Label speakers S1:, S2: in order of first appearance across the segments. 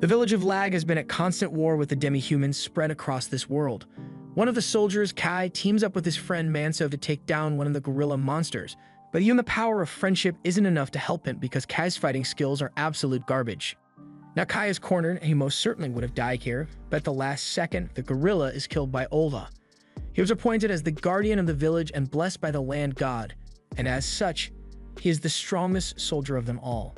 S1: The village of Lag has been at constant war with the demi-humans spread across this world. One of the soldiers, Kai, teams up with his friend Manso to take down one of the gorilla monsters, but even the power of friendship isn't enough to help him because Kai's fighting skills are absolute garbage. Now Kai is cornered and he most certainly would have died here, but at the last second, the gorilla is killed by Olha. He was appointed as the guardian of the village and blessed by the land god, and as such, he is the strongest soldier of them all.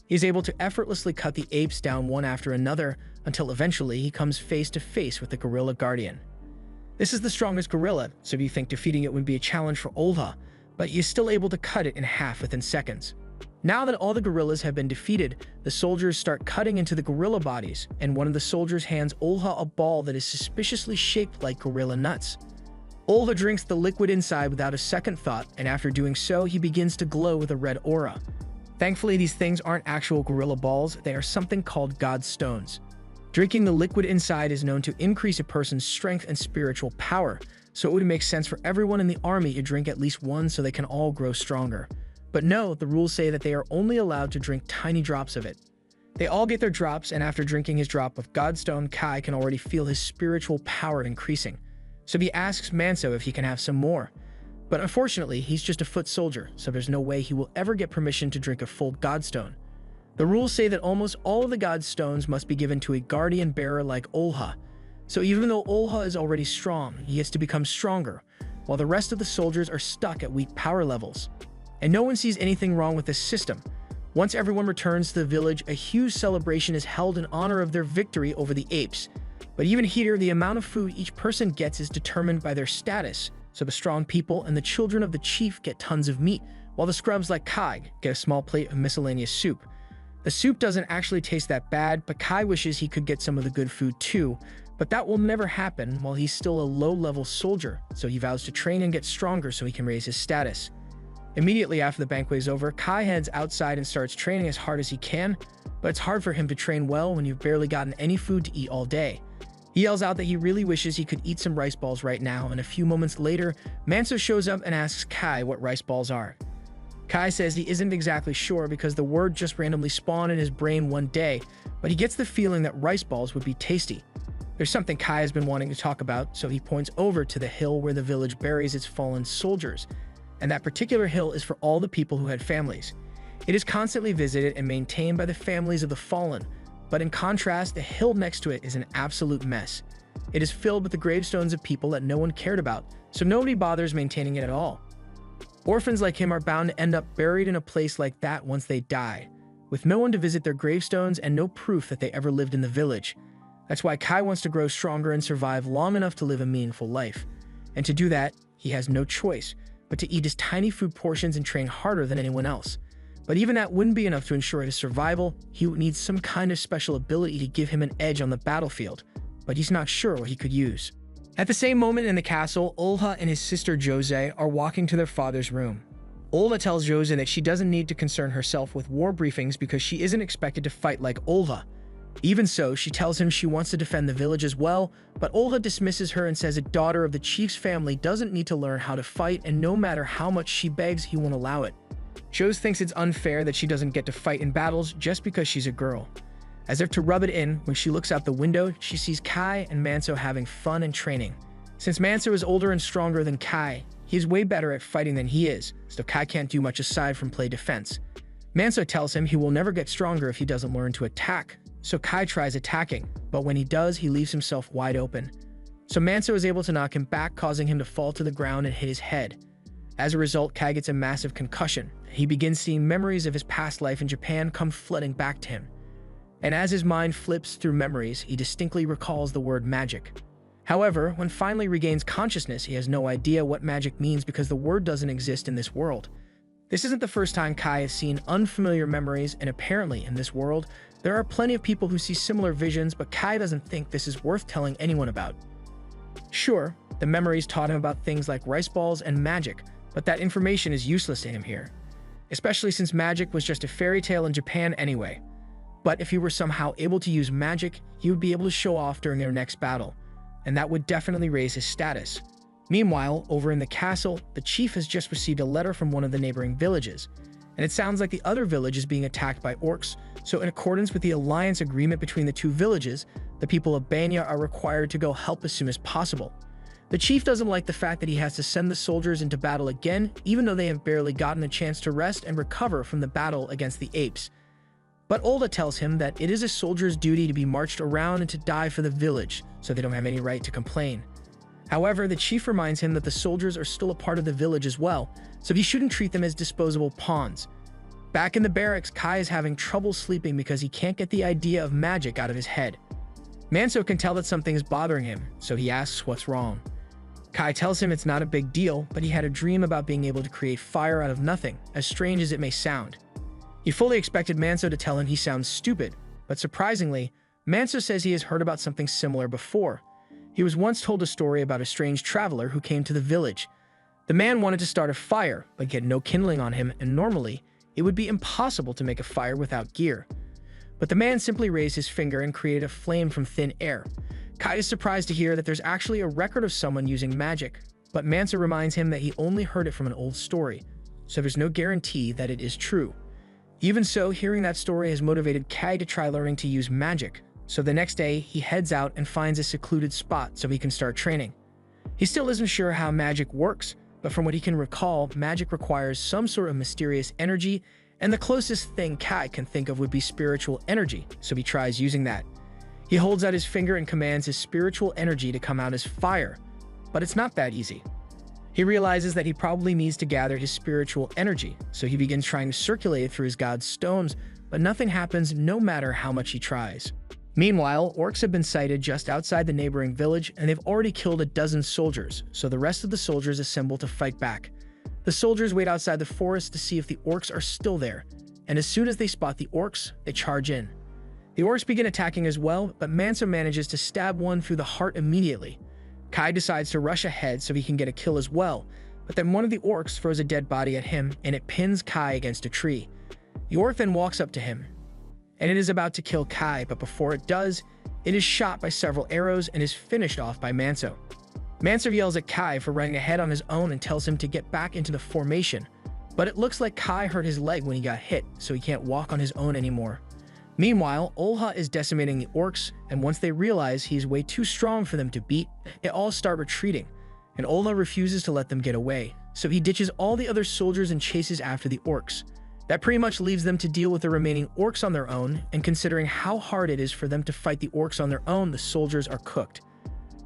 S1: He is able to effortlessly cut the apes down one after another until eventually he comes face to face with the gorilla guardian. This is the strongest gorilla, so you think defeating it would be a challenge for Olha, but he is still able to cut it in half within seconds. Now that all the gorillas have been defeated, the soldiers start cutting into the gorilla bodies, and one of the soldiers hands Olha a ball that is suspiciously shaped like gorilla nuts. Olha drinks the liquid inside without a second thought, and after doing so, he begins to glow with a red aura. Thankfully, these things aren't actual gorilla balls, they are something called God stones. Drinking the liquid inside is known to increase a person's strength and spiritual power, so it would make sense for everyone in the army to drink at least one so they can all grow stronger. But no, the rules say that they are only allowed to drink tiny drops of it. They all get their drops, and after drinking his drop of Godstone, Kai can already feel his spiritual power increasing. So he asks Manso if he can have some more. But unfortunately, he's just a foot soldier, so there's no way he will ever get permission to drink a full Godstone. The rules say that almost all of the Godstones must be given to a guardian bearer like Olha. So even though Olha is already strong, he has to become stronger, while the rest of the soldiers are stuck at weak power levels. And no one sees anything wrong with this system. Once everyone returns to the village, a huge celebration is held in honor of their victory over the apes. But even here, the amount of food each person gets is determined by their status. So the strong people and the children of the chief get tons of meat, while the scrubs like Kai get a small plate of miscellaneous soup. The soup doesn't actually taste that bad, but Kai wishes he could get some of the good food too, but that will never happen while he's still a low-level soldier, so he vows to train and get stronger so he can raise his status. Immediately after the banquet is over, Kai heads outside and starts training as hard as he can, but it's hard for him to train well when you've barely gotten any food to eat all day. He yells out that he really wishes he could eat some rice balls right now, and a few moments later, Manso shows up and asks Kai what rice balls are. Kai says he isn't exactly sure because the word just randomly spawned in his brain one day, but he gets the feeling that rice balls would be tasty. There's something Kai has been wanting to talk about, so he points over to the hill where the village buries its fallen soldiers, and that particular hill is for all the people who had families. It is constantly visited and maintained by the families of the fallen, but in contrast, the hill next to it is an absolute mess. It is filled with the gravestones of people that no one cared about, so nobody bothers maintaining it at all. Orphans like him are bound to end up buried in a place like that once they die, with no one to visit their gravestones and no proof that they ever lived in the village. That's why Kai wants to grow stronger and survive long enough to live a meaningful life. And to do that, he has no choice but to eat his tiny food portions and train harder than anyone else. But even that wouldn't be enough to ensure his survival. He would need some kind of special ability to give him an edge on the battlefield, but he's not sure what he could use. At the same moment in the castle, Olha and his sister Jose are walking to their father's room. Olha tells Jose that she doesn't need to concern herself with war briefings because she isn't expected to fight like Olha. Even so, she tells him she wants to defend the village as well, but Olha dismisses her and says a daughter of the chief's family doesn't need to learn how to fight, and no matter how much she begs, he won't allow it. Jose thinks it's unfair that she doesn't get to fight in battles just because she's a girl. As if to rub it in, when she looks out the window, she sees Kai and Manso having fun and training. Since Manso is older and stronger than Kai, he's way better at fighting than he is, so Kai can't do much aside from play defense. Manso tells him he will never get stronger if he doesn't learn to attack, so Kai tries attacking, but when he does, he leaves himself wide open. So Manso is able to knock him back, causing him to fall to the ground and hit his head. As a result, Kai gets a massive concussion. He begins seeing memories of his past life in Japan come flooding back to him. And as his mind flips through memories, he distinctly recalls the word magic. However, when finally regains consciousness, he has no idea what magic means because the word doesn't exist in this world. This isn't the first time Kai has seen unfamiliar memories, and apparently in this world, there are plenty of people who see similar visions, but Kai doesn't think this is worth telling anyone about. Sure, the memories taught him about things like rice balls and magic, but that information is useless to him here, especially since magic was just a fairy tale in Japan anyway. But if he were somehow able to use magic, he would be able to show off during their next battle, and that would definitely raise his status. Meanwhile, over in the castle, the chief has just received a letter from one of the neighboring villages, and it sounds like the other village is being attacked by orcs, So in accordance with the alliance agreement between the two villages, the people of Banya are required to go help as soon as possible. The chief doesn't like the fact that he has to send the soldiers into battle again, even though they have barely gotten a chance to rest and recover from the battle against the apes. But Olda tells him that it is a soldier's duty to be marched around and to die for the village, so they don't have any right to complain. However, the chief reminds him that the soldiers are still a part of the village as well, so he shouldn't treat them as disposable pawns. Back in the barracks, Kai is having trouble sleeping because he can't get the idea of magic out of his head. Manso can tell that something is bothering him, so he asks what's wrong. Kai tells him it's not a big deal, but he had a dream about being able to create fire out of nothing, as strange as it may sound. He fully expected Manso to tell him he sounds stupid, but surprisingly, Manso says he has heard about something similar before. He was once told a story about a strange traveler who came to the village. The man wanted to start a fire, but he had no kindling on him, and normally, it would be impossible to make a fire without gear. But the man simply raised his finger and created a flame from thin air. Kai is surprised to hear that there's actually a record of someone using magic, but Manso reminds him that he only heard it from an old story, so there's no guarantee that it is true. Even so, hearing that story has motivated Kai to try learning to use magic, so the next day he heads out and finds a secluded spot so he can start training. He still isn't sure how magic works, but from what he can recall, magic requires some sort of mysterious energy, and the closest thing Kai can think of would be spiritual energy, so he tries using that. He holds out his finger and commands his spiritual energy to come out as fire, but it's not that easy. He realizes that he probably needs to gather his spiritual energy, so he begins trying to circulate it through his god's stones, but nothing happens no matter how much he tries. Meanwhile, orcs have been sighted just outside the neighboring village, and they've already killed a dozen soldiers, so the rest of the soldiers assemble to fight back. The soldiers wait outside the forest to see if the orcs are still there, and as soon as they spot the orcs, they charge in. The orcs begin attacking as well, but Manso manages to stab one through the heart immediately. Kai decides to rush ahead so he can get a kill as well, but then one of the orcs throws a dead body at him, and it pins Kai against a tree. The orc then walks up to him, and it is about to kill Kai, but before it does, it is shot by several arrows and is finished off by Manso. Manso yells at Kai for running ahead on his own and tells him to get back into the formation, but it looks like Kai hurt his leg when he got hit, so he can't walk on his own anymore. Meanwhile, Olha is decimating the orcs, and once they realize he's way too strong for them to beat, they all start retreating, and Olha refuses to let them get away, so he ditches all the other soldiers and chases after the orcs. That pretty much leaves them to deal with the remaining orcs on their own, and considering how hard it is for them to fight the orcs on their own, the soldiers are cooked.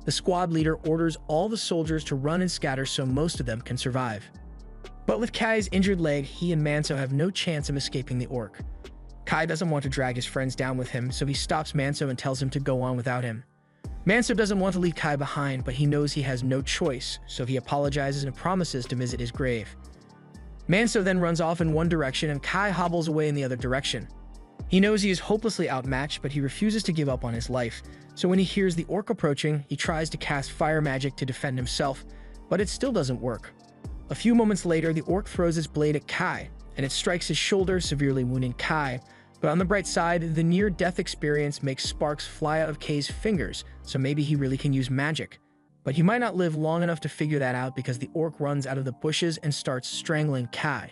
S1: The squad leader orders all the soldiers to run and scatter so most of them can survive. But with Kai's injured leg, he and Manso have no chance of escaping the orc. Kai doesn't want to drag his friends down with him, so he stops Manso and tells him to go on without him. Manso doesn't want to leave Kai behind, but he knows he has no choice, so he apologizes and promises to visit his grave. Manso then runs off in one direction and Kai hobbles away in the other direction. He knows he is hopelessly outmatched, but he refuses to give up on his life, so when he hears the orc approaching, he tries to cast fire magic to defend himself, but it still doesn't work. A few moments later, the orc throws its blade at Kai, and it strikes his shoulder, severely wounding Kai. But on the bright side, the near-death experience makes sparks fly out of Kai's fingers, so maybe he really can use magic. But he might not live long enough to figure that out because the orc runs out of the bushes and starts strangling Kai.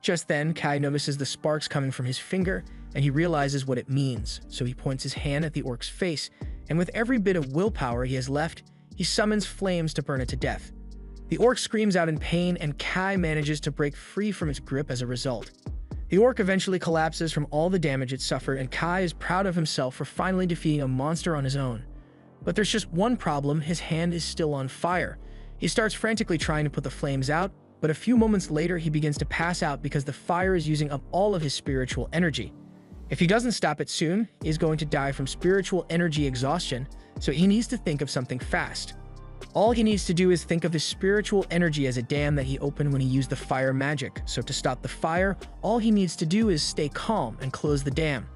S1: Just then, Kai notices the sparks coming from his finger, and he realizes what it means, so he points his hand at the orc's face, and with every bit of willpower he has left, he summons flames to burn it to death. The orc screams out in pain, and Kai manages to break free from its grip as a result. The orc eventually collapses from all the damage it suffered, and Kai is proud of himself for finally defeating a monster on his own. But there's just one problem: his hand is still on fire. He starts frantically trying to put the flames out, but a few moments later he begins to pass out because the fire is using up all of his spiritual energy. If he doesn't stop it soon, he's going to die from spiritual energy exhaustion, so he needs to think of something fast. All he needs to do is think of his spiritual energy as a dam that he opened when he used the fire magic, so to stop the fire, all he needs to do is stay calm and close the dam.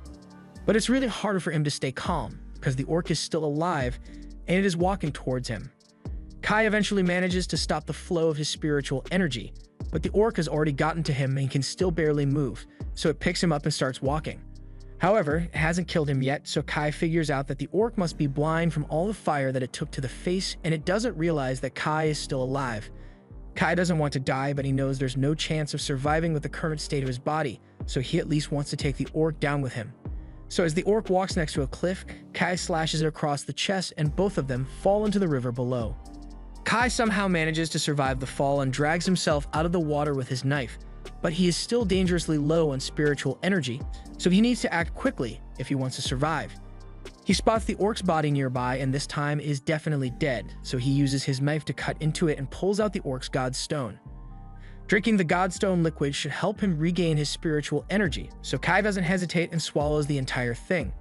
S1: But it's really harder for him to stay calm, because the orc is still alive, and it is walking towards him. Kai eventually manages to stop the flow of his spiritual energy, but the orc has already gotten to him and he can still barely move, so it picks him up and starts walking. However, it hasn't killed him yet, so Kai figures out that the orc must be blind from all the fire that it took to the face, and it doesn't realize that Kai is still alive. Kai doesn't want to die, but he knows there's no chance of surviving with the current state of his body, so he at least wants to take the orc down with him. So as the orc walks next to a cliff, Kai slashes it across the chest and both of them fall into the river below. Kai somehow manages to survive the fall and drags himself out of the water with his knife, but he is still dangerously low on spiritual energy, so he needs to act quickly if he wants to survive. He spots the orc's body nearby and this time is definitely dead, so he uses his knife to cut into it and pulls out the orc's god stone. Drinking the god stone liquid should help him regain his spiritual energy, so Kai doesn't hesitate and swallows the entire thing.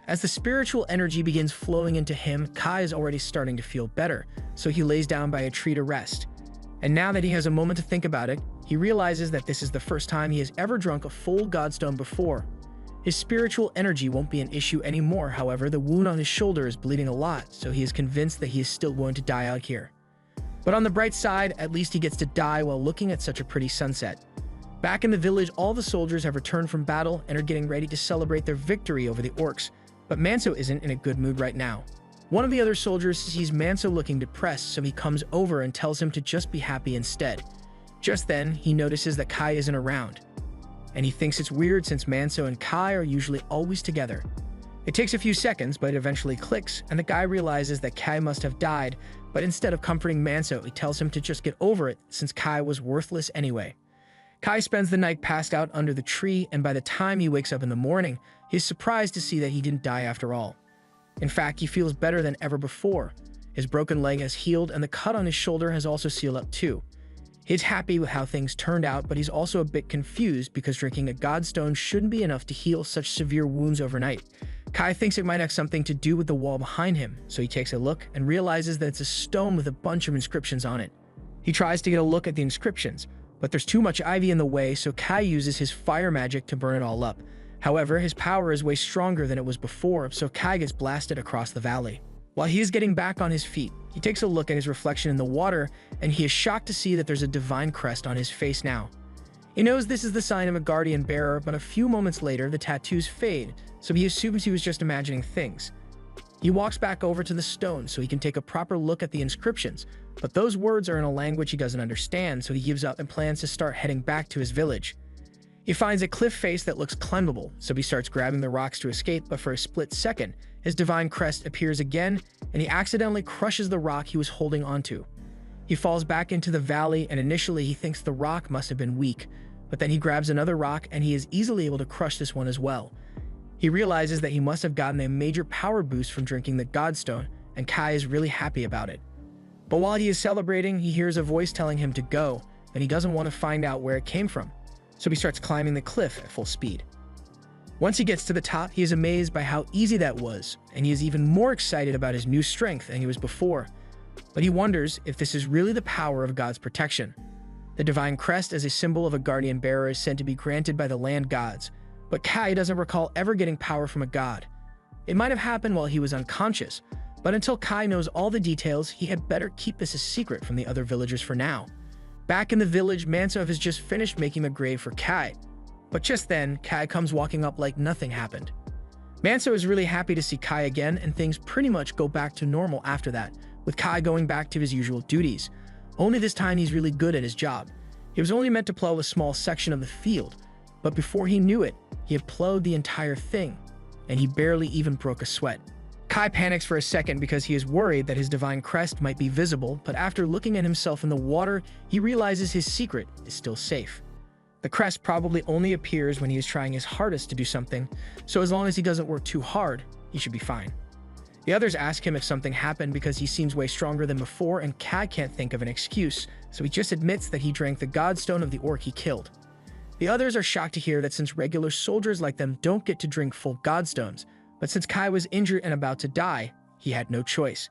S1: As the spiritual energy begins flowing into him, Kai is already starting to feel better, so he lays down by a tree to rest. And now that he has a moment to think about it, he realizes that this is the first time he has ever drunk a full godstone before. His spiritual energy won't be an issue anymore, however, the wound on his shoulder is bleeding a lot, so he is convinced that he is still going to die out here. But on the bright side, at least he gets to die while looking at such a pretty sunset. Back in the village, all the soldiers have returned from battle and are getting ready to celebrate their victory over the orcs, but Manso isn't in a good mood right now. One of the other soldiers sees Manso looking depressed, so he comes over and tells him to just be happy instead. Just then, he notices that Kai isn't around, and he thinks it's weird since Manso and Kai are usually always together. It takes a few seconds, but it eventually clicks, and the guy realizes that Kai must have died, but instead of comforting Manso, he tells him to just get over it since Kai was worthless anyway. Kai spends the night passed out under the tree, and by the time he wakes up in the morning, he's surprised to see that he didn't die after all. In fact, he feels better than ever before. His broken leg has healed, and the cut on his shoulder has also sealed up too. He's happy with how things turned out, but he's also a bit confused because drinking a godstone shouldn't be enough to heal such severe wounds overnight. Kai thinks it might have something to do with the wall behind him, so he takes a look and realizes that it's a stone with a bunch of inscriptions on it. He tries to get a look at the inscriptions, but there's too much ivy in the way, so Kai uses his fire magic to burn it all up. However, his power is way stronger than it was before, so Kai gets blasted across the valley. While he is getting back on his feet, he takes a look at his reflection in the water, and he is shocked to see that there's a divine crest on his face now. He knows this is the sign of a guardian bearer, but a few moments later, the tattoos fade, so he assumes he was just imagining things. He walks back over to the stone so he can take a proper look at the inscriptions, but those words are in a language he doesn't understand, so he gives up and plans to start heading back to his village. He finds a cliff face that looks climbable, so he starts grabbing the rocks to escape, but for a split second, his divine crest appears again, and he accidentally crushes the rock he was holding onto. He falls back into the valley, and initially he thinks the rock must have been weak, but then he grabs another rock and he is easily able to crush this one as well. He realizes that he must have gotten a major power boost from drinking the godstone, and Kai is really happy about it. But while he is celebrating, he hears a voice telling him to go, and he doesn't want to find out where it came from, so he starts climbing the cliff at full speed. Once he gets to the top, he is amazed by how easy that was, and he is even more excited about his new strength than he was before. But he wonders if this is really the power of God's protection. The divine crest as a symbol of a guardian bearer is said to be granted by the land gods, but Kai doesn't recall ever getting power from a god. It might have happened while he was unconscious, but until Kai knows all the details, he had better keep this a secret from the other villagers for now. Back in the village, Manso has just finished making a grave for Kai, but just then, Kai comes walking up like nothing happened. Manso is really happy to see Kai again, and things pretty much go back to normal after that, with Kai going back to his usual duties. Only this time he's really good at his job. He was only meant to plow a small section of the field, but before he knew it, he had plowed the entire thing, and he barely even broke a sweat. Kai panics for a second because he is worried that his divine crest might be visible, but after looking at himself in the water, he realizes his secret is still safe. The crest probably only appears when he is trying his hardest to do something, so as long as he doesn't work too hard, he should be fine. The others ask him if something happened because he seems way stronger than before, and Kai can't think of an excuse, so he just admits that he drank the godstone of the orc he killed. The others are shocked to hear that since regular soldiers like them don't get to drink full godstones, but since Kai was injured and about to die, he had no choice.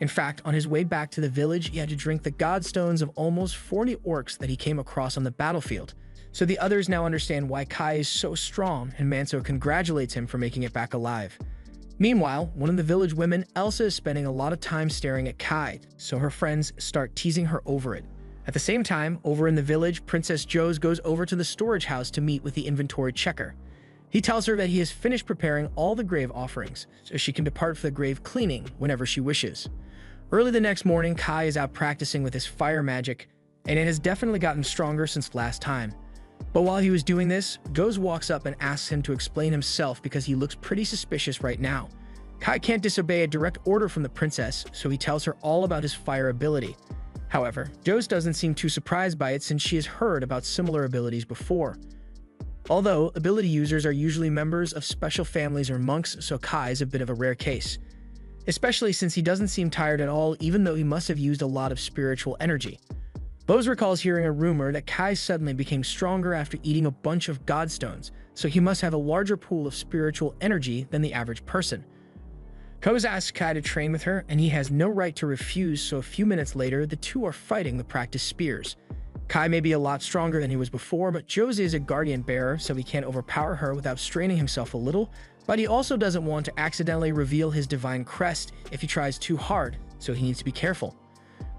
S1: In fact, on his way back to the village, he had to drink the godstones of almost 40 orcs that he came across on the battlefield. So the others now understand why Kai is so strong, and Manso congratulates him for making it back alive. Meanwhile, one of the village women, Elsa, is spending a lot of time staring at Kai, so her friends start teasing her over it. At the same time, over in the village, Princess Joes goes over to the storage house to meet with the inventory checker. He tells her that he has finished preparing all the grave offerings, so she can depart for the grave cleaning whenever she wishes. Early the next morning, Kai is out practicing with his fire magic, and it has definitely gotten stronger since last time. But while he was doing this, Joe walks up and asks him to explain himself because he looks pretty suspicious right now. Kai can't disobey a direct order from the princess, so he tells her all about his fire ability. However, Joe doesn't seem too surprised by it since she has heard about similar abilities before. Although, ability users are usually members of special families or monks, so Kai is a bit of a rare case. Especially since he doesn't seem tired at all, even though he must have used a lot of spiritual energy. Bose recalls hearing a rumor that Kai suddenly became stronger after eating a bunch of godstones, so he must have a larger pool of spiritual energy than the average person. Koz asks Kai to train with her, and he has no right to refuse, so a few minutes later, the two are fighting the practice spears. Kai may be a lot stronger than he was before, but Josie is a guardian bearer, so he can't overpower her without straining himself a little, but he also doesn't want to accidentally reveal his divine crest if he tries too hard, so he needs to be careful.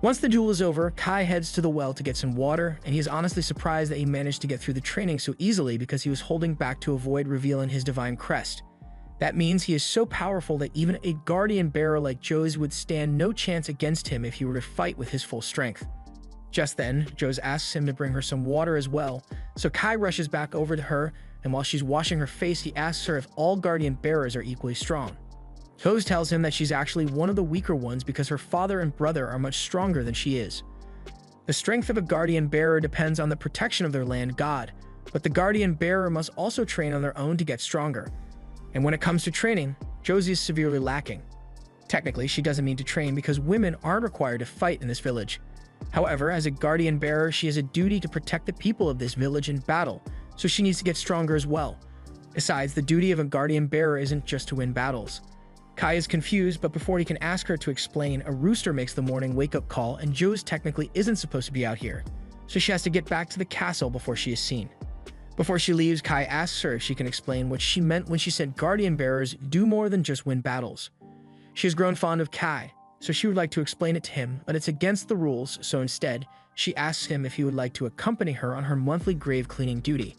S1: Once the duel is over, Kai heads to the well to get some water, and he is honestly surprised that he managed to get through the training so easily because he was holding back to avoid revealing his divine crest. That means he is so powerful that even a guardian bearer like Joe's would stand no chance against him if he were to fight with his full strength. Just then, Joe asks him to bring her some water as well, so Kai rushes back over to her, and while she's washing her face, he asks her if all guardian bearers are equally strong. Joe tells him that she's actually one of the weaker ones because her father and brother are much stronger than she is. The strength of a guardian bearer depends on the protection of their land god, but the guardian bearer must also train on their own to get stronger. And when it comes to training, Josie is severely lacking. Technically, she doesn't need to train because women aren't required to fight in this village. However, as a guardian bearer, she has a duty to protect the people of this village in battle, so she needs to get stronger as well. Besides, the duty of a guardian bearer isn't just to win battles. Kai is confused, but before he can ask her to explain, a rooster makes the morning wake-up call, and Joe's technically isn't supposed to be out here, so she has to get back to the castle before she is seen. Before she leaves, Kai asks her if she can explain what she meant when she said guardian bearers do more than just win battles. She has grown fond of Kai, so she would like to explain it to him, but it's against the rules, so instead, she asks him if he would like to accompany her on her monthly grave cleaning duty.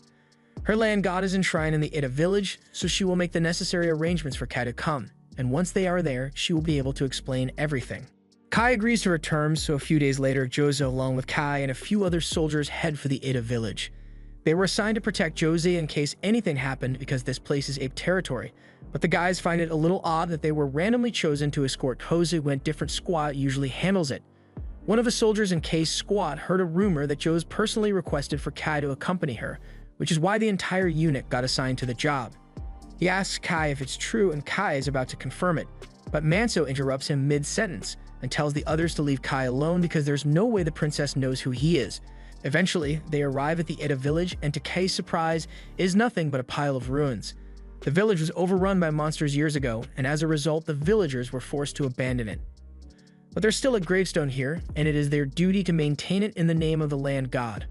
S1: Her land god is enshrined in the Ida village, so she will make the necessary arrangements for Kai to come, and once they are there, she will be able to explain everything. Kai agrees to her terms, so a few days later, Jozo, along with Kai and a few other soldiers, head for the Ida village. They were assigned to protect Josie in case anything happened because this place is ape territory, but the guys find it a little odd that they were randomly chosen to escort Kozu when a different squad usually handles it. One of the soldiers in K's squad heard a rumor that Joe's personally requested for Kai to accompany her, which is why the entire unit got assigned to the job. He asks Kai if it's true, and Kai is about to confirm it, but Manso interrupts him mid-sentence and tells the others to leave Kai alone because there's no way the princess knows who he is. Eventually, they arrive at the Ida village, and to Kai's surprise, it is nothing but a pile of ruins. The village was overrun by monsters years ago, and as a result, the villagers were forced to abandon it. But there's still a gravestone here, and it is their duty to maintain it in the name of the land god.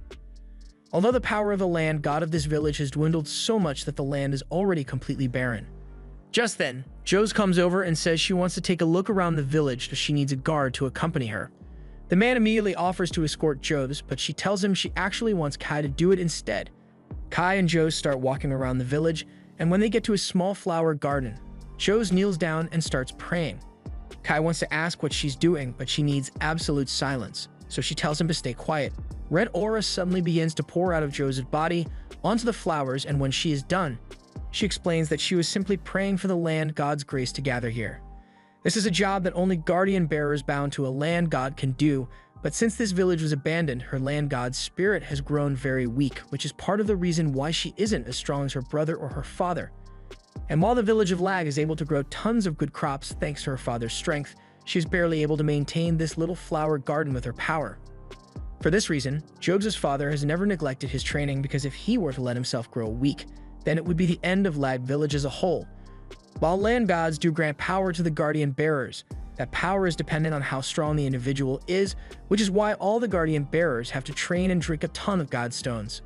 S1: Although the power of the land god of this village has dwindled so much that the land is already completely barren. Just then, Joes comes over and says she wants to take a look around the village, so she needs a guard to accompany her. The man immediately offers to escort Joes, but she tells him she actually wants Kai to do it instead. Kai and Joes start walking around the village, and when they get to a small flower garden, Joes kneels down and starts praying. Kai wants to ask what she's doing, but she needs absolute silence, so she tells him to stay quiet. Red aura suddenly begins to pour out of Joe's body onto the flowers, and when she is done, she explains that she was simply praying for the land god's grace to gather here. This is a job that only guardian bearers bound to a land god can do, but since this village was abandoned, her land god's spirit has grown very weak, which is part of the reason why she isn't as strong as her brother or her father. And while the village of Lag is able to grow tons of good crops thanks to her father's strength, she is barely able to maintain this little flower garden with her power. For this reason, Jogues' father has never neglected his training because if he were to let himself grow weak, then it would be the end of Lag village as a whole. While land gods do grant power to the guardian bearers, that power is dependent on how strong the individual is, which is why all the guardian bearers have to train and drink a ton of godstones.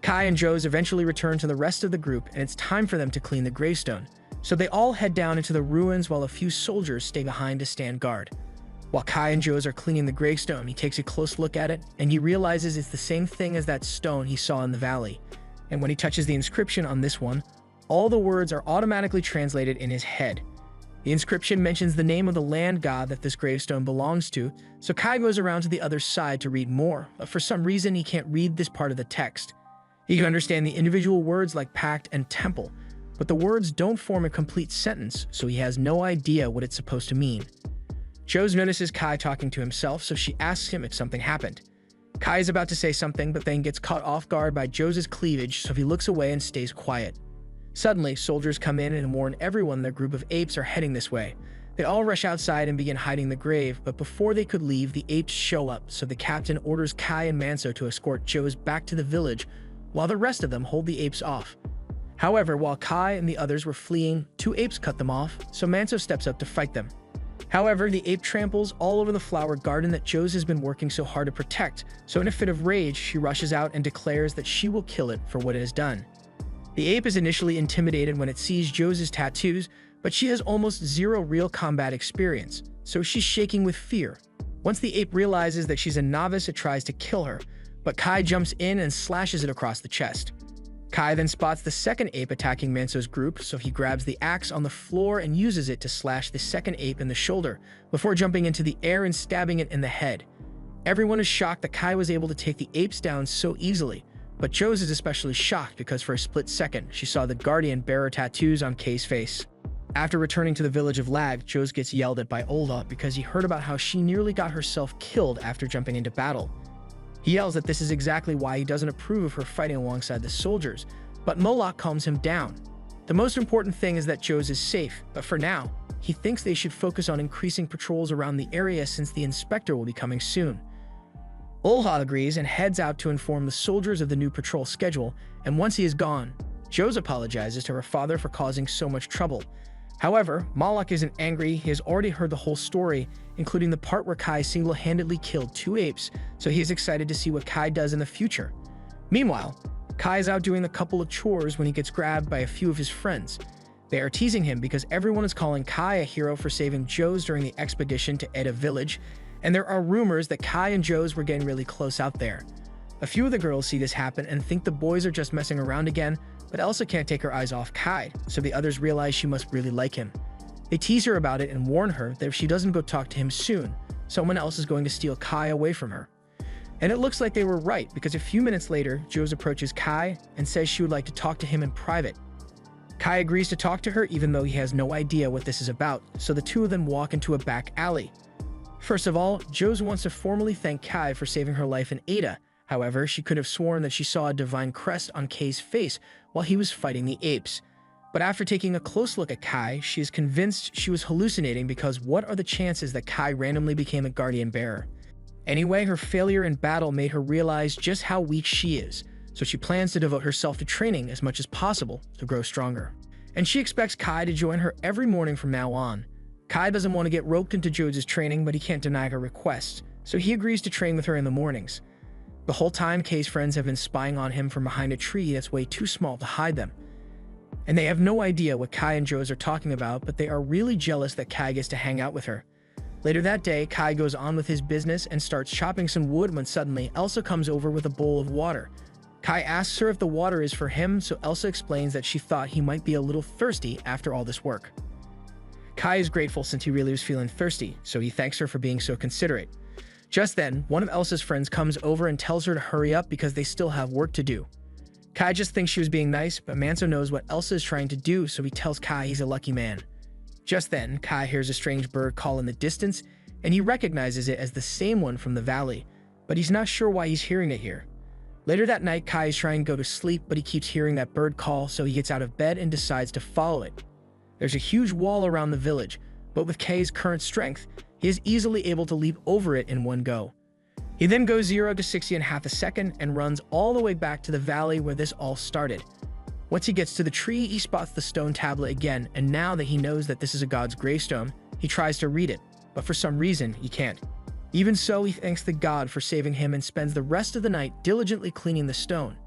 S1: Kai and Joes eventually return to the rest of the group, and it's time for them to clean the gravestone, so they all head down into the ruins while a few soldiers stay behind to stand guard. While Kai and Joes are cleaning the gravestone, he takes a close look at it, and he realizes it's the same thing as that stone he saw in the valley. And when he touches the inscription on this one, all the words are automatically translated in his head. The inscription mentions the name of the land god that this gravestone belongs to, so Kai goes around to the other side to read more, but for some reason he can't read this part of the text. He can understand the individual words like pact and temple, but the words don't form a complete sentence, so he has no idea what it's supposed to mean. Joes notices Kai talking to himself, so she asks him if something happened. Kai is about to say something, but then gets caught off guard by Joes' cleavage, so he looks away and stays quiet. Suddenly, soldiers come in and warn everyone their group of apes are heading this way. They all rush outside and begin hiding the grave, but before they could leave, the apes show up, so the captain orders Kai and Manso to escort Joes back to the village, while the rest of them hold the apes off. However, while Kai and the others were fleeing, 2 apes cut them off, so Manso steps up to fight them. However, the ape tramples all over the flower garden that Joes has been working so hard to protect, so in a fit of rage, she rushes out and declares that she will kill it for what it has done. The ape is initially intimidated when it sees Joes' tattoos, but she has almost zero real combat experience, so she's shaking with fear. Once the ape realizes that she's a novice, it tries to kill her, but Kai jumps in and slashes it across the chest. Kai then spots the second ape attacking Manso's group, so he grabs the axe on the floor and uses it to slash the second ape in the shoulder, before jumping into the air and stabbing it in the head. Everyone is shocked that Kai was able to take the apes down so easily, but Joes is especially shocked because for a split second, she saw the guardian bearer tattoos on Kai's face. After returning to the village of Lag, Joes gets yelled at by Ola because he heard about how she nearly got herself killed after jumping into battle. He yells that this is exactly why he doesn't approve of her fighting alongside the soldiers, but Moloch calms him down. The most important thing is that Joes is safe, but for now, he thinks they should focus on increasing patrols around the area since the inspector will be coming soon. Olha agrees and heads out to inform the soldiers of the new patrol schedule, and once he is gone, Joes apologizes to her father for causing so much trouble. However, Moloch isn't angry. He has already heard the whole story, including the part where Kai single-handedly killed 2 apes, so he is excited to see what Kai does in the future. Meanwhile, Kai is out doing a couple of chores when he gets grabbed by a few of his friends. They are teasing him because everyone is calling Kai a hero for saving Joes during the expedition to Eda village, and there are rumors that Kai and Joes were getting really close out there. A few of the girls see this happen and think the boys are just messing around again, but Elsa can't take her eyes off Kai, so the others realize she must really like him. They tease her about it and warn her that if she doesn't go talk to him soon, someone else is going to steal Kai away from her. And it looks like they were right, because a few minutes later, Joes approaches Kai and says she would like to talk to him in private. Kai agrees to talk to her even though he has no idea what this is about, so the two of them walk into a back alley. First of all, Joes wants to formally thank Kai for saving her life in Eda. However, she could have sworn that she saw a divine crest on Kai's face while he was fighting the apes. But after taking a close look at Kai, she is convinced she was hallucinating because what are the chances that Kai randomly became a guardian bearer? Anyway, her failure in battle made her realize just how weak she is, so she plans to devote herself to training as much as possible to grow stronger. And she expects Kai to join her every morning from now on. Kai doesn't want to get roped into Joes' training, but he can't deny her request, so he agrees to train with her in the mornings. The whole time, Kai's friends have been spying on him from behind a tree that's way too small to hide them. And they have no idea what Kai and Joes are talking about, but they are really jealous that Kai gets to hang out with her. Later that day, Kai goes on with his business and starts chopping some wood when suddenly Elsa comes over with a bowl of water. Kai asks her if the water is for him, so Elsa explains that she thought he might be a little thirsty after all this work. Kai is grateful since he really was feeling thirsty, so he thanks her for being so considerate. Just then, one of Elsa's friends comes over and tells her to hurry up because they still have work to do. Kai just thinks she was being nice, but Manso knows what Elsa is trying to do, so he tells Kai he's a lucky man. Just then, Kai hears a strange bird call in the distance, and he recognizes it as the same one from the valley, but he's not sure why he's hearing it here. Later that night, Kai is trying to go to sleep, but he keeps hearing that bird call, so he gets out of bed and decides to follow it. There's a huge wall around the village, but with Kai's current strength, he is easily able to leap over it in one go. He then goes 0 to 60 in half a second and runs all the way back to the valley where this all started. Once he gets to the tree, he spots the stone tablet again, and now that he knows that this is a god's gravestone, he tries to read it, but for some reason, he can't. Even so, he thanks the god for saving him and spends the rest of the night diligently cleaning the stone.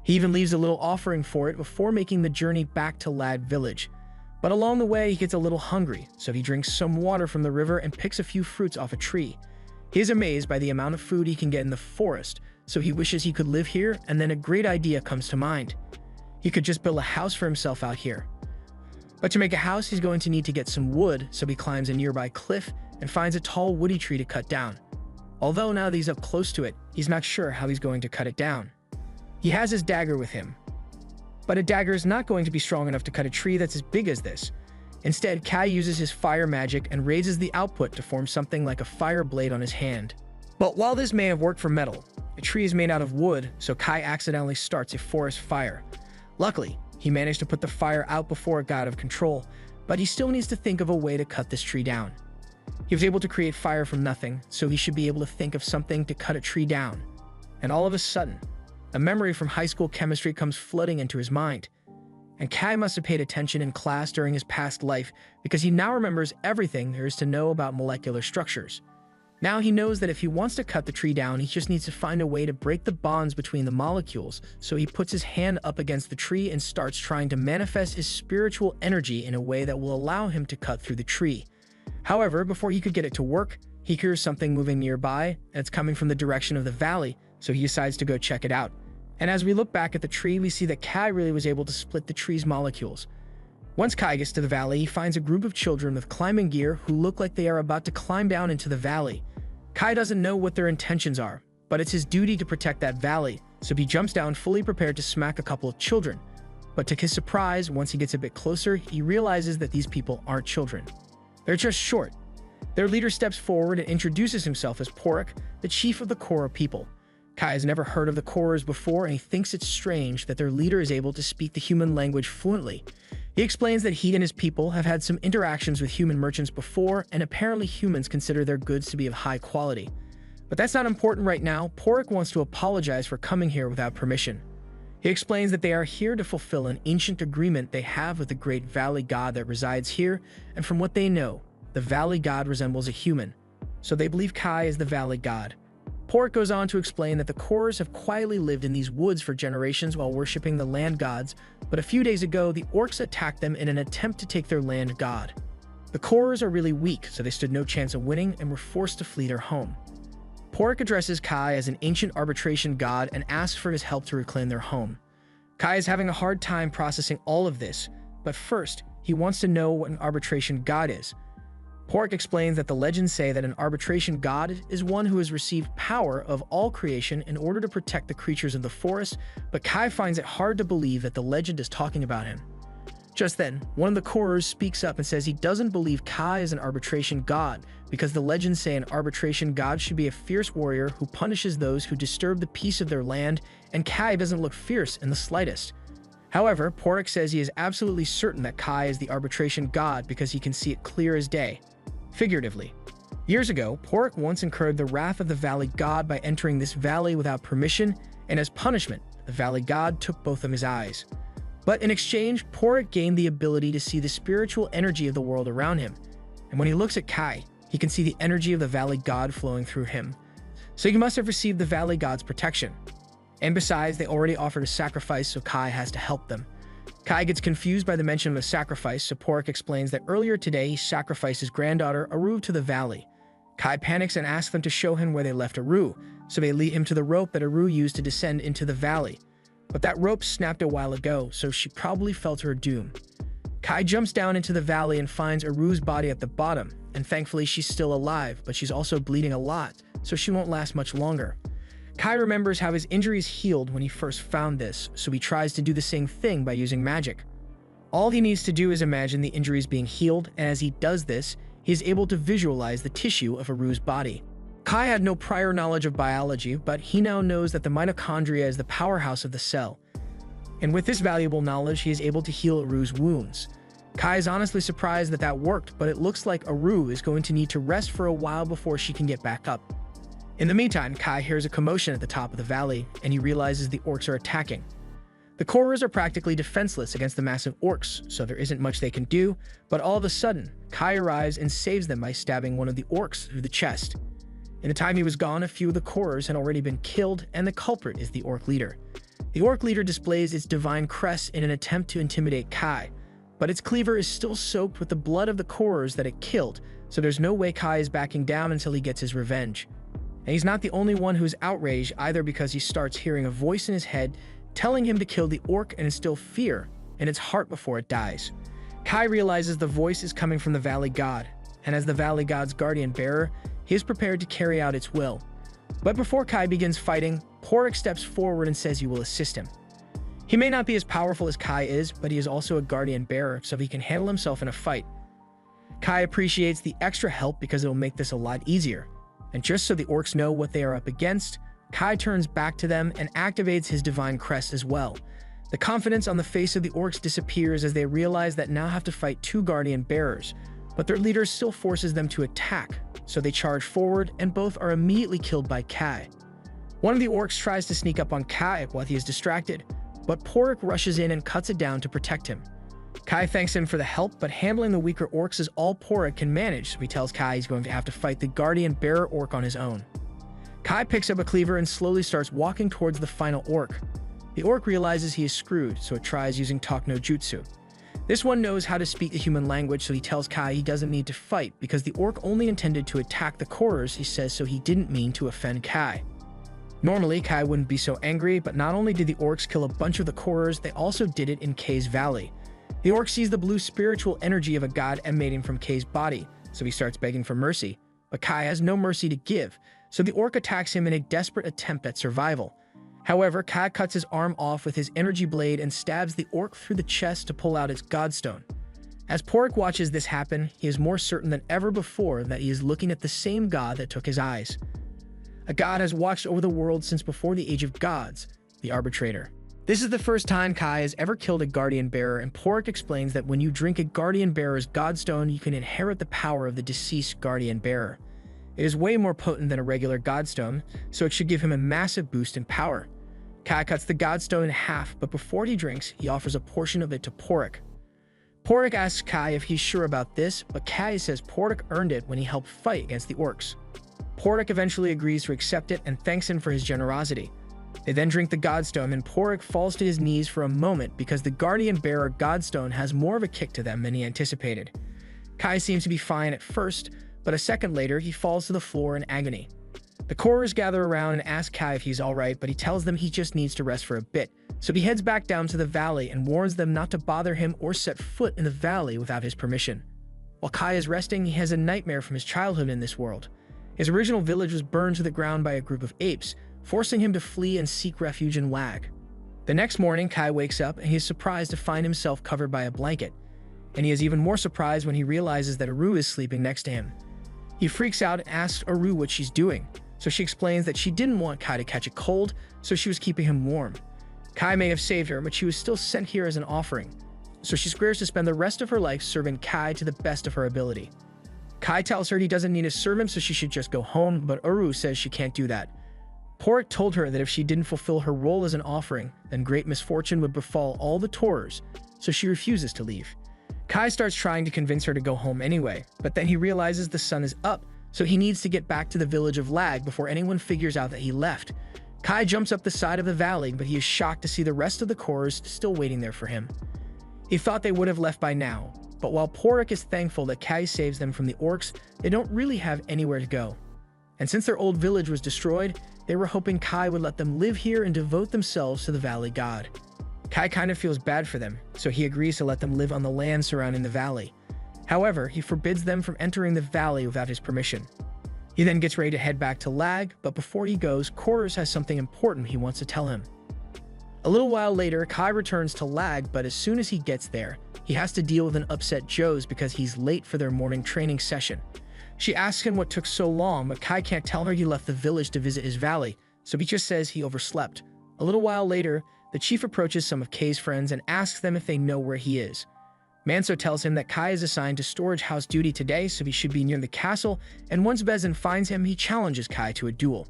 S1: He even leaves a little offering for it before making the journey back to Lad village. But along the way, he gets a little hungry, so he drinks some water from the river and picks a few fruits off a tree. He is amazed by the amount of food he can get in the forest, so he wishes he could live here, and then a great idea comes to mind. He could just build a house for himself out here. But to make a house, he's going to need to get some wood, so he climbs a nearby cliff and finds a tall woody tree to cut down. Although now that he's up close to it, he's not sure how he's going to cut it down. He has his dagger with him, but a dagger is not going to be strong enough to cut a tree that's as big as this. Instead, Kai uses his fire magic and raises the output to form something like a fire blade on his hand. But while this may have worked for metal, a tree is made out of wood, so Kai accidentally starts a forest fire. Luckily, he managed to put the fire out before it got out of control, but he still needs to think of a way to cut this tree down. He was able to create fire from nothing, so he should be able to think of something to cut a tree down. And all of a sudden, a memory from high school chemistry comes flooding into his mind. And Kai must have paid attention in class during his past life because he now remembers everything there is to know about molecular structures. Now he knows that if he wants to cut the tree down, he just needs to find a way to break the bonds between the molecules, so he puts his hand up against the tree and starts trying to manifest his spiritual energy in a way that will allow him to cut through the tree. However, before he could get it to work, he hears something moving nearby, and it's coming from the direction of the valley, so he decides to go check it out. And as we look back at the tree, we see that Kai really was able to split the tree's molecules. Once Kai gets to the valley, he finds a group of children with climbing gear who look like they are about to climb down into the valley. Kai doesn't know what their intentions are, but it's his duty to protect that valley, so he jumps down fully prepared to smack a couple of children. But to his surprise, once he gets a bit closer, he realizes that these people aren't children. They're just short. Their leader steps forward and introduces himself as Pork, the chief of the Kora people. Kai has never heard of the Koras before, and he thinks it's strange that their leader is able to speak the human language fluently. He explains that he and his people have had some interactions with human merchants before, and apparently humans consider their goods to be of high quality. But that's not important right now. Pork wants to apologize for coming here without permission. He explains that they are here to fulfill an ancient agreement they have with the great valley god that resides here, and from what they know, the valley god resembles a human, so they believe Kai is the valley god. Pork goes on to explain that the Koras have quietly lived in these woods for generations while worshipping the land gods, but a few days ago, the orcs attacked them in an attempt to take their land god. The Koras are really weak, so they stood no chance of winning and were forced to flee their home. Pork addresses Kai as an ancient arbitration god and asks for his help to reclaim their home. Kai is having a hard time processing all of this, but first, he wants to know what an arbitration god is. Pork explains that the legends say that an arbitration god is one who has received power of all creation in order to protect the creatures of the forest, but Kai finds it hard to believe that the legend is talking about him. Just then, one of the Koras speaks up and says he doesn't believe Kai is an arbitration god because the legends say an arbitration god should be a fierce warrior who punishes those who disturb the peace of their land, and Kai doesn't look fierce in the slightest. However, Pork says he is absolutely certain that Kai is the arbitration god because he can see it clear as day. Figuratively. Years ago, Pork once incurred the wrath of the valley god by entering this valley without permission, and as punishment, the valley god took both of his eyes. But in exchange, Pork gained the ability to see the spiritual energy of the world around him, and when he looks at Kai, he can see the energy of the valley god flowing through him. So he must have received the valley god's protection. And besides, they already offered a sacrifice, so Kai has to help them. Kai gets confused by the mention of a sacrifice, so Pork explains that earlier today he sacrificed his granddaughter Aru to the valley. Kai panics and asks them to show him where they left Aru, so they lead him to the rope that Aru used to descend into the valley. But that rope snapped a while ago, so she probably fell to her doom. Kai jumps down into the valley and finds Aru's body at the bottom, and thankfully she's still alive, but she's also bleeding a lot, so she won't last much longer. Kai remembers how his injuries healed when he first found this, so he tries to do the same thing by using magic. All he needs to do is imagine the injuries being healed, and as he does this, he is able to visualize the tissue of Aru's body. Kai had no prior knowledge of biology, but he now knows that the mitochondria is the powerhouse of the cell. And with this valuable knowledge, he is able to heal Aru's wounds. Kai is honestly surprised that that worked, but it looks like Aru is going to need to rest for a while before she can get back up. In the meantime, Kai hears a commotion at the top of the valley, and he realizes the orcs are attacking. The Koras are practically defenseless against the massive orcs, so there isn't much they can do, but all of a sudden, Kai arrives and saves them by stabbing one of the orcs through the chest. In the time he was gone, a few of the Koras had already been killed, and the culprit is the orc leader. The orc leader displays its divine crest in an attempt to intimidate Kai, but its cleaver is still soaked with the blood of the Koras that it killed, so there's no way Kai is backing down until he gets his revenge. And he's not the only one who's outraged either, because he starts hearing a voice in his head telling him to kill the orc and instill fear in its heart before it dies. Kai realizes the voice is coming from the valley god, and as the valley god's guardian bearer, he is prepared to carry out its will. But before Kai begins fighting, Pork steps forward and says he will assist him. He may not be as powerful as Kai is, but he is also a guardian bearer, so he can handle himself in a fight. Kai appreciates the extra help because it will make this a lot easier. And just so the orcs know what they are up against, Kai turns back to them and activates his divine crest as well. The confidence on the face of the orcs disappears as they realize that now have to fight two guardian bearers, but their leader still forces them to attack, so they charge forward and both are immediately killed by Kai. One of the orcs tries to sneak up on Kai while he is distracted, but Pork rushes in and cuts it down to protect him. Kai thanks him for the help, but handling the weaker orcs is all Pork can manage, so he tells Kai he's going to have to fight the guardian bearer orc on his own. Kai picks up a cleaver and slowly starts walking towards the final orc. The orc realizes he is screwed, so it tries using talk no jutsu. This one knows how to speak the human language, so he tells Kai he doesn't need to fight because the orc only intended to attack the Korers, he says, so he didn't mean to offend Kai. Normally, Kai wouldn't be so angry, but not only did the orcs kill a bunch of the Korers, they also did it in Kai's valley. The orc sees the blue spiritual energy of a god emanating from Kai's body, so he starts begging for mercy. But Kai has no mercy to give, so the orc attacks him in a desperate attempt at survival. However, Kai cuts his arm off with his energy blade and stabs the orc through the chest to pull out its godstone. As Pork watches this happen, he is more certain than ever before that he is looking at the same god that took his eyes. A god has watched over the world since before the age of gods, the arbitrator. This is the first time Kai has ever killed a guardian bearer, and Pork explains that when you drink a guardian bearer's godstone, you can inherit the power of the deceased guardian bearer. It is way more potent than a regular godstone, so it should give him a massive boost in power. Kai cuts the godstone in half, but before he drinks, he offers a portion of it to Pork. Pork asks Kai if he's sure about this, but Kai says Pork earned it when he helped fight against the orcs. Pork eventually agrees to accept it and thanks him for his generosity. They then drink the godstone, and Pork falls to his knees for a moment because the guardian bearer godstone has more of a kick to them than he anticipated. Kai seems to be fine at first, but a second later, he falls to the floor in agony. The Korers gather around and ask Kai if he's alright, but he tells them he just needs to rest for a bit, so he heads back down to the valley and warns them not to bother him or set foot in the valley without his permission. While Kai is resting, he has a nightmare from his childhood in this world. His original village was burned to the ground by a group of apes, forcing him to flee and seek refuge in Lag. The next morning, Kai wakes up and he is surprised to find himself covered by a blanket, and he is even more surprised when he realizes that Aru is sleeping next to him. He freaks out and asks Aru what she's doing, so she explains that she didn't want Kai to catch a cold, so she was keeping him warm. Kai may have saved her, but she was still sent here as an offering, so she swears to spend the rest of her life serving Kai to the best of her ability. Kai tells her he doesn't need to serve him, so she should just go home, but Aru says she can't do that. Pork told her that if she didn't fulfill her role as an offering, then great misfortune would befall all the Taurers, so she refuses to leave. Kai starts trying to convince her to go home anyway, but then he realizes the sun is up, so he needs to get back to the village of Lag before anyone figures out that he left. Kai jumps up the side of the valley, but he is shocked to see the rest of the Korers still waiting there for him. He thought they would have left by now, but while Pork is thankful that Kai saves them from the orcs, they don't really have anywhere to go. And since their old village was destroyed, they were hoping Kai would let them live here and devote themselves to the valley god. Kai kind of feels bad for them, so he agrees to let them live on the land surrounding the valley. However, he forbids them from entering the valley without his permission. He then gets ready to head back to Lag, but before he goes, Korers has something important he wants to tell him. A little while later, Kai returns to Lag, but as soon as he gets there, he has to deal with an upset Joes because he's late for their morning training session. She asks him what took so long, but Kai can't tell her he left the village to visit his valley, so he just says he overslept. A little while later, the chief approaches some of Kai's friends and asks them if they know where he is. Manso tells him that Kai is assigned to storage house duty today, so he should be near the castle, and once Vezin finds him, he challenges Kai to a duel.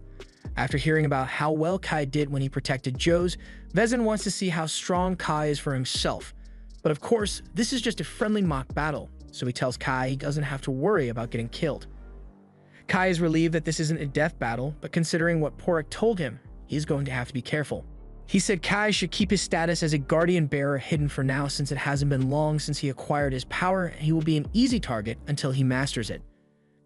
S1: After hearing about how well Kai did when he protected Joes, Vezin wants to see how strong Kai is for himself. But of course, this is just a friendly mock battle, so he tells Kai he doesn't have to worry about getting killed. Kai is relieved that this isn't a death battle, but considering what Pork told him, he's going to have to be careful. He said Kai should keep his status as a guardian bearer hidden for now since it hasn't been long since he acquired his power and he will be an easy target until he masters it.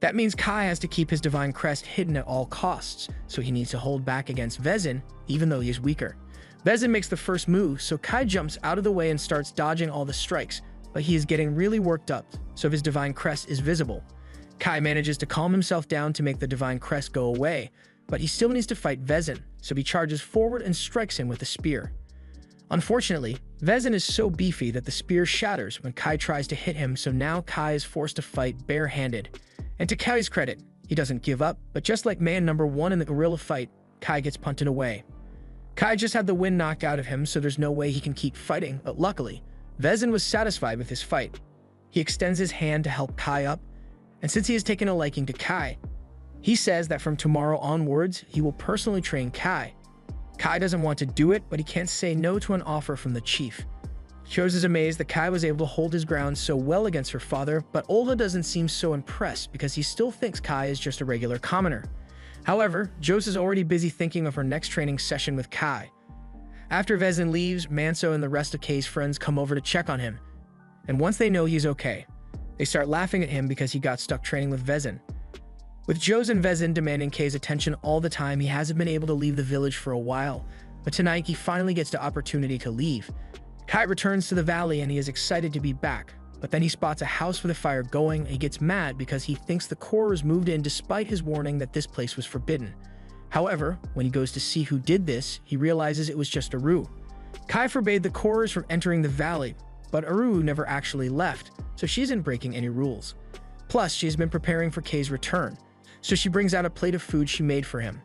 S1: That means Kai has to keep his divine crest hidden at all costs, so he needs to hold back against Vezin even though he is weaker. Vezin makes the first move, so Kai jumps out of the way and starts dodging all the strikes, but he is getting really worked up, so his divine crest is visible. Kai manages to calm himself down to make the divine crest go away, but he still needs to fight Vezin, so he charges forward and strikes him with a spear. Unfortunately, Vezin is so beefy that the spear shatters when Kai tries to hit him, so now Kai is forced to fight barehanded. And to Kai's credit, he doesn't give up, but just like man number 1 in the gorilla fight, Kai gets punted away. Kai just had the wind knocked out of him, so there's no way he can keep fighting, but luckily, Vezin was satisfied with his fight. He extends his hand to help Kai up, and since he has taken a liking to Kai, he says that from tomorrow onwards, he will personally train Kai. Kai doesn't want to do it, but he can't say no to an offer from the chief. Chose is amazed that Kai was able to hold his ground so well against her father, but Olva doesn't seem so impressed because he still thinks Kai is just a regular commoner. However, Jose is already busy thinking of her next training session with Kai. After Vezin leaves, Manso and the rest of Kai's friends come over to check on him. And once they know he's okay, they start laughing at him because he got stuck training with Vezin. With Jose and Vezin demanding Kai's attention all the time, he hasn't been able to leave the village for a while, but tonight he finally gets the opportunity to leave. Kai returns to the valley and he is excited to be back, but then he spots a house with a fire going and he gets mad because he thinks the Korras moved in despite his warning that this place was forbidden. However, when he goes to see who did this, he realizes it was just Aru. Kai forbade the Korras from entering the valley, but Aru never actually left, so she isn't breaking any rules. Plus, she has been preparing for Kai's return, so she brings out a plate of food she made for him.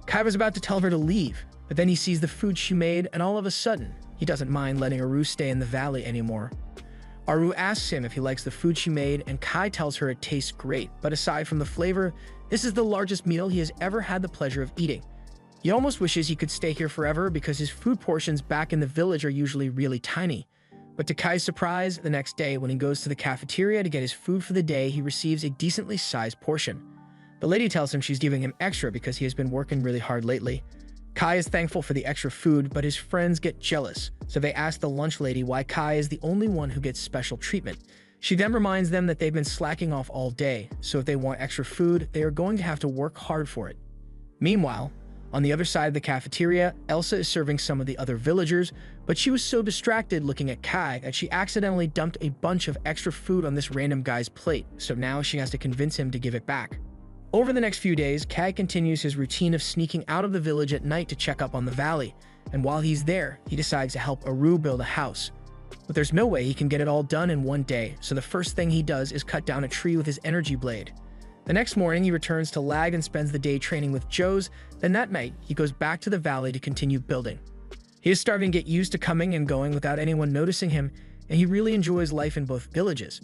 S1: Kai was about to tell her to leave, but then he sees the food she made and all of a sudden, he doesn't mind letting Aru stay in the valley anymore. Aru asks him if he likes the food she made and Kai tells her it tastes great, but aside from the flavor, this is the largest meal he has ever had the pleasure of eating. He almost wishes he could stay here forever because his food portions back in the village are usually really tiny. But to Kai's surprise, the next day when he goes to the cafeteria to get his food for the day, he receives a decently sized portion. The lady tells him she's giving him extra because he has been working really hard lately. Kai is thankful for the extra food, but his friends get jealous, so they ask the lunch lady why Kai is the only one who gets special treatment. She then reminds them that they've been slacking off all day, so if they want extra food, they are going to have to work hard for it. Meanwhile, on the other side of the cafeteria, Elsa is serving some of the other villagers, but she was so distracted looking at Kai that she accidentally dumped a bunch of extra food on this random guy's plate, so now she has to convince him to give it back. Over the next few days, Kai continues his routine of sneaking out of the village at night to check up on the valley, and while he's there, he decides to help Aru build a house. But there's no way he can get it all done in one day, so the first thing he does is cut down a tree with his energy blade. The next morning, he returns to Lag and spends the day training with Jose, then that night, he goes back to the valley to continue building. He is starting to get used to coming and going without anyone noticing him, and he really enjoys life in both villages.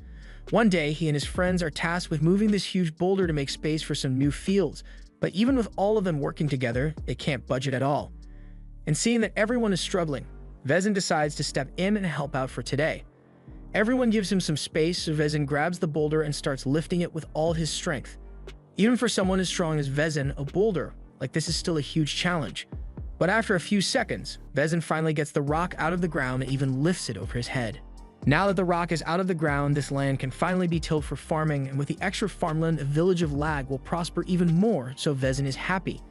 S1: One day, he and his friends are tasked with moving this huge boulder to make space for some new fields, but even with all of them working together, they can't budget at all. And seeing that everyone is struggling, Vezin decides to step in and help out for today. Everyone gives him some space, so Vezin grabs the boulder and starts lifting it with all his strength. Even for someone as strong as Vezin, a boulder like this is still a huge challenge. But after a few seconds, Vezin finally gets the rock out of the ground and even lifts it over his head. Now that the rock is out of the ground, this land can finally be tilled for farming, and with the extra farmland, the village of Lag will prosper even more, so Vezin is happy.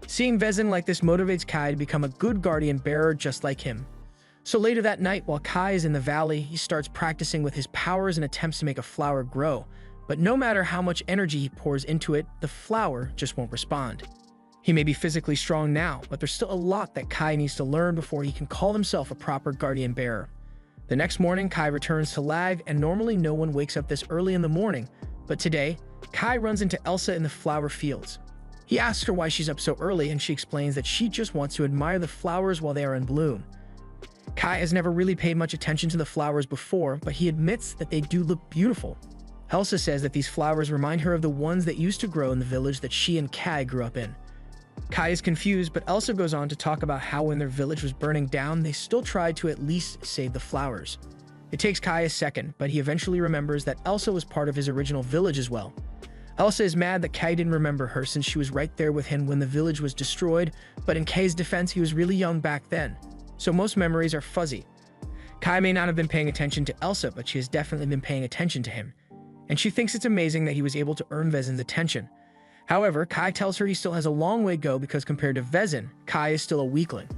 S1: Seeing Vezin like this motivates Kai to become a good guardian bearer just like him. So later that night, while Kai is in the valley, he starts practicing with his powers and attempts to make a flower grow. But no matter how much energy he pours into it, the flower just won't respond. He may be physically strong now, but there's still a lot that Kai needs to learn before he can call himself a proper guardian bearer. The next morning, Kai returns to Lag, and normally no one wakes up this early in the morning, but today, Kai runs into Elsa in the flower fields. He asks her why she's up so early, and she explains that she just wants to admire the flowers while they are in bloom. Kai has never really paid much attention to the flowers before, but he admits that they do look beautiful. Elsa says that these flowers remind her of the ones that used to grow in the village that she and Kai grew up in. Kai is confused, but Elsa goes on to talk about how when their village was burning down, they still tried to at least save the flowers. It takes Kai a second, but he eventually remembers that Elsa was part of his original village as well. Elsa is mad that Kai didn't remember her since she was right there with him when the village was destroyed, but in Kai's defense, he was really young back then, so most memories are fuzzy. Kai may not have been paying attention to Elsa, but she has definitely been paying attention to him, and she thinks it's amazing that he was able to earn Vezin's attention. However, Kai tells her he still has a long way to go because compared to Vezin, Kai is still a weakling.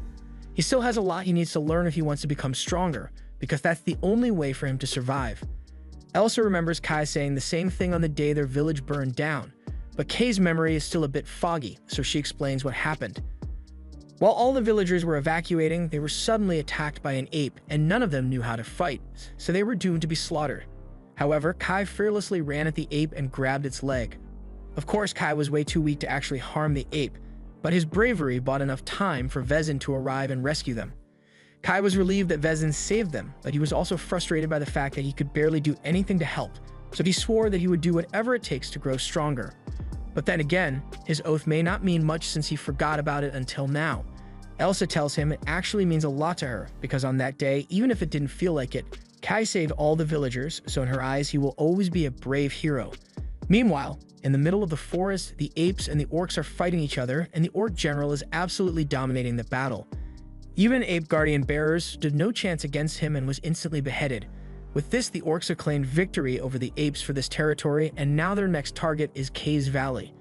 S1: He still has a lot he needs to learn if he wants to become stronger, because that's the only way for him to survive. Elsa remembers Kai saying the same thing on the day their village burned down, but Kay's memory is still a bit foggy, so she explains what happened. While all the villagers were evacuating, they were suddenly attacked by an ape, and none of them knew how to fight, so they were doomed to be slaughtered. However, Kai fearlessly ran at the ape and grabbed its leg. Of course, Kai was way too weak to actually harm the ape, but his bravery bought enough time for Vezin to arrive and rescue them. Kai was relieved that Vezin saved them, but he was also frustrated by the fact that he could barely do anything to help, so he swore that he would do whatever it takes to grow stronger. But then again, his oath may not mean much since he forgot about it until now. Elsa tells him it actually means a lot to her, because on that day, even if it didn't feel like it, Kai saved all the villagers, so in her eyes he will always be a brave hero. Meanwhile, in the middle of the forest, the apes and the orcs are fighting each other, and the orc general is absolutely dominating the battle. Even ape guardian bearers stood no chance against him and was instantly beheaded. With this, the orcs acclaimed victory over the apes for this territory, and now their next target is Kay's Valley.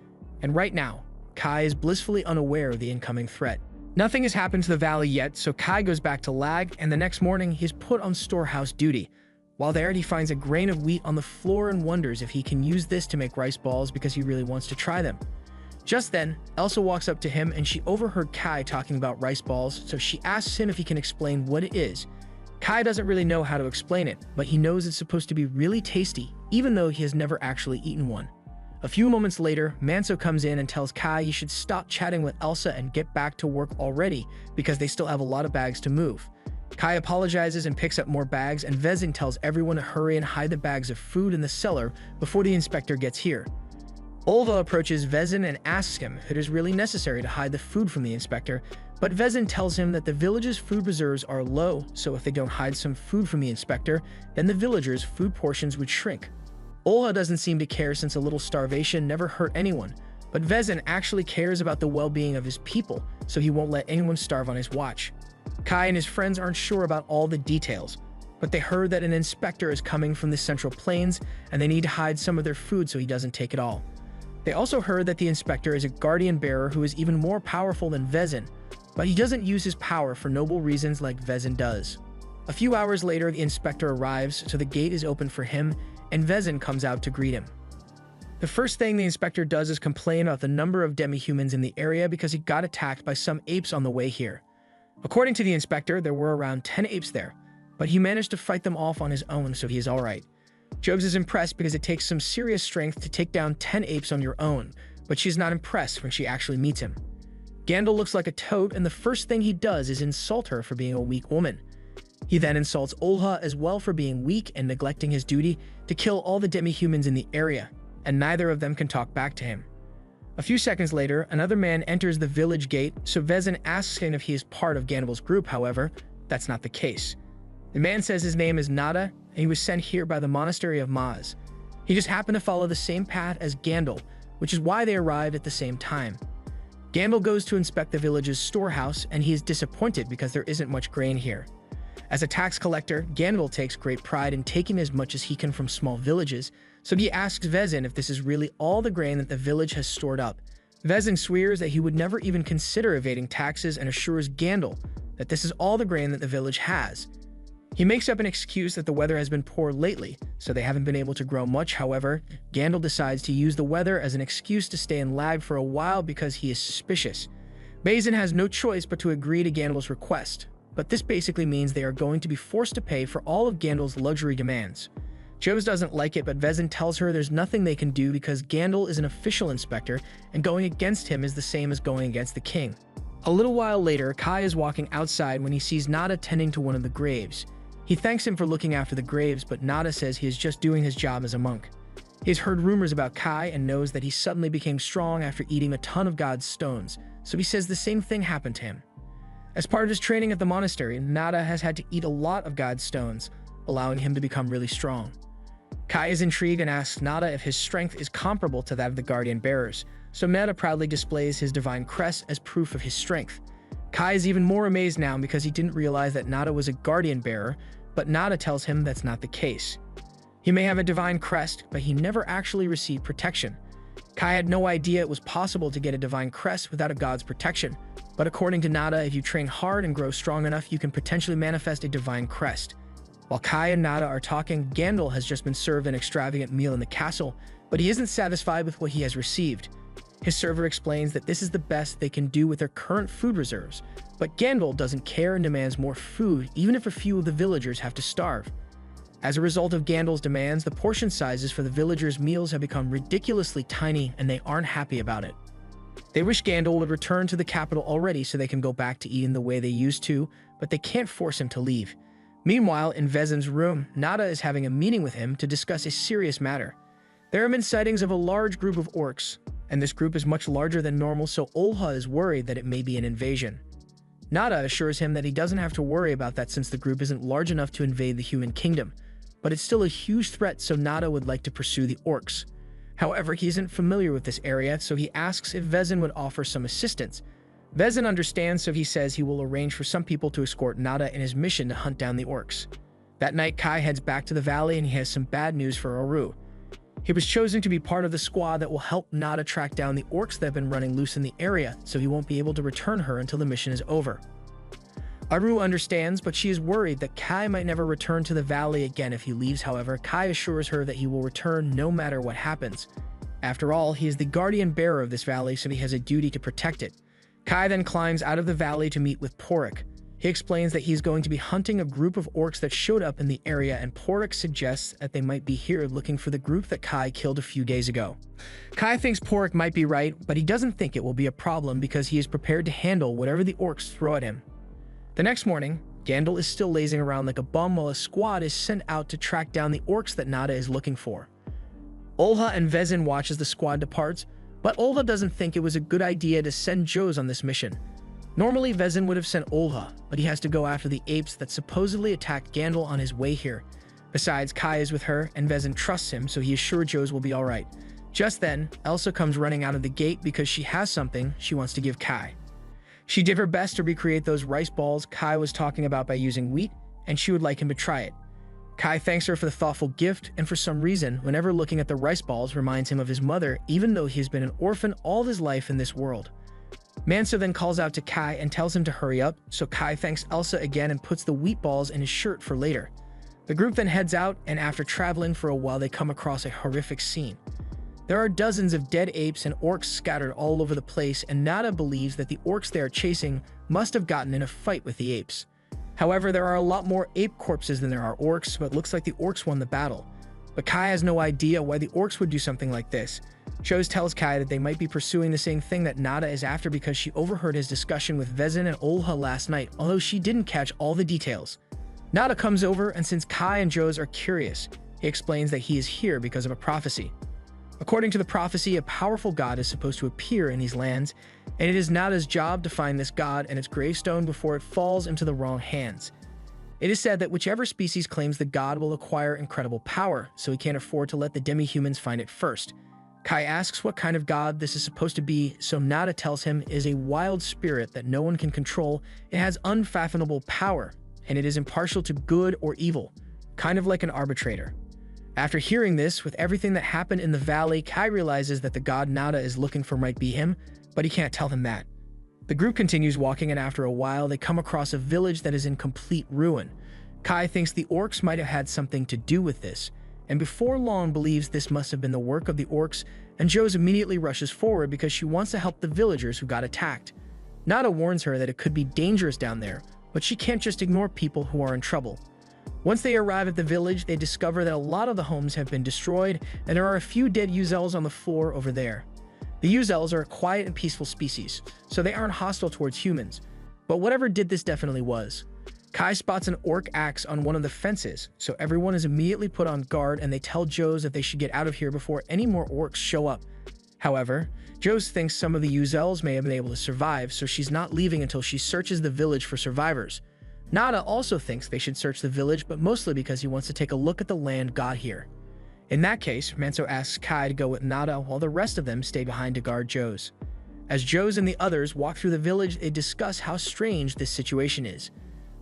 S1: And right now, Kai is blissfully unaware of the incoming threat. Nothing has happened to the valley yet, so Kai goes back to Lag, and the next morning he's put on storehouse duty. While there, he finds a grain of wheat on the floor and wonders if he can use this to make rice balls because he really wants to try them. Just then, Elsa walks up to him and she overheard Kai talking about rice balls, so she asks him if he can explain what it is. Kai doesn't really know how to explain it, but he knows it's supposed to be really tasty, even though he has never actually eaten one. A few moments later, Manso comes in and tells Kai he should stop chatting with Elsa and get back to work already because they still have a lot of bags to move. Kai apologizes and picks up more bags, and Vezin tells everyone to hurry and hide the bags of food in the cellar before the inspector gets here. Olva approaches Vezin and asks him if it is really necessary to hide the food from the inspector, but Vezin tells him that the village's food reserves are low, so if they don't hide some food from the inspector, then the villagers' food portions would shrink. Olha doesn't seem to care since a little starvation never hurt anyone, but Vezin actually cares about the well-being of his people, so he won't let anyone starve on his watch. Kai and his friends aren't sure about all the details, but they heard that an inspector is coming from the Central Plains, and they need to hide some of their food so he doesn't take it all. They also heard that the inspector is a guardian bearer who is even more powerful than Vezin, but he doesn't use his power for noble reasons like Vezin does. A few hours later, the inspector arrives, so the gate is open for him, and Vezin comes out to greet him. The first thing the inspector does is complain about the number of demi-humans in the area because he got attacked by some apes on the way here. According to the inspector, there were around 10 apes there, but he managed to fight them off on his own, so he is alright. Jobs is impressed because it takes some serious strength to take down 10 apes on your own, but she's not impressed when she actually meets him. Gandalf looks like a toad, and the first thing he does is insult her for being a weak woman. He then insults Olha as well for being weak and neglecting his duty to kill all the demi-humans in the area, and neither of them can talk back to him. A few seconds later, another man enters the village gate, so Vezin asks him if he is part of Gandalf's group. However, that's not the case. The man says his name is Nada, and he was sent here by the monastery of Maz. He just happened to follow the same path as Gandalf, which is why they arrived at the same time. Gandalf goes to inspect the village's storehouse, and he is disappointed because there isn't much grain here. As a tax collector, Gandalf takes great pride in taking as much as he can from small villages, so he asks Vezin if this is really all the grain that the village has stored up. Vezin swears that he would never even consider evading taxes and assures Gandalf that this is all the grain that the village has. He makes up an excuse that the weather has been poor lately, so they haven't been able to grow much. However, Gandalf decides to use the weather as an excuse to stay in Lag for a while because he is suspicious. Mazin has no choice but to agree to Gandalf's request, but this basically means they are going to be forced to pay for all of Gandalf's luxury demands. Jobs doesn't like it, but Vezin tells her there's nothing they can do because Gandalf is an official inspector, and going against him is the same as going against the king. A little while later, Kai is walking outside when he sees Nada tending to one of the graves. He thanks him for looking after the graves, but Nada says he is just doing his job as a monk. He has heard rumors about Kai and knows that he suddenly became strong after eating a ton of God's stones, so he says the same thing happened to him. As part of his training at the monastery, Nada has had to eat a lot of God's stones, allowing him to become really strong. Kai is intrigued and asks Nada if his strength is comparable to that of the Guardian Bearers, so Nada proudly displays his divine crest as proof of his strength. Kai is even more amazed now because he didn't realize that Nada was a Guardian Bearer, but Nada tells him that's not the case. He may have a divine crest, but he never actually received protection. Kai had no idea it was possible to get a divine crest without a god's protection, but according to Nada, if you train hard and grow strong enough, you can potentially manifest a divine crest. While Kai and Nada are talking, Gandalf has just been served an extravagant meal in the castle, But he isn't satisfied with what he has received. His server explains that this is the best they can do with their current food reserves, but Gandalf doesn't care and demands more food, even if a few of the villagers have to starve. As a result of Gandalf's demands, the portion sizes for the villagers' meals have become ridiculously tiny, and they aren't happy about it. They wish Gandalf would return to the capital already so they can go back to eating the way they used to, but they can't force him to leave. Meanwhile, in Vezin's room, Nada is having a meeting with him to discuss a serious matter. There have been sightings of a large group of orcs, and this group is much larger than normal, so Olha is worried that it may be an invasion. Nada assures him that he doesn't have to worry about that since the group isn't large enough to invade the human kingdom, but it's still a huge threat, so Nada would like to pursue the orcs. However, he isn't familiar with this area, so he asks if Vezin would offer some assistance. Vezin understands, so he says he will arrange for some people to escort Nada in his mission to hunt down the orcs. That night, Kai heads back to the valley and he has some bad news for Aru. He was chosen to be part of the squad that will help Nada track down the orcs that have been running loose in the area, so he won't be able to return her until the mission is over. Aru understands, but she is worried that Kai might never return to the valley again if he leaves. However, Kai assures her that he will return no matter what happens. After all, he is the guardian bearer of this valley, so he has a duty to protect it. Kai then climbs out of the valley to meet with Porik. He explains that he's going to be hunting a group of orcs that showed up in the area, and Porik suggests that they might be here looking for the group that Kai killed a few days ago. Kai thinks Porik might be right, but he doesn't think it will be a problem because he is prepared to handle whatever the orcs throw at him. The next morning, Gandalf is still lazing around like a bum while a squad is sent out to track down the orcs that Nada is looking for. Olha and Vezin watch as the squad departs, but Olha doesn't think it was a good idea to send Joes on this mission. Normally, Vezin would have sent Olha, but he has to go after the apes that supposedly attacked Gandalf on his way here. Besides, Kai is with her, and Vezin trusts him, so he is sure Joes will be alright. Just then, Elsa comes running out of the gate because she has something she wants to give Kai. She did her best to recreate those rice balls Kai was talking about by using wheat, and she would like him to try it. Kai thanks her for the thoughtful gift, and for some reason, whenever looking at the rice balls reminds him of his mother, even though he has been an orphan all his life in this world. Manso then calls out to Kai and tells him to hurry up, so Kai thanks Elsa again and puts the wheat balls in his shirt for later. The group then heads out, and after traveling for a while, they come across a horrific scene. There are dozens of dead apes and orcs scattered all over the place, and Nada believes that the orcs they are chasing must have gotten in a fight with the apes. However, there are a lot more ape corpses than there are orcs, but it looks like the orcs won the battle. But Kai has no idea why the orcs would do something like this. Chose tells Kai that they might be pursuing the same thing that Nada is after because she overheard his discussion with Vezin and Olha last night, although she didn't catch all the details. Nada comes over, and since Kai and Joes are curious, he explains that he is here because of a prophecy. According to the prophecy, a powerful god is supposed to appear in these lands, and it is Nada's job to find this god and its gravestone before it falls into the wrong hands. It is said that whichever species claims the god will acquire incredible power, so he can't afford to let the demi-humans find it first. Kai asks what kind of god this is supposed to be, so Nada tells him it is a wild spirit that no one can control. It has unfathomable power, and it is impartial to good or evil, kind of like an arbitrator. After hearing this, with everything that happened in the valley, Kai realizes that the god Nada is looking for might be him, but he can't tell him that. The group continues walking, and after a while, they come across a village that is in complete ruin. Kai thinks the orcs might have had something to do with this, and before long believes this must have been the work of the orcs, and Joes immediately rushes forward because she wants to help the villagers who got attacked. Nada warns her that it could be dangerous down there, but she can't just ignore people who are in trouble. Once they arrive at the village, they discover that a lot of the homes have been destroyed, and there are a few dead Uzels on the floor over there. The Uzels are a quiet and peaceful species, so they aren't hostile towards humans, but whatever did this definitely was. Kai spots an orc axe on one of the fences, so everyone is immediately put on guard, and they tell Joes that they should get out of here before any more orcs show up. However, Joes thinks some of the Uzels may have been able to survive, so she's not leaving until she searches the village for survivors. Nada also thinks they should search the village, but mostly because he wants to take a look at the land got here. In that case, Manso asks Kai to go with Nada while the rest of them stay behind to guard Joes. As Joes and the others walk through the village, they discuss how strange this situation is.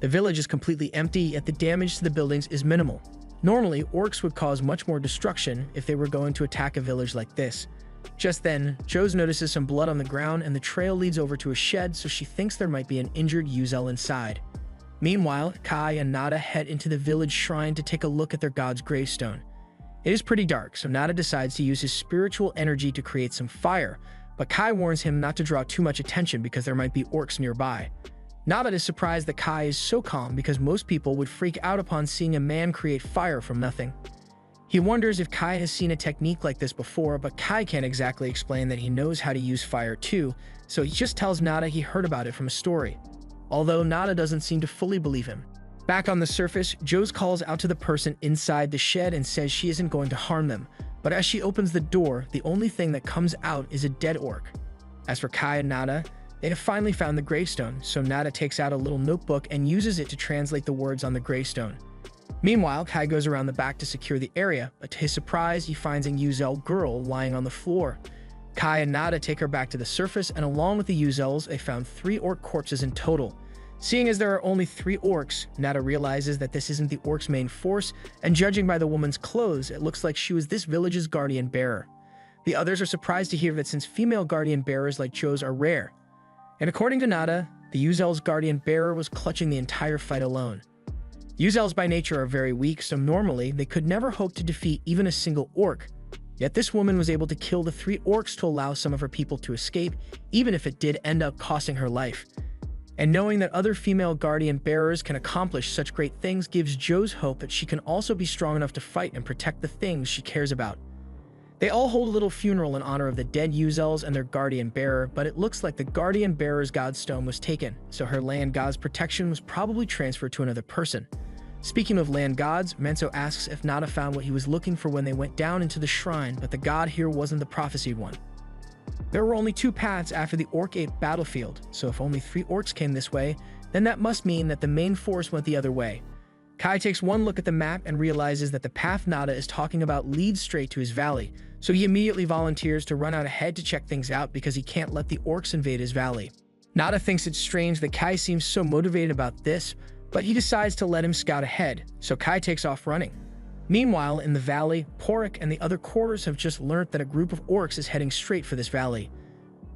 S1: The village is completely empty, yet the damage to the buildings is minimal. Normally, orcs would cause much more destruction if they were going to attack a village like this. Just then, Joes notices some blood on the ground, and the trail leads over to a shed, so she thinks there might be an injured Uzel inside. Meanwhile, Kai and Nada head into the village shrine to take a look at their god's gravestone. It is pretty dark, so Nada decides to use his spiritual energy to create some fire, but Kai warns him not to draw too much attention because there might be orcs nearby. Nada is surprised that Kai is so calm because most people would freak out upon seeing a man create fire from nothing. He wonders if Kai has seen a technique like this before, but Kai can't exactly explain that he knows how to use fire too, so he just tells Nada he heard about it from a story. Although Nada doesn't seem to fully believe him. Back on the surface, Joes calls out to the person inside the shed and says she isn't going to harm them, but as she opens the door, the only thing that comes out is a dead orc. As for Kai and Nada, they have finally found the gravestone, so Nada takes out a little notebook and uses it to translate the words on the gravestone. Meanwhile, Kai goes around the back to secure the area, but to his surprise, he finds a Uzel girl lying on the floor. Kai and Nada take her back to the surface, and along with the Uzels, they found 3 orc corpses in total. Seeing as there are only 3 orcs, Nada realizes that this isn't the orcs' main force, and judging by the woman's clothes, it looks like she was this village's guardian bearer. The others are surprised to hear that since female guardian bearers like Joe's are rare. And according to Nada, the Uzel's guardian bearer was clutching the entire fight alone. Uzels by nature are very weak, so normally they could never hope to defeat even a single orc. Yet this woman was able to kill the 3 orcs to allow some of her people to escape, even if it did end up costing her life. And knowing that other female guardian bearers can accomplish such great things gives Joes hope that she can also be strong enough to fight and protect the things she cares about. They all hold a little funeral in honor of the dead Uzels and their guardian bearer, but it looks like the guardian bearer's godstone was taken, so her land god's protection was probably transferred to another person. Speaking of land gods, Menso asks if Nada found what he was looking for when they went down into the shrine, but the god here wasn't the prophesied one. There were only 2 paths after the Orc-Ape battlefield, so if only 3 orcs came this way, then that must mean that the main force went the other way. Kai takes one look at the map and realizes that the path Nada is talking about leads straight to his valley, so he immediately volunteers to run out ahead to check things out because he can't let the orcs invade his valley. Nada thinks it's strange that Kai seems so motivated about this, but he decides to let him scout ahead, so Kai takes off running. Meanwhile, in the valley, Porik and the other quarters have just learnt that a group of orcs is heading straight for this valley.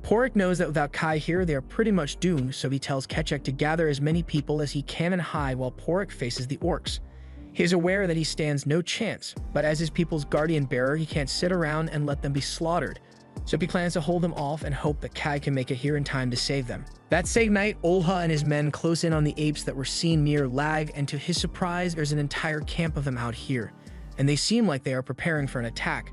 S1: Porik knows that without Kai here, they are pretty much doomed, so he tells Kechek to gather as many people as he can and hide while Porik faces the orcs. He is aware that he stands no chance, but as his people's guardian bearer, he can't sit around and let them be slaughtered, so he plans to hold them off and hope that Kai can make it here in time to save them. That same night, Olha and his men close in on the apes that were seen near Lag, and to his surprise, there's an entire camp of them out here, and they seem like they are preparing for an attack.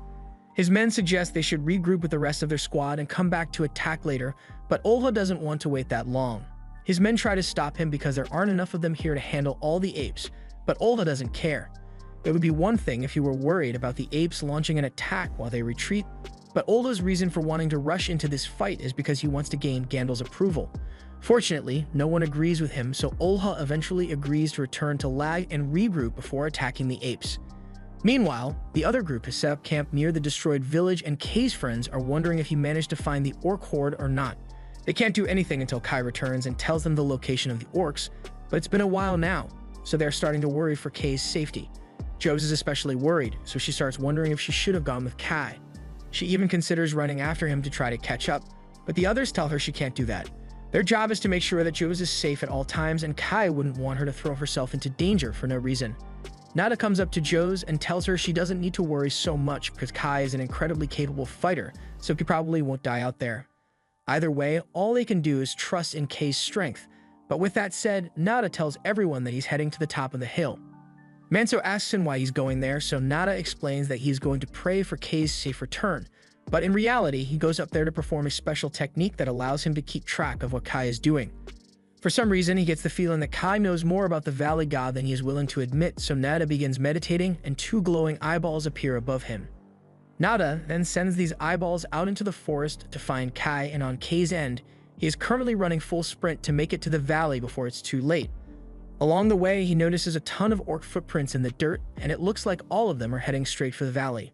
S1: His men suggest they should regroup with the rest of their squad and come back to attack later, but Olha doesn't want to wait that long. His men try to stop him because there aren't enough of them here to handle all the apes, but Olha doesn't care. It would be one thing if he were worried about the apes launching an attack while they retreat, but Olha's reason for wanting to rush into this fight is because he wants to gain Gandalf's approval. Fortunately, no one agrees with him, so Olha eventually agrees to return to Lag and regroup before attacking the apes. Meanwhile, the other group has set up camp near the destroyed village, and Kay's friends are wondering if he managed to find the orc horde or not. They can't do anything until Kai returns and tells them the location of the orcs, but it's been a while now, so they're starting to worry for Kay's safety. Joes is especially worried, so she starts wondering if she should have gone with Kai. She even considers running after him to try to catch up, but the others tell her she can't do that. Their job is to make sure that Joes is safe at all times, and Kai wouldn't want her to throw herself into danger for no reason. Nada comes up to Joes and tells her she doesn't need to worry so much because Kai is an incredibly capable fighter, so he probably won't die out there. Either way, all they can do is trust in Kay's strength, but with that said, Nada tells everyone that he's heading to the top of the hill. Manso asks him why he's going there, so Nada explains that he's going to pray for Kay's safe return, but in reality, he goes up there to perform a special technique that allows him to keep track of what Kai is doing. For some reason, he gets the feeling that Kai knows more about the Valley God than he is willing to admit, so Nada begins meditating and 2 glowing eyeballs appear above him. Nada then sends these eyeballs out into the forest to find Kai, and on Kay's end, he is currently running full sprint to make it to the valley before it's too late. Along the way, he notices a ton of orc footprints in the dirt, and it looks like all of them are heading straight for the valley.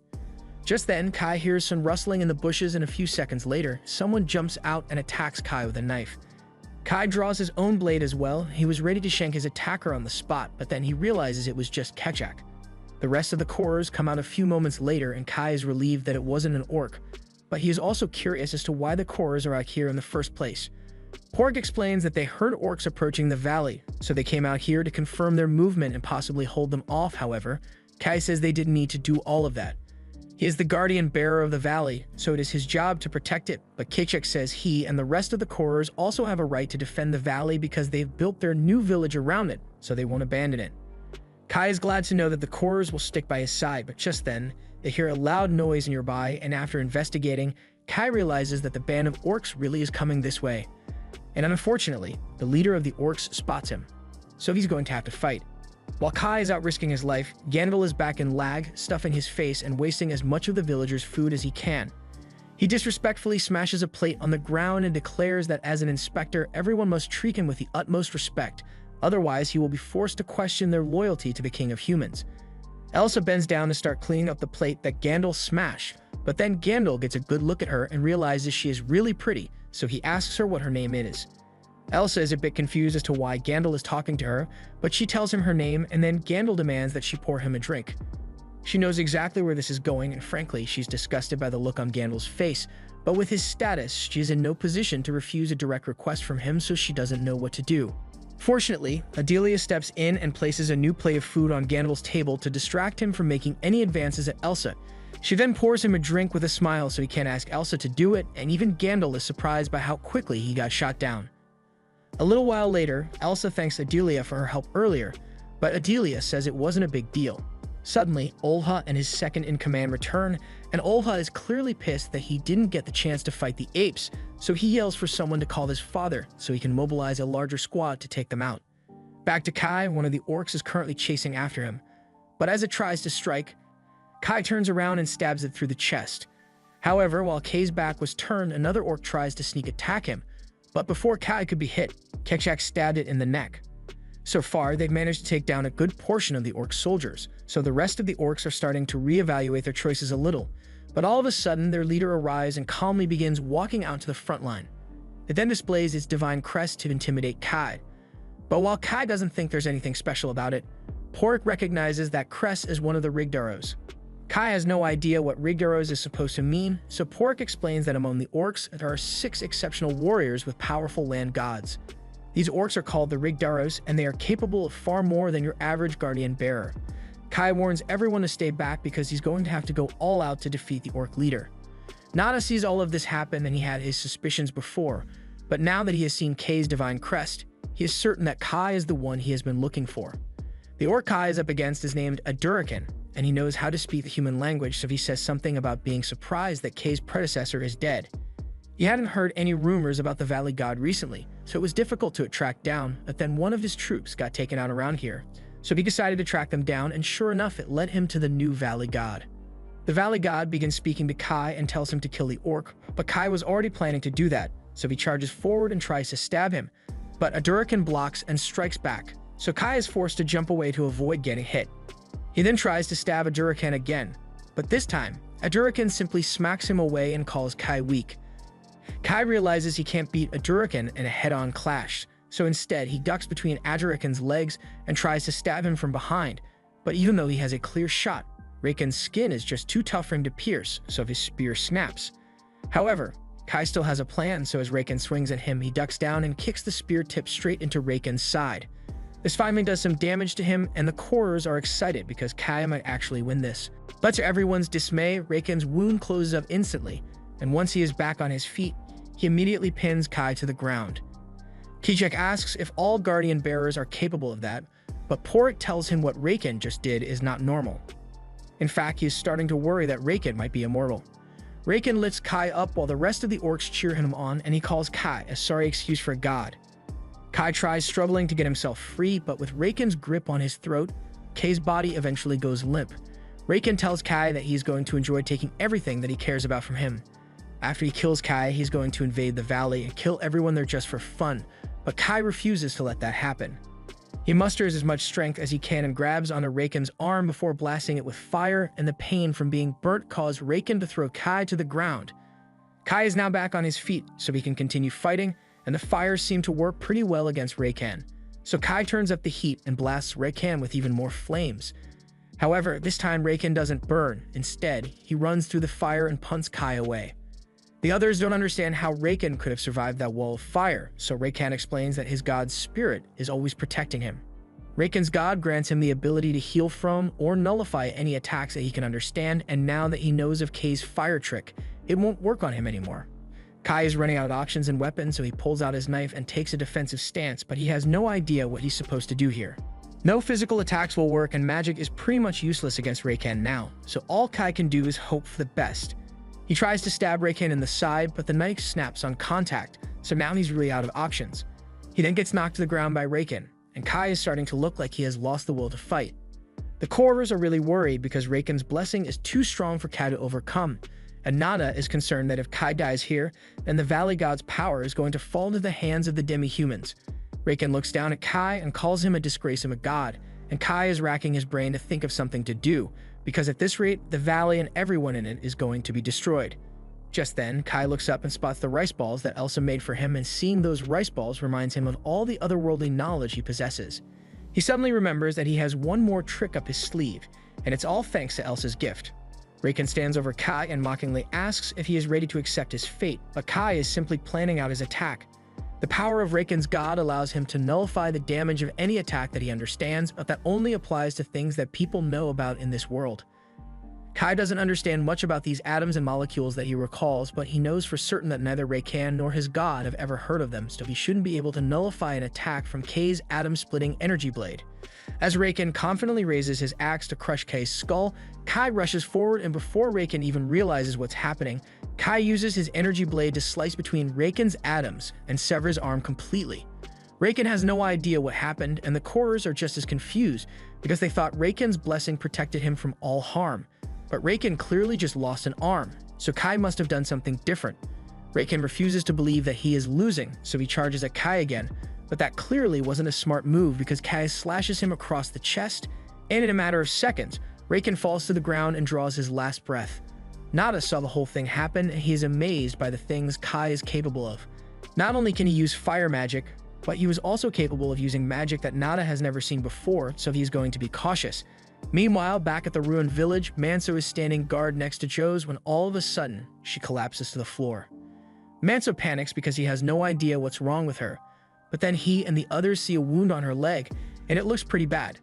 S1: Just then, Kai hears some rustling in the bushes, and a few seconds later, someone jumps out and attacks Kai with a knife. Kai draws his own blade as well. He was ready to shank his attacker on the spot, but then he realizes it was just Kechek. The rest of the Korors come out a few moments later, and Kai is relieved that it wasn't an orc, but he is also curious as to why the Korors are out here in the first place. Porg explains that they heard orcs approaching the valley, so they came out here to confirm their movement and possibly hold them off. However, Kai says they didn't need to do all of that. He is the guardian bearer of the valley, so it is his job to protect it, but Kachek says he and the rest of the Korers also have a right to defend the valley because they've built their new village around it, so they won't abandon it. Kai is glad to know that the Korers will stick by his side, but just then, they hear a loud noise nearby, and after investigating, Kai realizes that the band of orcs really is coming this way. And unfortunately, the leader of the orcs spots him, so he's going to have to fight. While Kai is out risking his life, Gandalf is back in lag, stuffing his face and wasting as much of the villagers' food as he can. He disrespectfully smashes a plate on the ground and declares that as an inspector, everyone must treat him with the utmost respect, otherwise he will be forced to question their loyalty to the King of Humans. Elsa bends down to start cleaning up the plate that Gandalf smashed, but then Gandalf gets a good look at her and realizes she is really pretty, so he asks her what her name is. Elsa is a bit confused as to why Gandalf is talking to her, but she tells him her name, and then Gandalf demands that she pour him a drink. She knows exactly where this is going, and frankly, she's disgusted by the look on Gandalf's face, but with his status, she is in no position to refuse a direct request from him, so she doesn't know what to do. Fortunately, Adelia steps in and places a new plate of food on Gandalf's table to distract him from making any advances at Elsa. She then pours him a drink with a smile so he can't ask Elsa to do it, and even Gandalf is surprised by how quickly he got shot down. A little while later, Elsa thanks Adelia for her help earlier, but Adelia says it wasn't a big deal. Suddenly, Olha and his second-in-command return, and Olha is clearly pissed that he didn't get the chance to fight the apes, so he yells for someone to call his father so he can mobilize a larger squad to take them out. Back to Kai, one of the orcs is currently chasing after him, but as it tries to strike, Kai turns around and stabs it through the chest. However, while Kai's back was turned, another orc tries to sneak attack him, but before Kai could be hit, Kechak stabbed it in the neck. So far, they've managed to take down a good portion of the orc soldiers, so the rest of the orcs are starting to reevaluate their choices a little. But all of a sudden, their leader arrives and calmly begins walking out to the front line. It then displays its divine crest to intimidate Kai. But while Kai doesn't think there's anything special about it, Pork recognizes that crest is one of the rigged arrows. Kai has no idea what rigged arrows is supposed to mean, so Pork explains that among the orcs, there are 6 exceptional warriors with powerful land gods. These orcs are called the rigged arrows, and they are capable of far more than your average guardian bearer. Kai warns everyone to stay back because he's going to have to go all out to defeat the orc leader. Nada sees all of this happen and he had his suspicions before, but now that he has seen Kai's divine crest, he is certain that Kai is the one he has been looking for. The orc Kai is up against is named Adurakan, and he knows how to speak the human language, so he says something about being surprised that Kai's predecessor is dead. He hadn't heard any rumors about the Valley God recently, so it was difficult to track down, but then one of his troops got taken out around here. So he decided to track them down, and sure enough, it led him to the new Valley God. The Valley God begins speaking to Kai and tells him to kill the orc, but Kai was already planning to do that, so he charges forward and tries to stab him. But Adurakan blocks and strikes back, so Kai is forced to jump away to avoid getting hit. He then tries to stab Adurakan again, but this time, Adurakan simply smacks him away and calls Kai weak. Kai realizes he can't beat Adurakan in a head-on clash, so instead he ducks between Adurakan's legs and tries to stab him from behind, but even though he has a clear shot, Raken's skin is just too tough for him to pierce, so his spear snaps. However, Kai still has a plan, so as Raken swings at him, he ducks down and kicks the spear tip straight into Raken's side. This finally does some damage to him, and the Korers are excited because Kai might actually win this. But to everyone's dismay, Raken's wound closes up instantly, and once he is back on his feet, he immediately pins Kai to the ground. Kijek asks if all Guardian Bearers are capable of that, but Porrick tells him what Raken just did is not normal. In fact, he is starting to worry that Raken might be immortal. Raken lifts Kai up while the rest of the orcs cheer him on, and he calls Kai a sorry excuse for a god. Kai tries struggling to get himself free, but with Raken's grip on his throat, Kai's body eventually goes limp. Raken tells Kai that he's going to enjoy taking everything that he cares about from him. After he kills Kai, he's going to invade the valley and kill everyone there just for fun, but Kai refuses to let that happen. He musters as much strength as he can and grabs onto Raken's arm before blasting it with fire, and the pain from being burnt caused Raken to throw Kai to the ground. Kai is now back on his feet, so he can continue fighting, and the fires seem to work pretty well against Raken. So Kai turns up the heat and blasts Raken with even more flames. However, this time Raken doesn't burn. Instead, he runs through the fire and punts Kai away. The others don't understand how Raken could have survived that wall of fire, so Raken explains that his god's spirit is always protecting him. Reiken's god grants him the ability to heal from or nullify any attacks that he can understand, and now that he knows of Kei's fire trick, it won't work on him anymore. Kai is running out of options and weapons, so he pulls out his knife and takes a defensive stance, but he has no idea what he's supposed to do here. No physical attacks will work, and magic is pretty much useless against Reiken now, so all Kai can do is hope for the best. He tries to stab Reiken in the side, but the knife snaps on contact, so now he's really out of options. He then gets knocked to the ground by Reiken, and Kai is starting to look like he has lost the will to fight. The Corvers are really worried because Reiken's blessing is too strong for Kai to overcome, and Nada is concerned that if Kai dies here, then the Valley God's power is going to fall into the hands of the demi-humans. Reiken looks down at Kai and calls him a disgrace of a god, and Kai is racking his brain to think of something to do, because at this rate, the valley and everyone in it is going to be destroyed. Just then, Kai looks up and spots the rice balls that Elsa made for him, and seeing those rice balls reminds him of all the otherworldly knowledge he possesses. He suddenly remembers that he has one more trick up his sleeve, and it's all thanks to Elsa's gift. Reiken stands over Kai and mockingly asks if he is ready to accept his fate, but Kai is simply planning out his attack. The power of Reiken's god allows him to nullify the damage of any attack that he understands, but that only applies to things that people know about in this world. Kai doesn't understand much about these atoms and molecules that he recalls, but he knows for certain that neither Reiken nor his god have ever heard of them, so he shouldn't be able to nullify an attack from Kei's atom-splitting energy blade. As Reiken confidently raises his axe to crush Kei's skull, Kai rushes forward, and before Reiken even realizes what's happening, Kai uses his energy blade to slice between Reiken's atoms and sever his arm completely. Reiken has no idea what happened, and the Corvers are just as confused because they thought Reiken's blessing protected him from all harm. But Reiken clearly just lost an arm, so Kai must have done something different. Reiken refuses to believe that he is losing, so he charges at Kai again, but that clearly wasn't a smart move because Kai slashes him across the chest, and in a matter of seconds, Reiken falls to the ground and draws his last breath. Nada saw the whole thing happen, and he is amazed by the things Kai is capable of. Not only can he use fire magic, but he was also capable of using magic that Nada has never seen before, so he's going to be cautious. Meanwhile, back at the ruined village, Manso is standing guard next to Joe's when all of a sudden, she collapses to the floor. Manso panics because he has no idea what's wrong with her, but then he and the others see a wound on her leg, and it looks pretty bad.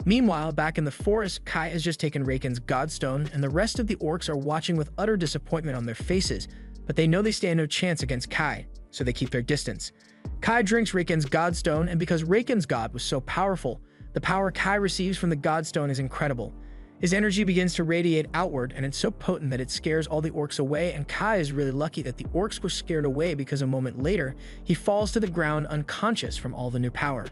S1: Meanwhile, back in the forest, Kai has just taken Reiken's godstone, and the rest of the orcs are watching with utter disappointment on their faces, but they know they stand no chance against Kai, so they keep their distance. Kai drinks Reiken's godstone, and because Reiken's god was so powerful, the power Kai receives from the godstone is incredible. His energy begins to radiate outward, and it's so potent that it scares all the orcs away, and Kai is really lucky that the orcs were scared away because a moment later, he falls to the ground unconscious from all the new power.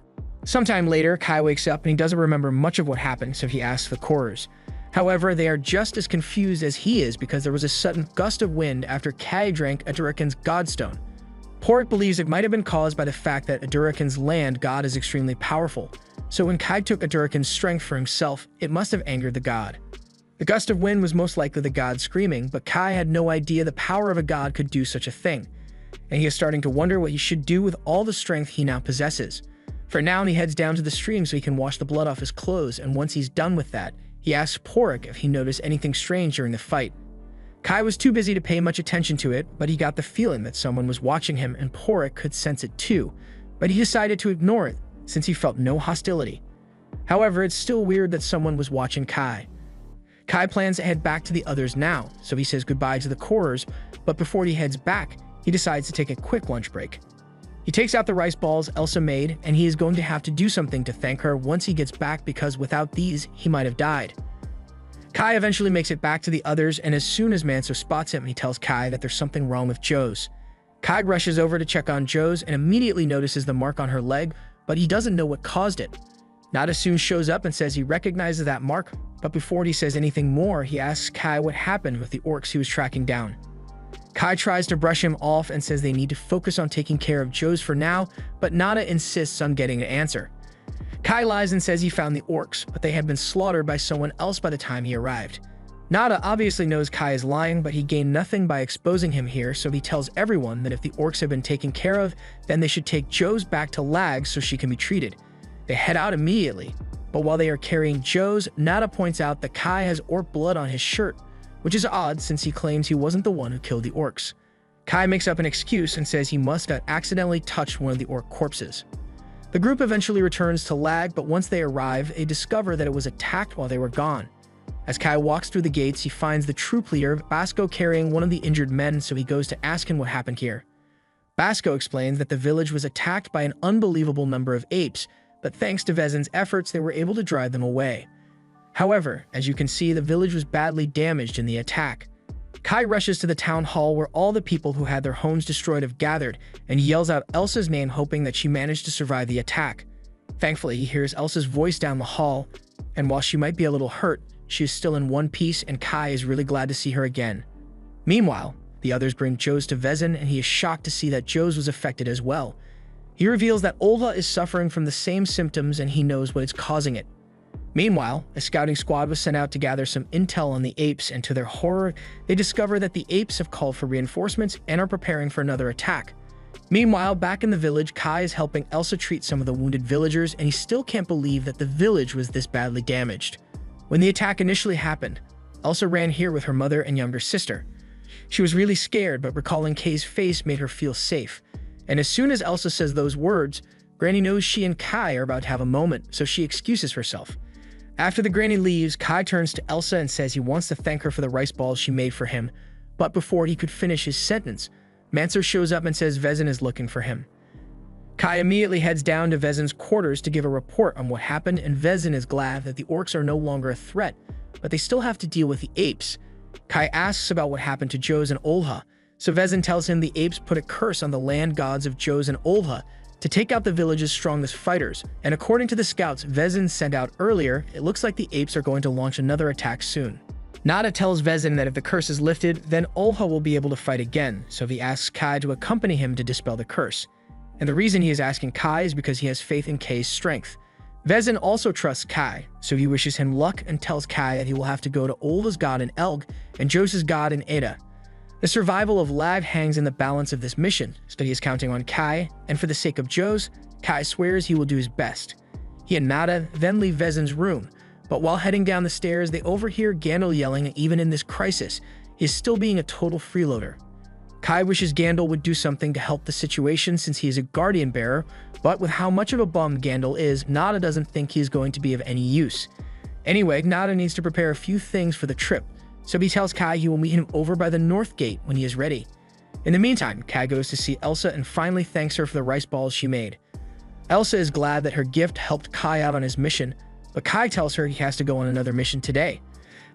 S1: Sometime later, Kai wakes up and he doesn't remember much of what happened, so he asks the Corvers. However, they are just as confused as he is because there was a sudden gust of wind after Kai drank Aduriken's godstone. Porrick believes it might have been caused by the fact that Aduriken's land god is extremely powerful, so when Kai took Aduriken's strength for himself, it must have angered the god. The gust of wind was most likely the god screaming, but Kai had no idea the power of a god could do such a thing, and he is starting to wonder what he should do with all the strength he now possesses. For now, he heads down to the stream so he can wash the blood off his clothes, and once he's done with that, he asks Porrick if he noticed anything strange during the fight. Kai was too busy to pay much attention to it, but he got the feeling that someone was watching him, and Porrick could sense it too, but he decided to ignore it since he felt no hostility. However, it's still weird that someone was watching Kai. Kai plans to head back to the others now, so he says goodbye to the Corvers, but before he heads back, he decides to take a quick lunch break. He takes out the rice balls Elsa made, and he is going to have to do something to thank her once he gets back because without these, he might have died. Kai eventually makes it back to the others, and as soon as Manso spots him, he tells Kai that there's something wrong with Joe's. Kai rushes over to check on Joe's and immediately notices the mark on her leg, but he doesn't know what caused it. Nada soon shows up and says he recognizes that mark, but before he says anything more, he asks Kai what happened with the orcs he was tracking down. Kai tries to brush him off and says they need to focus on taking care of Joe's for now, but Nada insists on getting an answer. Kai lies and says he found the orcs, but they had been slaughtered by someone else by the time he arrived. Nada obviously knows Kai is lying, but he gained nothing by exposing him here, so he tells everyone that if the orcs have been taken care of, then they should take Joe's back to Lag so she can be treated. They head out immediately, but while they are carrying Joe's, Nada points out that Kai has orc blood on his shirt, which is odd since he claims he wasn't the one who killed the orcs. Kai makes up an excuse and says he must have accidentally touched one of the orc corpses. The group eventually returns to Lag, but once they arrive, they discover that it was attacked while they were gone. As Kai walks through the gates, he finds the troop leader, Basco, carrying one of the injured men, so he goes to ask him what happened here. Basco explains that the village was attacked by an unbelievable number of apes, but thanks to Vezin's efforts, they were able to drive them away. However, as you can see, the village was badly damaged in the attack. Kai rushes to the town hall where all the people who had their homes destroyed have gathered and yells out Elsa's name, hoping that she managed to survive the attack. Thankfully, he hears Elsa's voice down the hall, and while she might be a little hurt, she is still in one piece, and Kai is really glad to see her again. Meanwhile, the others bring Joes to Vezin, and he is shocked to see that Joes was affected as well. He reveals that Olha is suffering from the same symptoms and he knows what is causing it. Meanwhile, a scouting squad was sent out to gather some intel on the apes, and to their horror, they discover that the apes have called for reinforcements and are preparing for another attack. Meanwhile, back in the village, Kai is helping Elsa treat some of the wounded villagers, and he still can't believe that the village was this badly damaged. When the attack initially happened, Elsa ran here with her mother and younger sister. She was really scared, but recalling Kay's face made her feel safe. And as soon as Elsa says those words, Granny knows she and Kai are about to have a moment, so she excuses herself. After the granny leaves, Kai turns to Elsa and says he wants to thank her for the rice balls she made for him. But before he could finish his sentence, Manser shows up and says Vezin is looking for him. Kai immediately heads down to Vezin's quarters to give a report on what happened, and Vezin is glad that the orcs are no longer a threat, but they still have to deal with the apes. Kai asks about what happened to Joes and Olha, so Vezin tells him the apes put a curse on the land gods of Joes and Olha to take out the village's strongest fighters, and according to the scouts Vezin sent out earlier, it looks like the apes are going to launch another attack soon. Nada tells Vezin that if the curse is lifted, then Olha will be able to fight again, so he asks Kai to accompany him to dispel the curse. And the reason he is asking Kai is because he has faith in Kay's strength. Vezin also trusts Kai, so he wishes him luck and tells Kai that he will have to go to Olha's god in Elg and Jose's god in Ada. The survival of Lag hangs in the balance of this mission, so he is counting on Kai, and for the sake of Jose, Kai swears he will do his best. He and Nada then leave Vezin's room, but while heading down the stairs, they overhear Gandalf yelling that even in this crisis, he is still being a total freeloader. Kai wishes Gandalf would do something to help the situation since he is a guardian bearer, but with how much of a bum Gandalf is, Nada doesn't think he is going to be of any use. Anyway, Nada needs to prepare a few things for the trip, so he tells Kai he will meet him over by the North Gate when he is ready. In the meantime, Kai goes to see Elsa and finally thanks her for the rice balls she made. Elsa is glad that her gift helped Kai out on his mission, but Kai tells her he has to go on another mission today.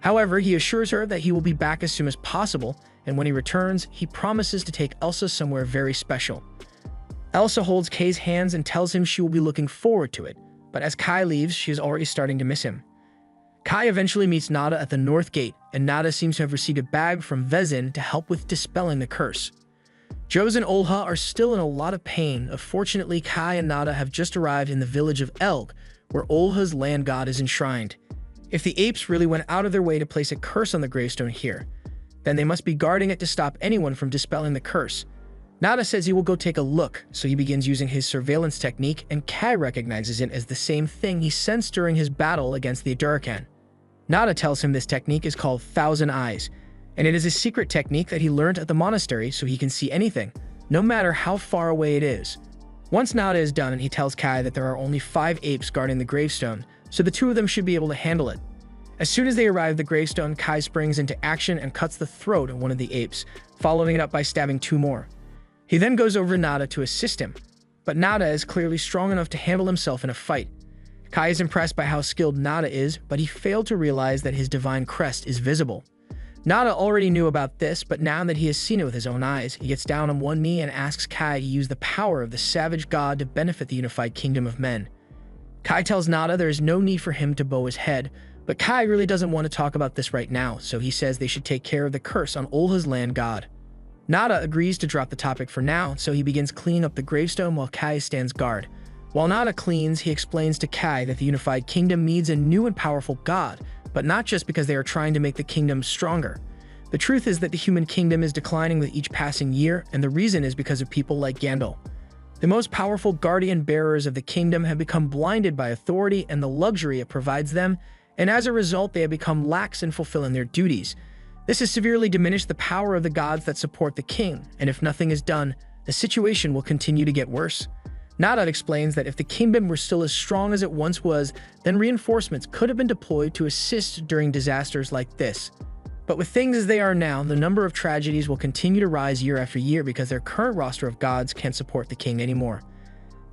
S1: However, he assures her that he will be back as soon as possible, and when he returns, he promises to take Elsa somewhere very special. Elsa holds Kay's hands and tells him she will be looking forward to it, but as Kai leaves, she is already starting to miss him. Kai eventually meets Nada at the North Gate, and Nada seems to have received a bag from Vezin to help with dispelling the curse. Jose and Olha are still in a lot of pain. Unfortunately, Kai and Nada have just arrived in the village of Elg, where Olha's land god is enshrined. If the apes really went out of their way to place a curse on the gravestone here, then they must be guarding it to stop anyone from dispelling the curse. Nada says he will go take a look, so he begins using his surveillance technique, and Kai recognizes it as the same thing he sensed during his battle against the Adurakan. Nada tells him this technique is called Thousand Eyes, and it is a secret technique that he learned at the monastery so he can see anything, no matter how far away it is. Once Nada is done, he tells Kai that there are only 5 apes guarding the gravestone, so the 2 of them should be able to handle it. As soon as they arrive at the gravestone, Kai springs into action and cuts the throat of one of the apes, following it up by stabbing 2 more. He then goes over to Nada to assist him, but Nada is clearly strong enough to handle himself in a fight. Kai is impressed by how skilled Nada is, but he failed to realize that his divine crest is visible. Nada already knew about this, but now that he has seen it with his own eyes, he gets down on one knee and asks Kai to use the power of the savage god to benefit the unified kingdom of men. Kai tells Nada there is no need for him to bow his head, but Kai really doesn't want to talk about this right now, so he says they should take care of the curse on Olha's land god. Nada agrees to drop the topic for now, so he begins cleaning up the gravestone while Kai stands guard. While Nada cleans, he explains to Kai that the unified kingdom needs a new and powerful god, but not just because they are trying to make the kingdom stronger. The truth is that the human kingdom is declining with each passing year, and the reason is because of people like Gandalf. The most powerful guardian bearers of the kingdom have become blinded by authority and the luxury it provides them, and as a result they have become lax in fulfilling their duties. This has severely diminished the power of the gods that support the king, and if nothing is done, the situation will continue to get worse. Nada explains that if the kingdom were still as strong as it once was, then reinforcements could have been deployed to assist during disasters like this. But with things as they are now, the number of tragedies will continue to rise year after year because their current roster of gods can't support the king anymore.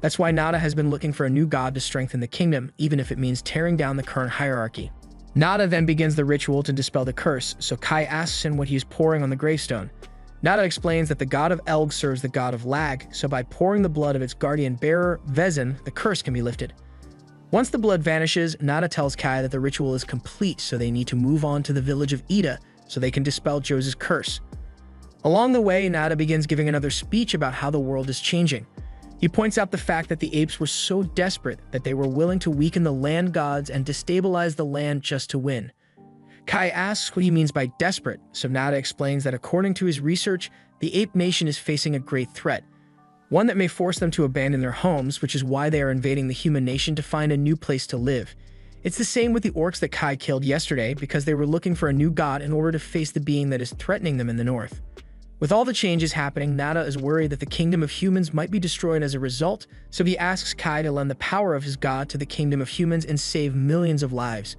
S1: That's why Nada has been looking for a new god to strengthen the kingdom, even if it means tearing down the current hierarchy. Nada then begins the ritual to dispel the curse, so Kai asks him what he is pouring on the gravestone. Nada explains that the god of Elg serves the god of Lag, so by pouring the blood of its guardian bearer, Vezin, the curse can be lifted. Once the blood vanishes, Nada tells Kai that the ritual is complete, so they need to move on to the village of Ida so they can dispel Jose's curse. Along the way, Nada begins giving another speech about how the world is changing. He points out the fact that the apes were so desperate that they were willing to weaken the land gods and destabilize the land just to win. Kai asks what he means by desperate, so Nada explains that according to his research, the ape nation is facing a great threat, one that may force them to abandon their homes, which is why they are invading the human nation to find a new place to live. It's the same with the orcs that Kai killed yesterday because they were looking for a new god in order to face the being that is threatening them in the north. With all the changes happening, Nada is worried that the kingdom of humans might be destroyed as a result, so he asks Kai to lend the power of his god to the kingdom of humans and save millions of lives.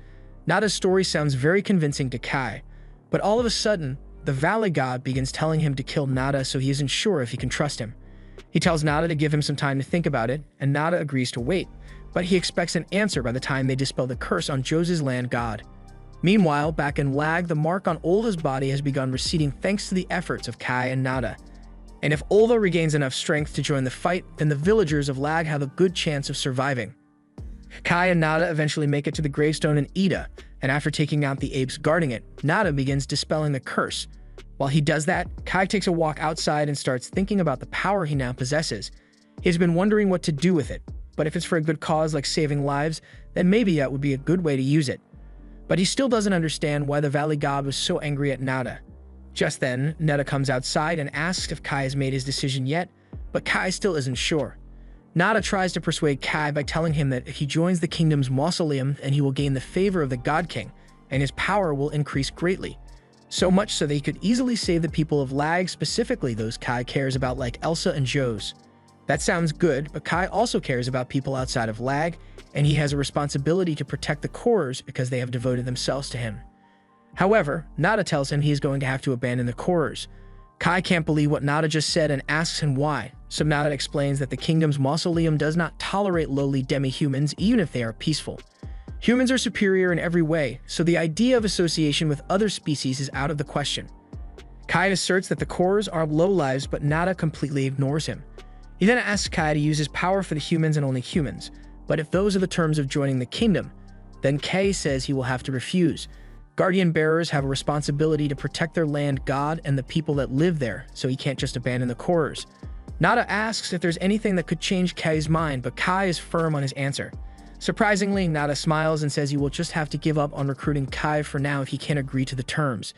S1: Nada's story sounds very convincing to Kai, but all of a sudden, the Valley God begins telling him to kill Nada so he isn't sure if he can trust him. He tells Nada to give him some time to think about it, and Nada agrees to wait, but he expects an answer by the time they dispel the curse on Jose's land god. Meanwhile, back in Lag, the mark on Olva's body has begun receding thanks to the efforts of Kai and Nada. And if Olva regains enough strength to join the fight, then the villagers of Lag have a good chance of surviving. Kai and Nada eventually make it to the gravestone in Ida, and after taking out the apes guarding it, Nada begins dispelling the curse. While he does that, Kai takes a walk outside and starts thinking about the power he now possesses. He has been wondering what to do with it, but if it's for a good cause like saving lives, then maybe that would be a good way to use it. But he still doesn't understand why the Valley God was so angry at Nada. Just then, Nada comes outside and asks if Kai has made his decision yet, but Kai still isn't sure. Nada tries to persuade Kai by telling him that if he joins the kingdom's mausoleum, then he will gain the favor of the God King, and his power will increase greatly. So much so that he could easily save the people of Lag, specifically those Kai cares about like Elsa and Jose. That sounds good, but Kai also cares about people outside of Lag, and he has a responsibility to protect the Korers because they have devoted themselves to him. However, Nada tells him he is going to have to abandon the Korers. Kai can't believe what Nada just said and asks him why, so Nada explains that the kingdom's mausoleum does not tolerate lowly demi-humans even if they are peaceful. Humans are superior in every way, so the idea of association with other species is out of the question. Kai asserts that the Korers are lowlives, but Nada completely ignores him. He then asks Kai to use his power for the humans and only humans, but if those are the terms of joining the kingdom, then Kai says he will have to refuse. Guardian bearers have a responsibility to protect their land god and the people that live there, so he can't just abandon the Korers. Nada asks if there's anything that could change Kai's mind, but Kai is firm on his answer. Surprisingly, Nada smiles and says he will just have to give up on recruiting Kai for now if he can't agree to the terms.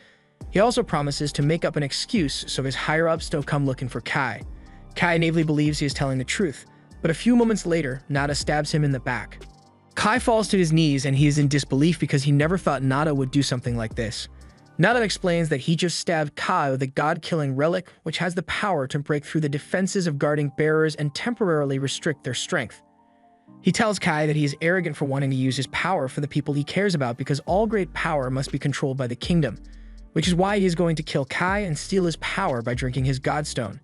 S1: He also promises to make up an excuse so his higher-ups don't come looking for Kai. Kai naively believes he is telling the truth, but a few moments later, Nada stabs him in the back. Kai falls to his knees and he is in disbelief because he never thought Nada would do something like this. Nada explains that he just stabbed Kai with a god-killing relic which has the power to break through the defenses of guarding bearers and temporarily restrict their strength. He tells Kai that he is arrogant for wanting to use his power for the people he cares about because all great power must be controlled by the kingdom, which is why he is going to kill Kai and steal his power by drinking his godstone.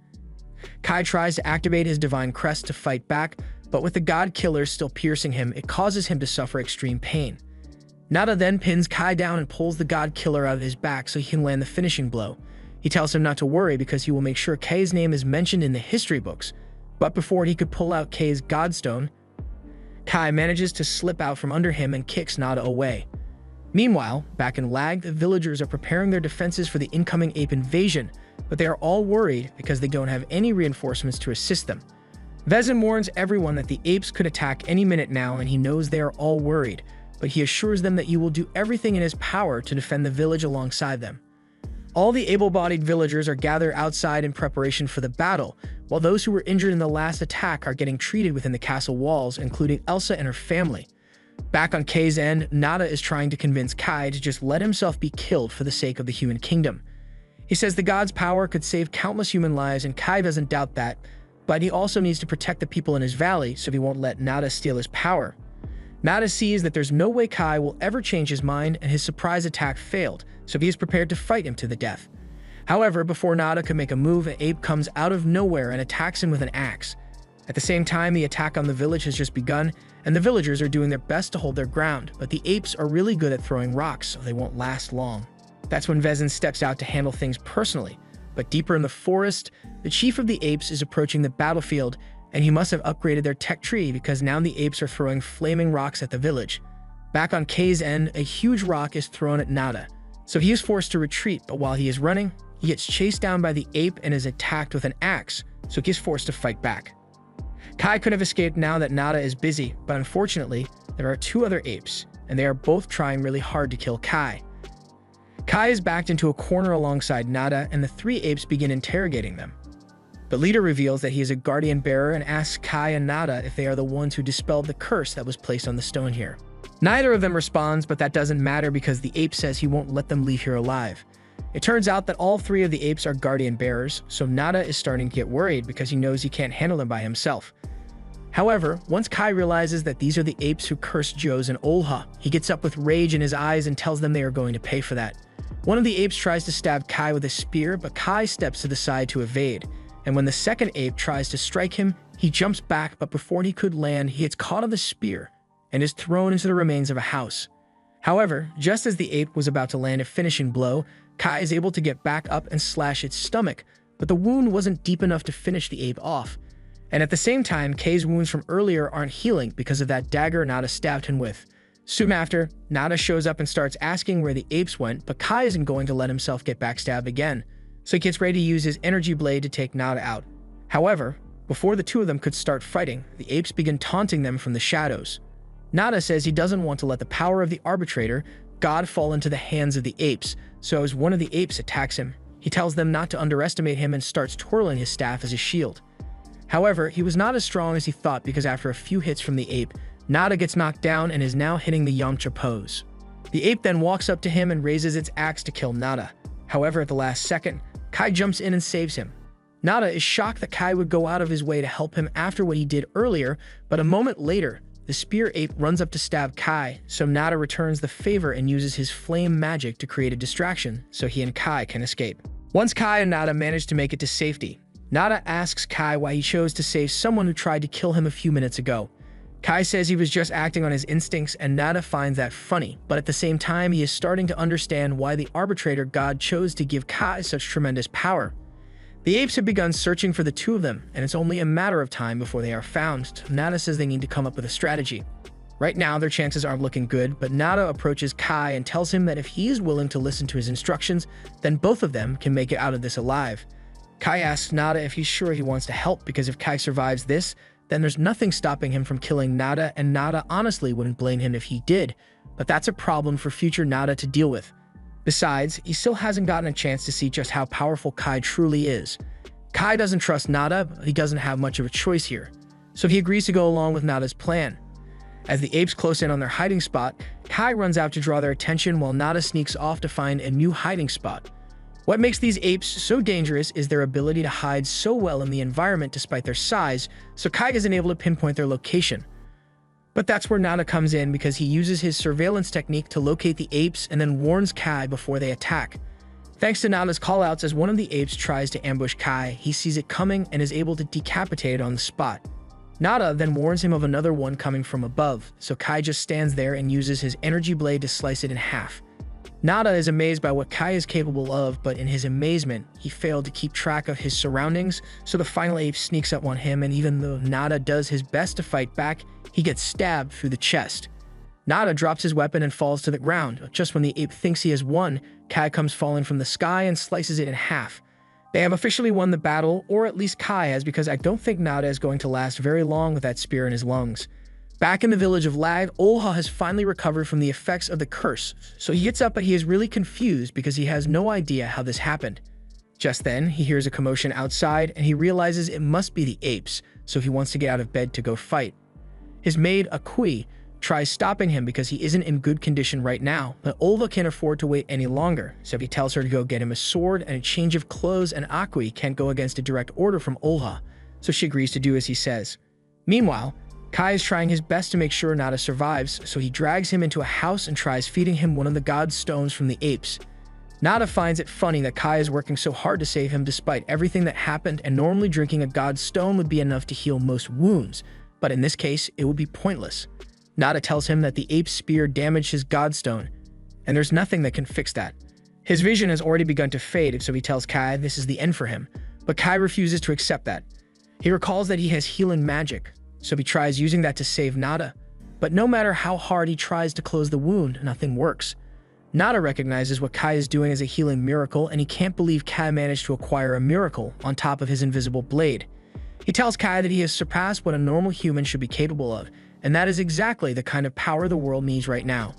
S1: Kai tries to activate his divine crest to fight back, but with the god killer still piercing him, it causes him to suffer extreme pain. Nada then pins Kai down and pulls the god killer out of his back so he can land the finishing blow. He tells him not to worry because he will make sure Kai's name is mentioned in the history books, but before he could pull out Kai's godstone, Kai manages to slip out from under him and kicks Nada away. Meanwhile, back in Lag, the villagers are preparing their defenses for the incoming ape invasion, but they are all worried because they don't have any reinforcements to assist them. Vezin warns everyone that the apes could attack any minute now, and he knows they are all worried, but he assures them that he will do everything in his power to defend the village alongside them. All the able-bodied villagers are gathered outside in preparation for the battle, while those who were injured in the last attack are getting treated within the castle walls, including Elsa and her family. Back on Kai's end, Nada is trying to convince Kai to just let himself be killed for the sake of the human kingdom. He says the god's power could save countless human lives, and Kai doesn't doubt that, but he also needs to protect the people in his valley so he won't let Nada steal his power. Nada sees that there's no way Kai will ever change his mind, and his surprise attack failed, so he is prepared to fight him to the death. However, before Nada could make a move, an ape comes out of nowhere and attacks him with an axe. At the same time, the attack on the village has just begun, and the villagers are doing their best to hold their ground, but the apes are really good at throwing rocks, so they won't last long. That's when Vezin steps out to handle things personally. But deeper in the forest, the chief of the apes is approaching the battlefield, and he must have upgraded their tech tree because now the apes are throwing flaming rocks at the village. Back on K's end, a huge rock is thrown at Nada, so he is forced to retreat, but while he is running, he gets chased down by the ape and is attacked with an axe, so he is forced to fight back. Kai could have escaped now that Nada is busy, but unfortunately, there are two other apes, and they are both trying really hard to kill Kai. Kai is backed into a corner alongside Nada, and the three apes begin interrogating them. The leader reveals that he is a guardian bearer and asks Kai and Nada if they are the ones who dispelled the curse that was placed on the stone here. Neither of them responds, but that doesn't matter because the ape says he won't let them leave here alive. It turns out that all three of the apes are guardian bearers, so Nada is starting to get worried because he knows he can't handle them by himself. However, once Kai realizes that these are the apes who cursed Joes and Olha, he gets up with rage in his eyes and tells them they are going to pay for that. One of the apes tries to stab Kai with a spear, but Kai steps to the side to evade, and when the second ape tries to strike him, he jumps back, but before he could land, he gets caught on the spear and is thrown into the remains of a house. However, just as the ape was about to land a finishing blow, Kai is able to get back up and slash its stomach, but the wound wasn't deep enough to finish the ape off. And at the same time, K's wounds from earlier aren't healing because of that dagger Nada stabbed him with. Soon after, Nada shows up and starts asking where the apes went, but Kai isn't going to let himself get backstabbed again, so he gets ready to use his energy blade to take Nada out. However, before the two of them could start fighting, the apes begin taunting them from the shadows. Nada says he doesn't want to let the power of the arbitrator, God, fall into the hands of the apes, so as one of the apes attacks him, he tells them not to underestimate him and starts twirling his staff as a shield. However, he was not as strong as he thought because after a few hits from the ape, Nada gets knocked down and is now hitting the Yamcha pose. The ape then walks up to him and raises its axe to kill Nada. However, at the last second, Kai jumps in and saves him. Nada is shocked that Kai would go out of his way to help him after what he did earlier, but a moment later, the spear ape runs up to stab Kai, so Nada returns the favor and uses his flame magic to create a distraction so he and Kai can escape. Once Kai and Nada manage to make it to safety, Nada asks Kai why he chose to save someone who tried to kill him a few minutes ago. Kai says he was just acting on his instincts, and Nada finds that funny, but at the same time he is starting to understand why the arbitrator god chose to give Kai such tremendous power. The apes have begun searching for the two of them, and it's only a matter of time before they are found, so Nada says they need to come up with a strategy. Right now their chances aren't looking good, but Nada approaches Kai and tells him that if he is willing to listen to his instructions, then both of them can make it out of this alive. Kai asks Nada if he's sure he wants to help because if Kai survives this, then there's nothing stopping him from killing Nada, and Nada honestly wouldn't blame him if he did, but that's a problem for future Nada to deal with. Besides, he still hasn't gotten a chance to see just how powerful Kai truly is. Kai doesn't trust Nada, but he doesn't have much of a choice here, so he agrees to go along with Nada's plan. As the apes close in on their hiding spot, Kai runs out to draw their attention while Nada sneaks off to find a new hiding spot. What makes these apes so dangerous is their ability to hide so well in the environment despite their size, so Kai isn't able to pinpoint their location. But that's where Nada comes in because he uses his surveillance technique to locate the apes and then warns Kai before they attack. Thanks to Nada's callouts, as one of the apes tries to ambush Kai, he sees it coming and is able to decapitate it on the spot. Nada then warns him of another one coming from above, so Kai just stands there and uses his energy blade to slice it in half. Nada is amazed by what Kai is capable of, but in his amazement, he failed to keep track of his surroundings, so the final ape sneaks up on him, and even though Nada does his best to fight back, he gets stabbed through the chest. Nada drops his weapon and falls to the ground. Just when the ape thinks he has won, Kai comes falling from the sky and slices it in half. They have officially won the battle, or at least Kai has, because I don't think Nada is going to last very long with that spear in his lungs. Back in the village of Lag, Olha has finally recovered from the effects of the curse, so he gets up but he is really confused because he has no idea how this happened. Just then, he hears a commotion outside and he realizes it must be the apes, so he wants to get out of bed to go fight. His maid, Akui, tries stopping him because he isn't in good condition right now, but Olva can't afford to wait any longer, so he tells her to go get him a sword and a change of clothes, and Akui can't go against a direct order from Olha, so she agrees to do as he says. Meanwhile, Kai is trying his best to make sure Nada survives, so he drags him into a house and tries feeding him one of the god's stones from the apes. Nada finds it funny that Kai is working so hard to save him despite everything that happened, and normally drinking a god's stone would be enough to heal most wounds, but in this case, it would be pointless. Nada tells him that the ape's spear damaged his godstone, and there's nothing that can fix that. His vision has already begun to fade, so he tells Kai this is the end for him, but Kai refuses to accept that. He recalls that he has healing magic, so he tries using that to save Nada, but no matter how hard he tries to close the wound, nothing works. Nada recognizes what Kai is doing as a healing miracle, and he can't believe Kai managed to acquire a miracle on top of his invisible blade. He tells Kai that he has surpassed what a normal human should be capable of, and that is exactly the kind of power the world needs right now.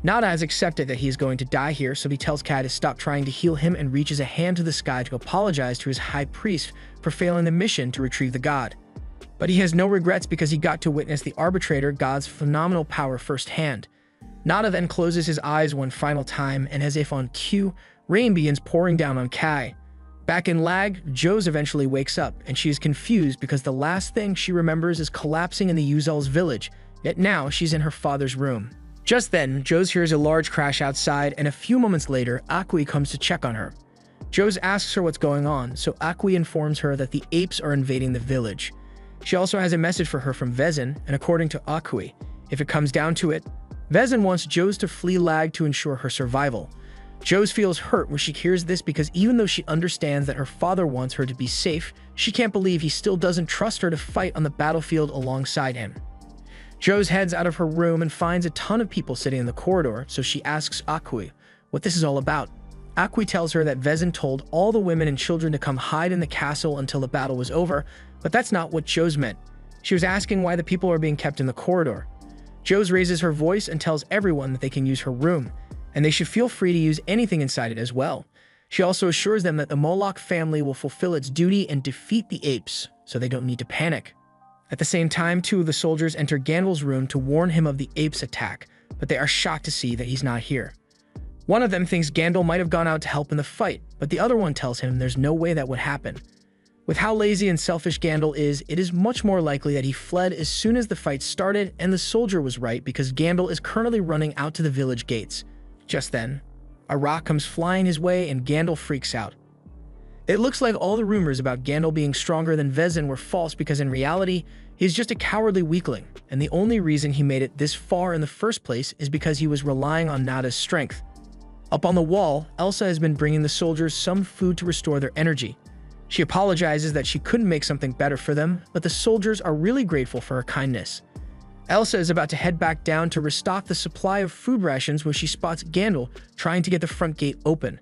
S1: Nada has accepted that he is going to die here, so he tells Kai to stop trying to heal him and reaches a hand to the sky to apologize to his high priest for failing the mission to retrieve the god. But he has no regrets because he got to witness the arbitrator god's phenomenal power firsthand. Nada then closes his eyes one final time, and as if on cue, rain begins pouring down on Kai. Back in Lag, Jose eventually wakes up, and she is confused because the last thing she remembers is collapsing in the Yuzal's village, yet now she's in her father's room. Just then, Jose hears a large crash outside, and a few moments later, Akui comes to check on her. Jose asks her what's going on, so Akui informs her that the apes are invading the village. She also has a message for her from Vezin, and according to Akui, if it comes down to it, Vezin wants Jose to flee Lag to ensure her survival. Jose feels hurt when she hears this because even though she understands that her father wants her to be safe, she can't believe he still doesn't trust her to fight on the battlefield alongside him. Jose heads out of her room and finds a ton of people sitting in the corridor, so she asks Akui what this is all about. Akui tells her that Vezin told all the women and children to come hide in the castle until the battle was over, but that's not what Jose meant. She was asking why the people are being kept in the corridor. Jose raises her voice and tells everyone that they can use her room, and they should feel free to use anything inside it as well. She also assures them that the Moloch family will fulfill its duty and defeat the apes, so they don't need to panic. At the same time, two of the soldiers enter Gandalf's room to warn him of the apes' attack, but they are shocked to see that he's not here. One of them thinks Gandalf might have gone out to help in the fight, but the other one tells him there's no way that would happen. With how lazy and selfish Gandalf is, it is much more likely that he fled as soon as the fight started, and the soldier was right because Gandalf is currently running out to the village gates. Just then, a rock comes flying his way and Gandalf freaks out. It looks like all the rumors about Gandalf being stronger than Vezin were false because in reality, he's just a cowardly weakling, and the only reason he made it this far in the first place is because he was relying on Nada's strength. Up on the wall, Elsa has been bringing the soldiers some food to restore their energy. She apologizes that she couldn't make something better for them, but the soldiers are really grateful for her kindness. Elsa is about to head back down to restock the supply of food rations when she spots Gandalf trying to get the front gate open.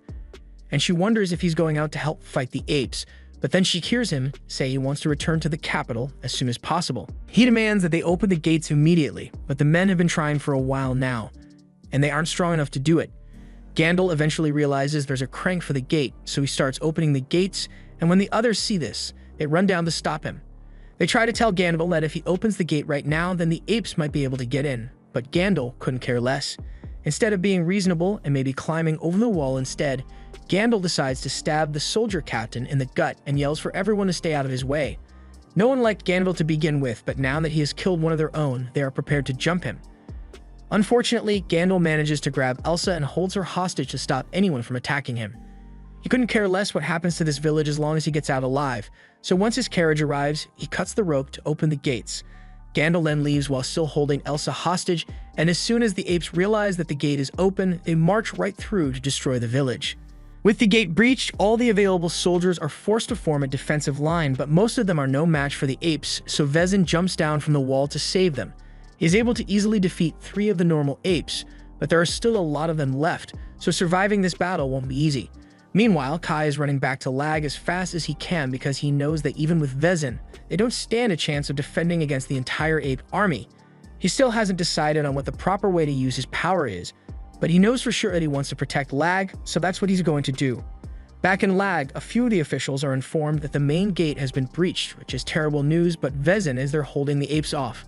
S1: And she wonders if he's going out to help fight the apes, but then she hears him say he wants to return to the capital as soon as possible. He demands that they open the gates immediately, but the men have been trying for a while now, and they aren't strong enough to do it. Gandalf eventually realizes there's a crank for the gate, so he starts opening the gates, and when the others see this, they run down to stop him. They try to tell Gandalf that if he opens the gate right now, then the apes might be able to get in, but Gandalf couldn't care less. Instead of being reasonable and maybe climbing over the wall instead, Gandalf decides to stab the soldier captain in the gut and yells for everyone to stay out of his way. No one liked Gandalf to begin with, but now that he has killed one of their own, they are prepared to jump him. Unfortunately, Gandalf manages to grab Elsa and holds her hostage to stop anyone from attacking him. He couldn't care less what happens to this village as long as he gets out alive, so once his carriage arrives, he cuts the rope to open the gates. Gandalf then leaves while still holding Elsa hostage, and as soon as the apes realize that the gate is open, they march right through to destroy the village. With the gate breached, all the available soldiers are forced to form a defensive line, but most of them are no match for the apes, so Vezin jumps down from the wall to save them. He is able to easily defeat 3 of the normal apes, but there are still a lot of them left, so surviving this battle won't be easy. Meanwhile, Kai is running back to Lag as fast as he can because he knows that even with Vezin, they don't stand a chance of defending against the entire ape army. He still hasn't decided on what the proper way to use his power is, but he knows for sure that he wants to protect Lag, so that's what he's going to do. Back in Lag, a few of the officials are informed that the main gate has been breached, which is terrible news, but Vezin is there holding the apes off.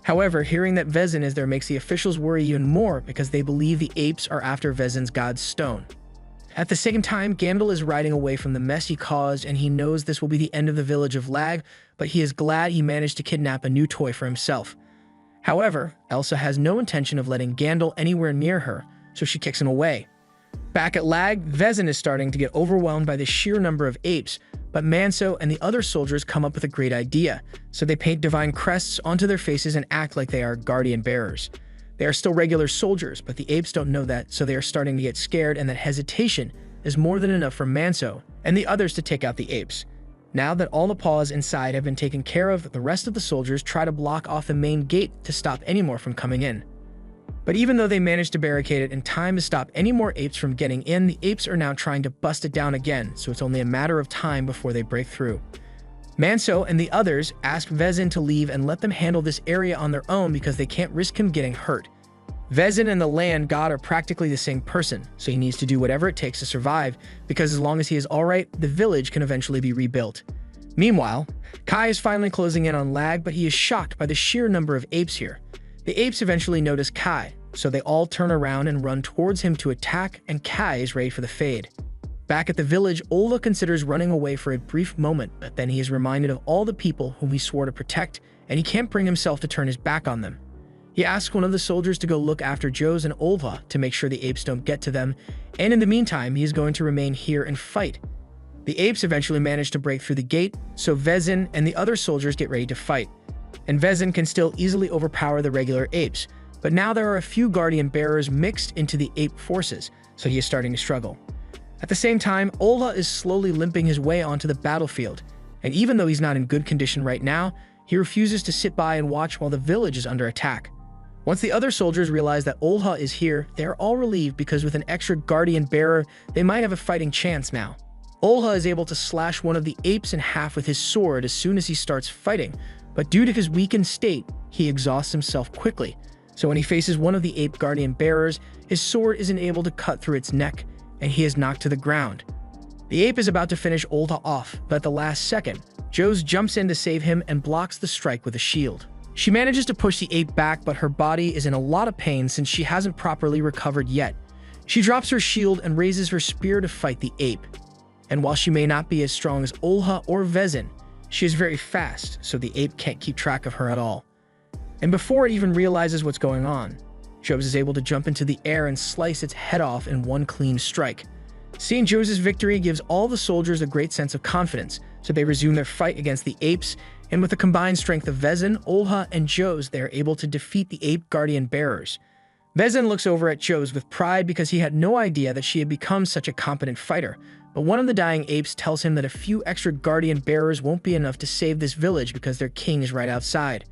S1: However, hearing that Vezin is there makes the officials worry even more because they believe the apes are after Vezin's god's stone. At the same time, Gandalf is riding away from the mess he caused, and he knows this will be the end of the village of Lag, but he is glad he managed to kidnap a new toy for himself. However, Elsa has no intention of letting Gandalf anywhere near her, so she kicks him away. Back at Lag, Vezin is starting to get overwhelmed by the sheer number of apes, but Manso and the other soldiers come up with a great idea, so they paint divine crests onto their faces and act like they are guardian bearers. They are still regular soldiers, but the apes don't know that, so they are starting to get scared, and that hesitation is more than enough for Manso and the others to take out the apes. Now that all the paws inside have been taken care of, the rest of the soldiers try to block off the main gate to stop any more from coming in. But even though they managed to barricade it in time to stop any more apes from getting in, the apes are now trying to bust it down again, so it's only a matter of time before they break through. Manso and the others ask Vezin to leave and let them handle this area on their own because they can't risk him getting hurt. Vezin and the land god are practically the same person, so he needs to do whatever it takes to survive, because as long as he is alright, the village can eventually be rebuilt. Meanwhile, Kai is finally closing in on Lag, but he is shocked by the sheer number of apes here. The apes eventually notice Kai, so they all turn around and run towards him to attack, and Kai is ready for the fade. Back at the village, Ola considers running away for a brief moment, but then he is reminded of all the people whom he swore to protect, and he can't bring himself to turn his back on them. He asks one of the soldiers to go look after Jose and Olva to make sure the apes don't get to them, and in the meantime, he is going to remain here and fight. The apes eventually manage to break through the gate, so Vezin and the other soldiers get ready to fight. And Vezin can still easily overpower the regular apes, but now there are a few guardian bearers mixed into the ape forces, so he is starting to struggle. At the same time, Ola is slowly limping his way onto the battlefield, and even though he's not in good condition right now, he refuses to sit by and watch while the village is under attack. Once the other soldiers realize that Olha is here, they are all relieved because with an extra guardian bearer, they might have a fighting chance now. Olha is able to slash one of the apes in half with his sword as soon as he starts fighting, but due to his weakened state, he exhausts himself quickly. So when he faces one of the ape guardian bearers, his sword isn't able to cut through its neck, and he is knocked to the ground. The ape is about to finish Olha off, but at the last second, Jose jumps in to save him and blocks the strike with a shield. She manages to push the ape back, but her body is in a lot of pain since she hasn't properly recovered yet. She drops her shield and raises her spear to fight the ape. And while she may not be as strong as Olha or Vezin, she is very fast, so the ape can't keep track of her at all. And before it even realizes what's going on, Jose is able to jump into the air and slice its head off in one clean strike. Seeing Jose's victory gives all the soldiers a great sense of confidence, so they resume their fight against the apes, and with the combined strength of Vezin, Olha, and Jose, they are able to defeat the ape guardian bearers. Vezin looks over at Jose with pride because he had no idea that she had become such a competent fighter, but one of the dying apes tells him that a few extra guardian bearers won't be enough to save this village because their king is right outside.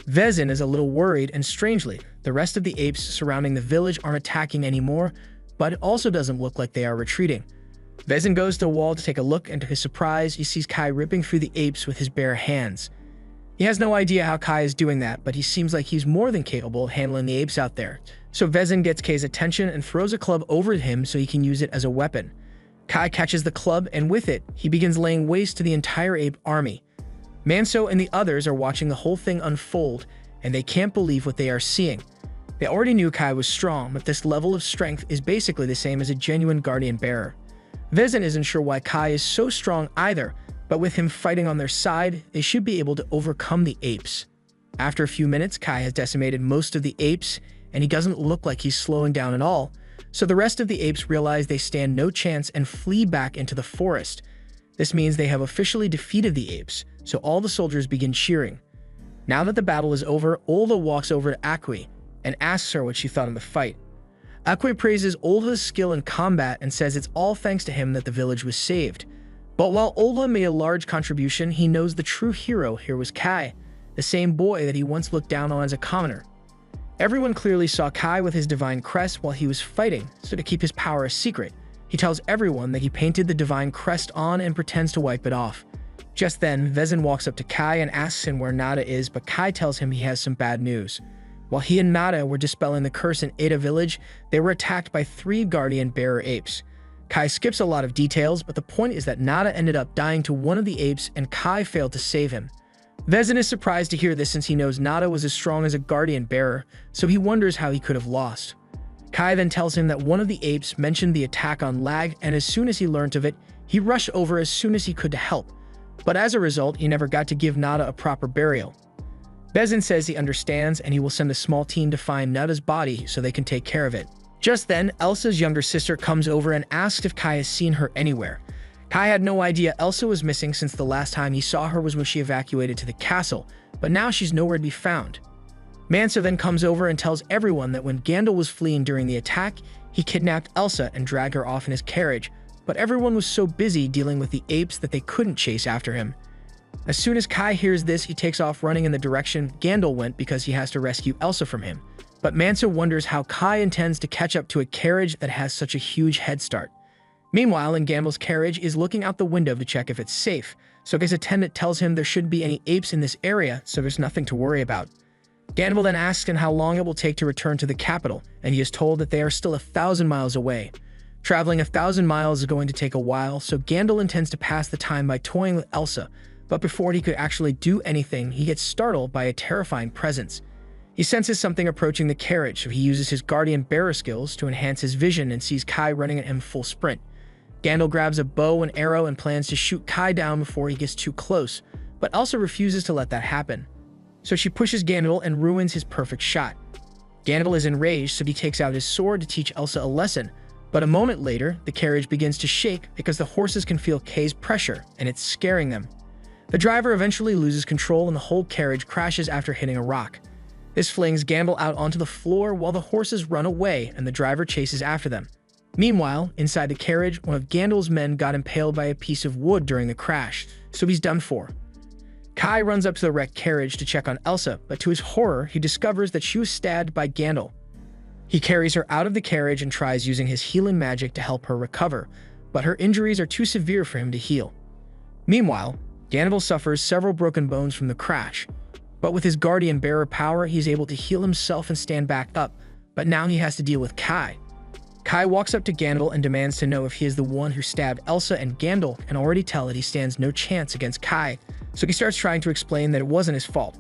S1: Vezin is a little worried, and strangely, the rest of the apes surrounding the village aren't attacking anymore, but it also doesn't look like they are retreating. Vezin goes to the wall to take a look, and to his surprise, he sees Kai ripping through the apes with his bare hands. He has no idea how Kai is doing that, but he seems like he's more than capable of handling the apes out there. So Vezin gets Kai's attention and throws a club over him so he can use it as a weapon. Kai catches the club, and with it, he begins laying waste to the entire ape army. Manso and the others are watching the whole thing unfold, and they can't believe what they are seeing. They already knew Kai was strong, but this level of strength is basically the same as a genuine guardian bearer. Vezin isn't sure why Kai is so strong either, but with him fighting on their side, they should be able to overcome the apes. After a few minutes, Kai has decimated most of the apes, and he doesn't look like he's slowing down at all, so the rest of the apes realize they stand no chance and flee back into the forest. This means they have officially defeated the apes, so all the soldiers begin cheering. Now that the battle is over, Olha walks over to Akwi and asks her what she thought of the fight. Akwi praises Olha's skill in combat and says it's all thanks to him that the village was saved. But while Olha made a large contribution, he knows the true hero here was Kai, the same boy that he once looked down on as a commoner. Everyone clearly saw Kai with his divine crest while he was fighting, so to keep his power a secret, he tells everyone that he painted the divine crest on and pretends to wipe it off. Just then, Vezin walks up to Kai and asks him where Nada is, but Kai tells him he has some bad news. While he and Nada were dispelling the curse in Ada village, they were attacked by 3 guardian bearer apes. Kai skips a lot of details, but the point is that Nada ended up dying to one of the apes and Kai failed to save him. Vezin is surprised to hear this since he knows Nada was as strong as a guardian bearer, so he wonders how he could have lost. Kai then tells him that one of the apes mentioned the attack on Lag, and as soon as he learned of it, he rushed over as soon as he could to help. But as a result, he never got to give Nada a proper burial. Bezin says he understands and he will send a small team to find Nada's body so they can take care of it. Just then, Elsa's younger sister comes over and asks if Kai has seen her anywhere. Kai had no idea Elsa was missing since the last time he saw her was when she evacuated to the castle, but now she's nowhere to be found. Mansa then comes over and tells everyone that when Gandalf was fleeing during the attack, he kidnapped Elsa and dragged her off in his carriage, but everyone was so busy dealing with the apes that they couldn't chase after him. As soon as Kai hears this, he takes off running in the direction Gandalf went because he has to rescue Elsa from him. But Mansa wonders how Kai intends to catch up to a carriage that has such a huge head start. Meanwhile, in Gandalf's carriage is looking out the window to check if it's safe, so his attendant tells him there shouldn't be any apes in this area, so there's nothing to worry about. Gandalf then asks him how long it will take to return to the capital, and he is told that they are still 1,000 miles away. Traveling 1,000 miles is going to take a while, so Gandalf intends to pass the time by toying with Elsa, but before he could actually do anything, he gets startled by a terrifying presence. He senses something approaching the carriage, so he uses his guardian bearer skills to enhance his vision and sees Kai running at him full sprint. Gandalf grabs a bow and arrow and plans to shoot Kai down before he gets too close, but Elsa refuses to let that happen. So she pushes Gandalf and ruins his perfect shot. Gandalf is enraged, so he takes out his sword to teach Elsa a lesson, but a moment later, the carriage begins to shake because the horses can feel Kay's pressure, and it's scaring them. The driver eventually loses control and the whole carriage crashes after hitting a rock. This flings Gandalf out onto the floor while the horses run away and the driver chases after them. Meanwhile, inside the carriage, one of Gandalf's men got impaled by a piece of wood during the crash, so he's done for. Kai runs up to the wrecked carriage to check on Elsa, but to his horror, he discovers that she was stabbed by Gandalf. He carries her out of the carriage and tries using his healing magic to help her recover, but her injuries are too severe for him to heal. Meanwhile, Gandalf suffers several broken bones from the crash, but with his guardian bearer power, he's able to heal himself and stand back up, but now he has to deal with Kai. Kai walks up to Gandalf and demands to know if he is the one who stabbed Elsa, and Gandalf can already tell that he stands no chance against Kai, so he starts trying to explain that it wasn't his fault.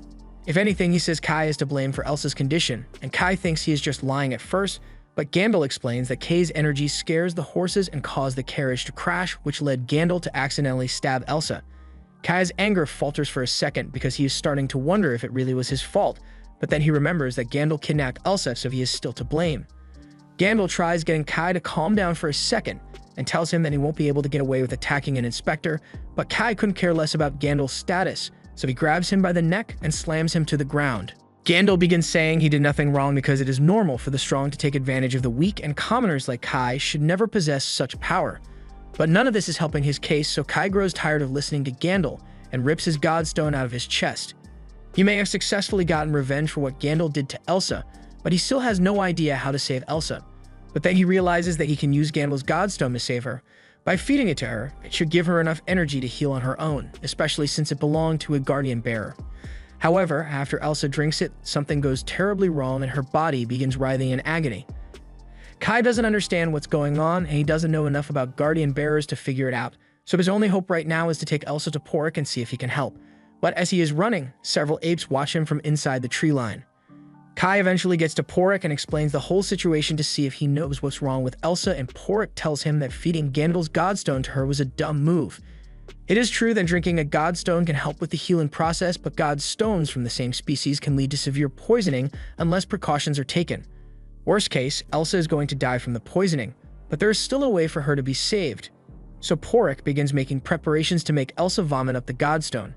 S1: If anything, he says Kai is to blame for Elsa's condition, and Kai thinks he is just lying at first, but Gandalf explains that Kay's energy scares the horses and caused the carriage to crash, which led Gandalf to accidentally stab Elsa. Kai's anger falters for a second because he is starting to wonder if it really was his fault, but then he remembers that Gandalf kidnapped Elsa, so he is still to blame. Gandalf tries getting Kai to calm down for a second and tells him that he won't be able to get away with attacking an inspector, but Kai couldn't care less about Gandalf's status, so he grabs him by the neck and slams him to the ground. Gandalf begins saying he did nothing wrong because it is normal for the strong to take advantage of the weak, and commoners like Kai should never possess such power. But none of this is helping his case, so Kai grows tired of listening to Gandalf and rips his Godstone out of his chest. He may have successfully gotten revenge for what Gandalf did to Elsa, but he still has no idea how to save Elsa. But then he realizes that he can use Gandalf's Godstone to save her. By feeding it to her, it should give her enough energy to heal on her own, especially since it belonged to a guardian bearer. However, after Elsa drinks it, something goes terribly wrong and her body begins writhing in agony. Kai doesn't understand what's going on, and he doesn't know enough about guardian bearers to figure it out, so his only hope right now is to take Elsa to Porrick and see if he can help. But as he is running, several apes watch him from inside the tree line. Kai eventually gets to Porrick and explains the whole situation to see if he knows what's wrong with Elsa, and Porrick tells him that feeding Gandalf's Godstone to her was a dumb move. It is true that drinking a Godstone can help with the healing process, but Godstones from the same species can lead to severe poisoning unless precautions are taken. Worst case, Elsa is going to die from the poisoning, but there is still a way for her to be saved. So Porrick begins making preparations to make Elsa vomit up the Godstone.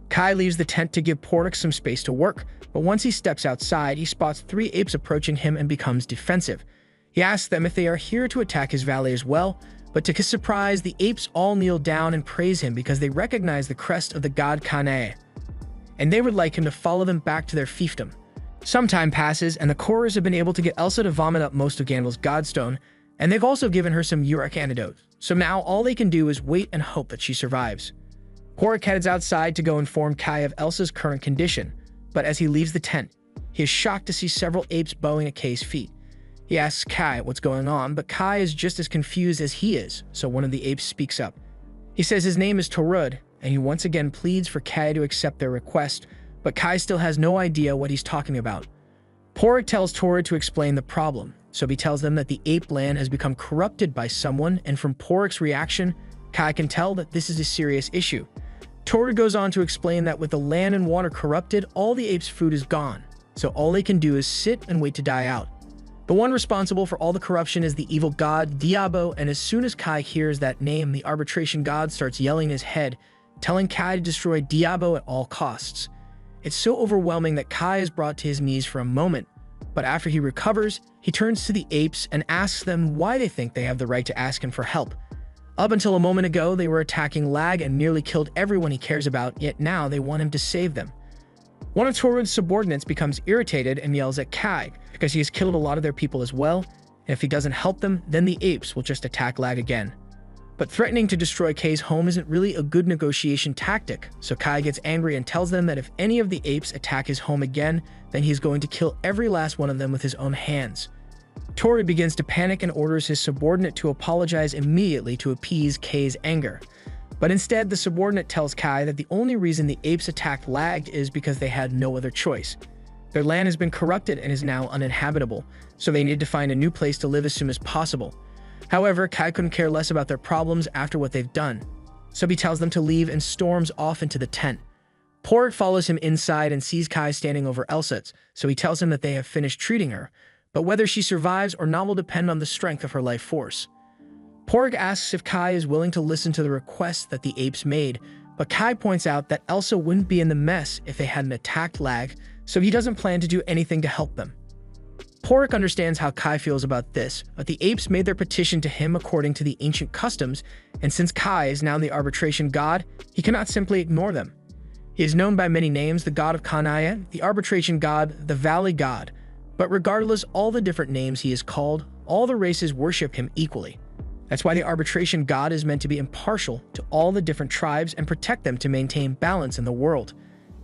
S1: Kai leaves the tent to give Porrick some space to work, but once he steps outside, he spots 3 apes approaching him and becomes defensive. He asks them if they are here to attack his valet as well, but to his surprise, the apes all kneel down and praise him because they recognize the crest of the god Kanae, and they would like him to follow them back to their fiefdom. Some time passes, and the Chorus have been able to get Elsa to vomit up most of Gandalf's Godstone, and they've also given her some uric antidote, so now all they can do is wait and hope that she survives. Porrick heads outside to go inform Kai of Elsa's current condition, but as he leaves the tent, he is shocked to see several apes bowing at Kai's feet. He asks Kai what's going on, but Kai is just as confused as he is, so one of the apes speaks up. He says his name is Torud, and he once again pleads for Kai to accept their request, but Kai still has no idea what he's talking about. Porrick tells Torud to explain the problem, so he tells them that the ape land has become corrupted by someone, and from Porik's reaction, Kai can tell that this is a serious issue. Torrid goes on to explain that with the land and water corrupted, all the apes' food is gone, so all they can do is sit and wait to die out. The one responsible for all the corruption is the evil god, Diabo, and as soon as Kai hears that name, the arbitration god starts yelling in his head, telling Kai to destroy Diabo at all costs. It's so overwhelming that Kai is brought to his knees for a moment, but after he recovers, he turns to the apes and asks them why they think they have the right to ask him for help. Up until a moment ago, they were attacking Lag and nearly killed everyone he cares about, yet now they want him to save them. One of Torrid's subordinates becomes irritated and yells at Kai because he has killed a lot of their people as well, and if he doesn't help them, then the apes will just attack Lag again. But threatening to destroy Kai's home isn't really a good negotiation tactic, so Kai gets angry and tells them that if any of the apes attack his home again, then he's going to kill every last one of them with his own hands. Torrid begins to panic and orders his subordinate to apologize immediately to appease Kai's anger. But instead, the subordinate tells Kai that the only reason the apes attacked Lag is because they had no other choice. Their land has been corrupted and is now uninhabitable, so they need to find a new place to live as soon as possible. However, Kai couldn't care less about their problems after what they've done, so he tells them to leave and storms off into the tent. Porik follows him inside and sees Kai standing over Elsa's, so he tells him that they have finished treating her, but whether she survives or not will depend on the strength of her life force. Porik asks if Kai is willing to listen to the request that the apes made, but Kai points out that Elsa wouldn't be in the mess if they hadn't attacked Lag, so he doesn't plan to do anything to help them. Porik understands how Kai feels about this, but the apes made their petition to him according to the ancient customs, and since Kai is now the arbitration god, he cannot simply ignore them. He is known by many names: the god of Kanaya, the arbitration god, the valley god, but regardless all the different names he is called, all the races worship him equally. That's why the arbitration god is meant to be impartial to all the different tribes and protect them to maintain balance in the world.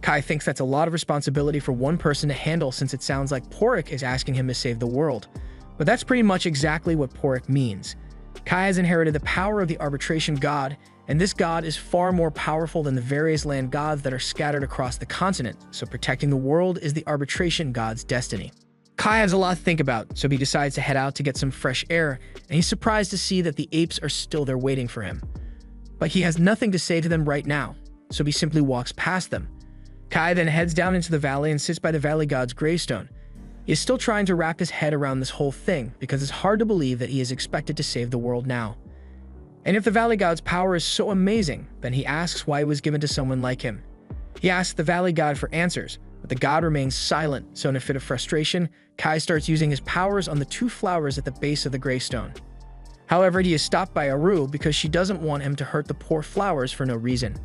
S1: Kai thinks that's a lot of responsibility for one person to handle, since it sounds like Porik is asking him to save the world. But that's pretty much exactly what Porik means. Kai has inherited the power of the arbitration god, and this god is far more powerful than the various land gods that are scattered across the continent, so protecting the world is the arbitration god's destiny. Kai has a lot to think about, so he decides to head out to get some fresh air, and he's surprised to see that the apes are still there waiting for him. But he has nothing to say to them right now, so he simply walks past them. Kai then heads down into the valley and sits by the valley god's gravestone. He is still trying to wrap his head around this whole thing, because it's hard to believe that he is expected to save the world now. And if the valley god's power is so amazing, then he asks why it was given to someone like him. He asks the valley god for answers, but the god remains silent, so in a fit of frustration, Kai starts using his powers on the two flowers at the base of the gravestone. However, he is stopped by Aru because she doesn't want him to hurt the poor flowers for no reason.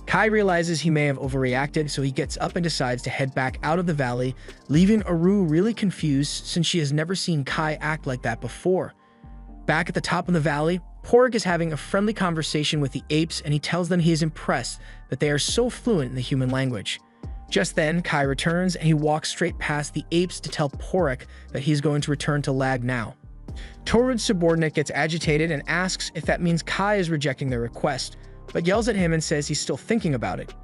S1: Kai realizes he may have overreacted, so he gets up and decides to head back out of the valley, leaving Aru really confused since she has never seen Kai act like that before. Back at the top of the valley, Porik is having a friendly conversation with the apes, and he tells them he is impressed that they are so fluent in the human language. Just then, Kai returns and he walks straight past the apes to tell Porik that he is going to return to Lag now. Torrid's subordinate gets agitated and asks if that means Kai is rejecting their request, but yells at him and says he's still thinking about it.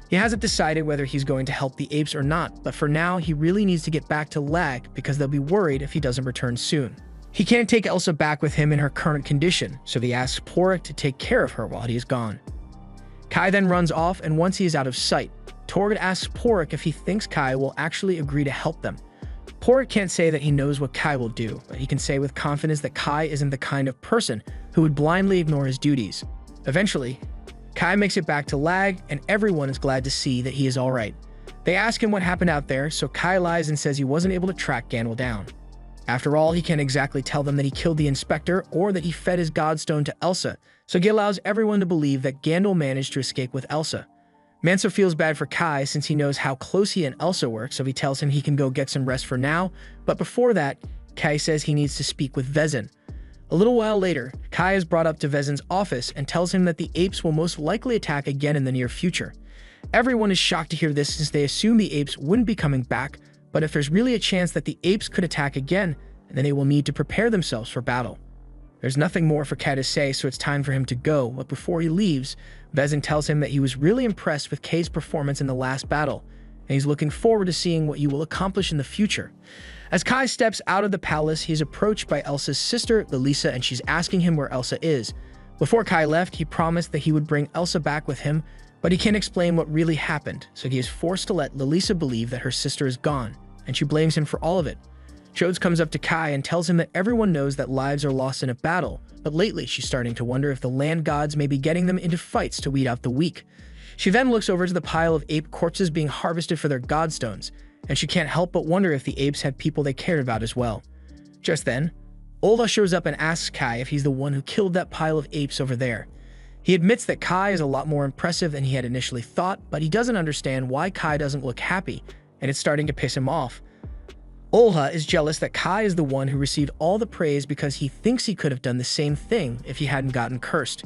S1: He hasn't decided whether he's going to help the apes or not, but for now he really needs to get back to Lag because they'll be worried if he doesn't return soon. He can't take Elsa back with him in her current condition, so he asks Porik to take care of her while he is gone. Kai then runs off, and once he is out of sight, Torrid asks Porik if he thinks Kai will actually agree to help them. Porik can't say that he knows what Kai will do, but he can say with confidence that Kai isn't the kind of person who would blindly ignore his duties. Eventually, Kai makes it back to Lag, and everyone is glad to see that he is alright. They ask him what happened out there, so Kai lies and says he wasn't able to track Gandalf down. After all, he can't exactly tell them that he killed the inspector or that he fed his godstone to Elsa, so he allows everyone to believe that Gandalf managed to escape with Elsa. Manso feels bad for Kai since he knows how close he and Elsa work, so he tells him he can go get some rest for now, but before that, Kai says he needs to speak with Vezin. A little while later, Kai is brought up to Vezin's office and tells him that the apes will most likely attack again in the near future. Everyone is shocked to hear this since they assume the apes wouldn't be coming back, but if there's really a chance that the apes could attack again, then they will need to prepare themselves for battle. There's nothing more for Kai to say, so it's time for him to go, but before he leaves, Vezin tells him that he was really impressed with Kai's performance in the last battle, and he's looking forward to seeing what you will accomplish in the future. As Kai steps out of the palace, he is approached by Elsa's sister, Lisa, and she's asking him where Elsa is. Before Kai left, he promised that he would bring Elsa back with him, but he can't explain what really happened, so he is forced to let Lisa believe that her sister is gone, and she blames him for all of it. Jodes comes up to Kai and tells him that everyone knows that lives are lost in a battle, but lately she's starting to wonder if the land gods may be getting them into fights to weed out the weak. She then looks over to the pile of ape corpses being harvested for their godstones, and she can't help but wonder if the apes had people they cared about as well. Just then, Olda shows up and asks Kai if he's the one who killed that pile of apes over there. He admits that Kai is a lot more impressive than he had initially thought, but he doesn't understand why Kai doesn't look happy, and it's starting to piss him off. Olha is jealous that Kai is the one who received all the praise because he thinks he could have done the same thing if he hadn't gotten cursed.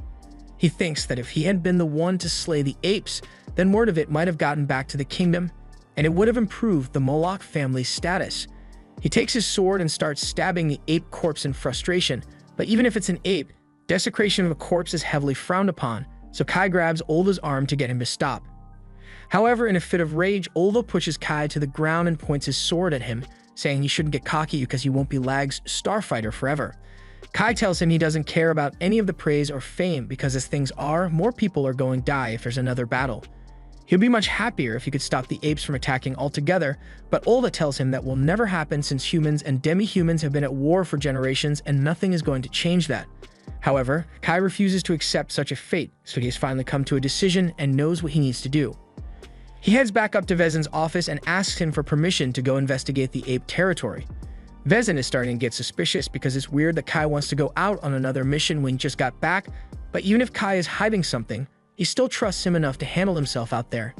S1: He thinks that if he had been the one to slay the apes, then word of it might have gotten back to the kingdom, and it would have improved the Moloch family's status. He takes his sword and starts stabbing the ape corpse in frustration, but even if it's an ape, desecration of a corpse is heavily frowned upon, so Kai grabs Olda's arm to get him to stop. However, in a fit of rage, Olda pushes Kai to the ground and points his sword at him, saying he shouldn't get cocky because he won't be Lag's starfighter forever. Kai tells him he doesn't care about any of the praise or fame because as things are, more people are going to die if there's another battle. He'll be much happier if he could stop the apes from attacking altogether, but Olda tells him that will never happen since humans and demi-humans have been at war for generations and nothing is going to change that. However, Kai refuses to accept such a fate, so he has finally come to a decision and knows what he needs to do. He heads back up to Vezin's office and asks him for permission to go investigate the ape territory. Vezin is starting to get suspicious because it's weird that Kai wants to go out on another mission when he just got back, but even if Kai is hiding something, he still trusts him enough to handle himself out there.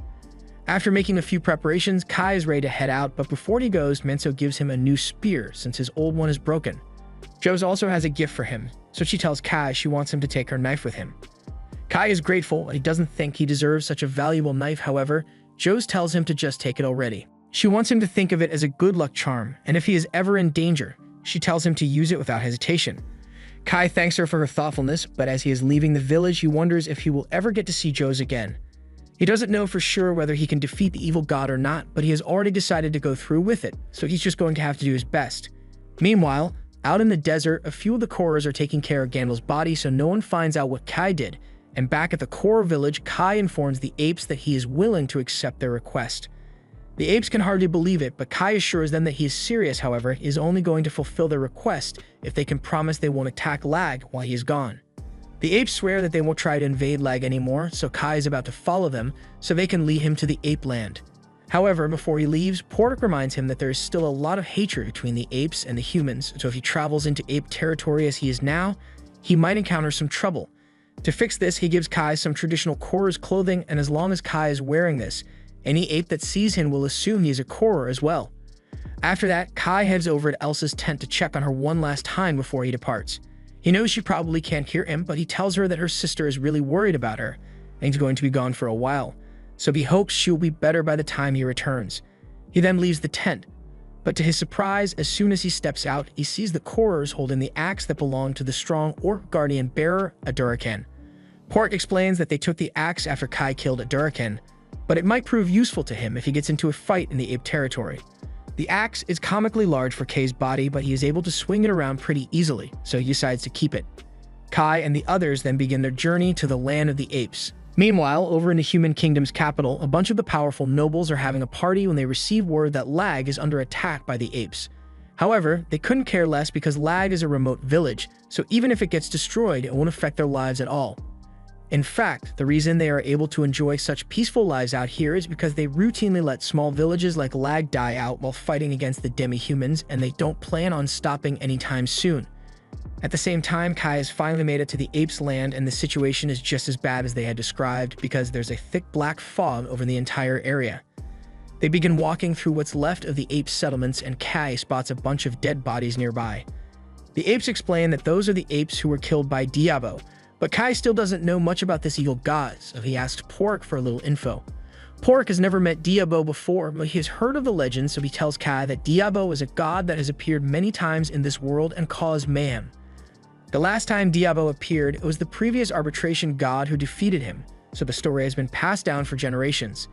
S1: After making a few preparations, Kai is ready to head out, but before he goes, Menso gives him a new spear since his old one is broken. Joes also has a gift for him, so she tells Kai she wants him to take her knife with him. Kai is grateful, but he doesn't think he deserves such a valuable knife. However, Joes tells him to just take it already. She wants him to think of it as a good luck charm, and if he is ever in danger, she tells him to use it without hesitation. Kai thanks her for her thoughtfulness, but as he is leaving the village, he wonders if he will ever get to see Joes again. He doesn't know for sure whether he can defeat the evil god or not, but he has already decided to go through with it, so he's just going to have to do his best. Meanwhile, out in the desert, a few of the Korras are taking care of Gandalf's body so no one finds out what Kai did, and back at the Korra village, Kai informs the apes that he is willing to accept their request. The apes can hardly believe it, but Kai assures them that he is serious. However, he is only going to fulfill their request if they can promise they won't attack Lag while he is gone. The apes swear that they won't try to invade Lag anymore, so Kai is about to follow them so they can lead him to the ape land. However, before he leaves, Pork reminds him that there is still a lot of hatred between the apes and the humans, so if he travels into ape territory as he is now, he might encounter some trouble. To fix this, he gives Kai some traditional Korra's clothing, and as long as Kai is wearing this, any ape that sees him will assume he is a Korra as well. After that, Kai heads over to Elsa's tent to check on her one last time before he departs. He knows she probably can't hear him, but he tells her that her sister is really worried about her, and he's going to be gone for a while, so he hopes she will be better by the time he returns. He then leaves the tent, but to his surprise, as soon as he steps out, he sees the Korras holding the axe that belonged to the strong Orc Guardian bearer, Adurakan. Pork explains that they took the axe after Kai killed Adurakan, but it might prove useful to him if he gets into a fight in the ape territory. The axe is comically large for Kai's body, but he is able to swing it around pretty easily, so he decides to keep it. Kai and the others then begin their journey to the land of the apes. Meanwhile, over in the Human Kingdom's capital, a bunch of the powerful nobles are having a party when they receive word that Lag is under attack by the apes. However, they couldn't care less because Lag is a remote village, so even if it gets destroyed, it won't affect their lives at all. In fact, the reason they are able to enjoy such peaceful lives out here is because they routinely let small villages like Lag die out while fighting against the demi-humans, and they don't plan on stopping anytime soon. At the same time, Kai has finally made it to the apes' land, and the situation is just as bad as they had described because there's a thick black fog over the entire area. They begin walking through what's left of the ape settlements, and Kai spots a bunch of dead bodies nearby. The apes explain that those are the apes who were killed by Diabo, but Kai still doesn't know much about this evil god, so he asks Pork for a little info. Pork has never met Diabo before, but he has heard of the legend, so he tells Kai that Diabo is a god that has appeared many times in this world and caused mayhem. The last time Diabo appeared, it was the previous arbitration god who defeated him, so the story has been passed down for generations.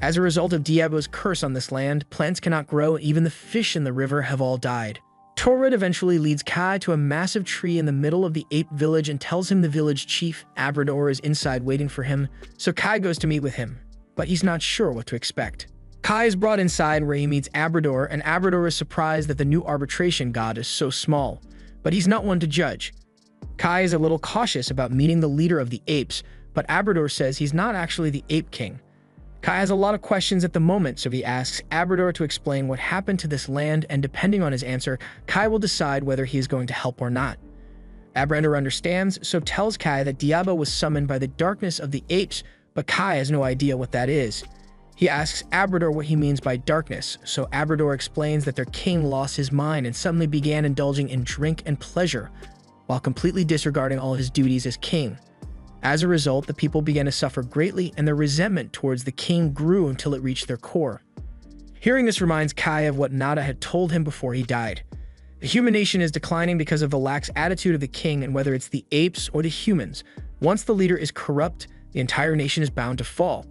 S1: As a result of Diabo's curse on this land, plants cannot grow, even the fish in the river have all died. Torrid eventually leads Kai to a massive tree in the middle of the ape village and tells him the village chief, Abrador, is inside waiting for him, so Kai goes to meet with him, but he's not sure what to expect. Kai is brought inside where he meets Abrador, and Abrador is surprised that the new arbitration god is so small, but he's not one to judge. Kai is a little cautious about meeting the leader of the apes, but Abrador says he's not actually the ape king. Kai has a lot of questions at the moment, so he asks Abrador to explain what happened to this land, and depending on his answer, Kai will decide whether he is going to help or not. Abrador understands, so tells Kai that Diabo was summoned by the darkness of the apes, but Kai has no idea what that is. He asks Abrador what he means by darkness, so Abrador explains that their king lost his mind and suddenly began indulging in drink and pleasure, while completely disregarding all of his duties as king. As a result, the people began to suffer greatly, and their resentment towards the king grew until it reached their core. Hearing this reminds Kai of what Nada had told him before he died. The human nation is declining because of the lax attitude of the king, and whether it's the apes or the humans, once the leader is corrupt, the entire nation is bound to fall.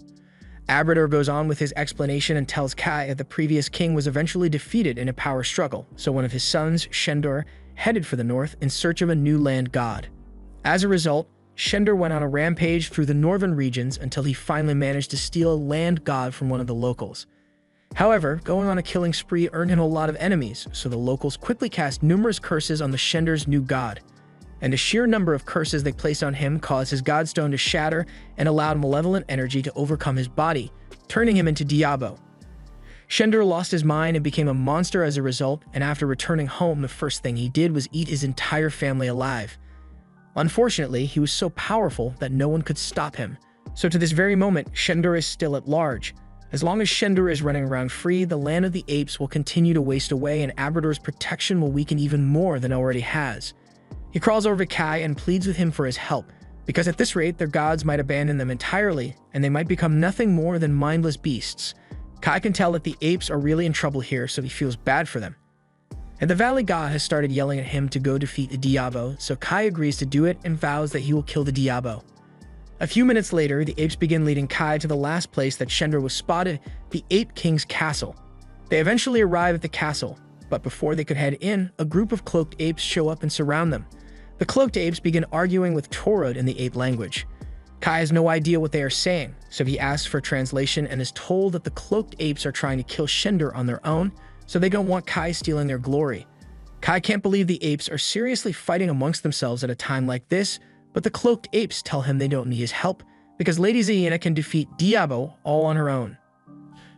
S1: Abrador goes on with his explanation and tells Kai that the previous king was eventually defeated in a power struggle, so one of his sons, Shendor, headed for the north in search of a new land god. As a result, Shendor went on a rampage through the northern regions until he finally managed to steal a land god from one of the locals. However, going on a killing spree earned him a lot of enemies, so the locals quickly cast numerous curses on the Shendor's new god. And the sheer number of curses they placed on him caused his godstone to shatter and allowed malevolent energy to overcome his body, turning him into Diabo. Shendor lost his mind and became a monster as a result, and after returning home, the first thing he did was eat his entire family alive. Unfortunately, he was so powerful that no one could stop him. So to this very moment, Shendor is still at large. As long as Shendor is running around free, the land of the apes will continue to waste away, and Abrador's protection will weaken even more than it already has. He crawls over to Kai and pleads with him for his help, because at this rate, their gods might abandon them entirely, and they might become nothing more than mindless beasts. Kai can tell that the apes are really in trouble here, so he feels bad for them. And the Valley God has started yelling at him to go defeat the Diabo, so Kai agrees to do it and vows that he will kill the Diabo. A few minutes later, the apes begin leading Kai to the last place that Shendor was spotted, the Ape King's castle. They eventually arrive at the castle, but before they could head in, a group of cloaked apes show up and surround them. The cloaked apes begin arguing with Torrid in the ape language. Kai has no idea what they are saying, so he asks for translation and is told that the cloaked apes are trying to kill Shendor on their own, so they don't want Kai stealing their glory. Kai can't believe the apes are seriously fighting amongst themselves at a time like this, but the cloaked apes tell him they don't need his help, because Lady Zaina can defeat Diabo all on her own.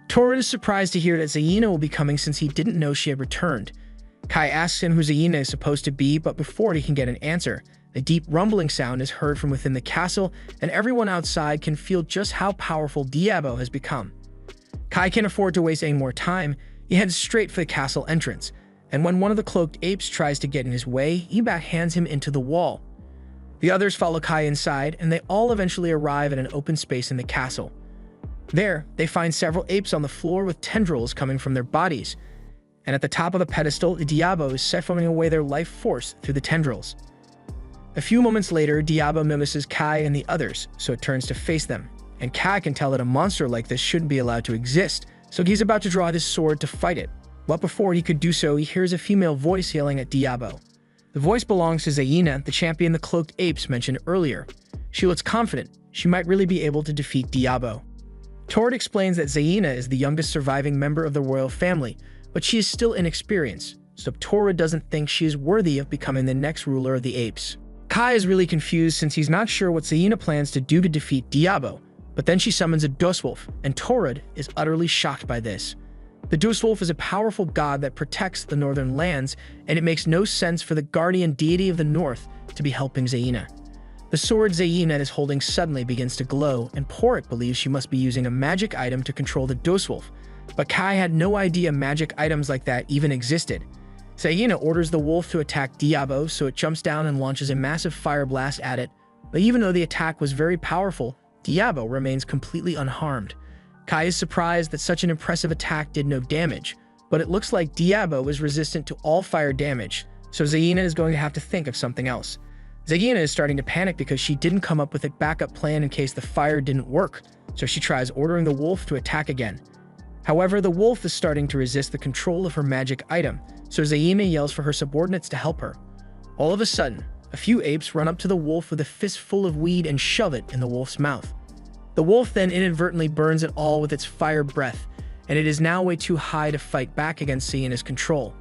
S1: Torrid is surprised to hear that Zaina will be coming since he didn't know she had returned. Kai asks him who Zaina is supposed to be, but before he can get an answer, a deep rumbling sound is heard from within the castle, and everyone outside can feel just how powerful Diabo has become. Kai can't afford to waste any more time. He heads straight for the castle entrance, and when one of the cloaked apes tries to get in his way, he backhands him into the wall. The others follow Kai inside, and they all eventually arrive at an open space in the castle. There, they find several apes on the floor with tendrils coming from their bodies, and at the top of the pedestal, the Diabo is siphoning away their life force through the tendrils. A few moments later, Diabo notices Kai and the others, so it turns to face them, and Kai can tell that a monster like this shouldn't be allowed to exist, so he's about to draw his sword to fight it. But before he could do so, he hears a female voice yelling at Diabo. The voice belongs to Zaina, the champion the cloaked apes mentioned earlier. She looks confident she might really be able to defeat Diabo. Torrid explains that Zaina is the youngest surviving member of the royal family, but she is still inexperienced, so Torrid doesn't think she is worthy of becoming the next ruler of the apes. Kai is really confused since he's not sure what Zaina plans to do to defeat Diabo, but then she summons a Dustwolf, and Torrid is utterly shocked by this. The Dustwolf is a powerful god that protects the northern lands, and it makes no sense for the guardian deity of the north to be helping Zaina. The sword Zaina is holding suddenly begins to glow, and Porrick believes she must be using a magic item to control the Dustwolf, but Kai had no idea magic items like that even existed. Zaina orders the wolf to attack Diabo, so it jumps down and launches a massive fire blast at it, but even though the attack was very powerful, Diabo remains completely unharmed. Kai is surprised that such an impressive attack did no damage, but it looks like Diabo is resistant to all fire damage, so Zaina is going to have to think of something else. Zaina is starting to panic because she didn't come up with a backup plan in case the fire didn't work, so she tries ordering the wolf to attack again. However, the wolf is starting to resist the control of her magic item, so Zaina yells for her subordinates to help her. All of a sudden, a few apes run up to the wolf with a fistful of weed and shove it in the wolf's mouth. The wolf then inadvertently burns it all with its fire breath, and it is now way too high to fight back against Zaina's control.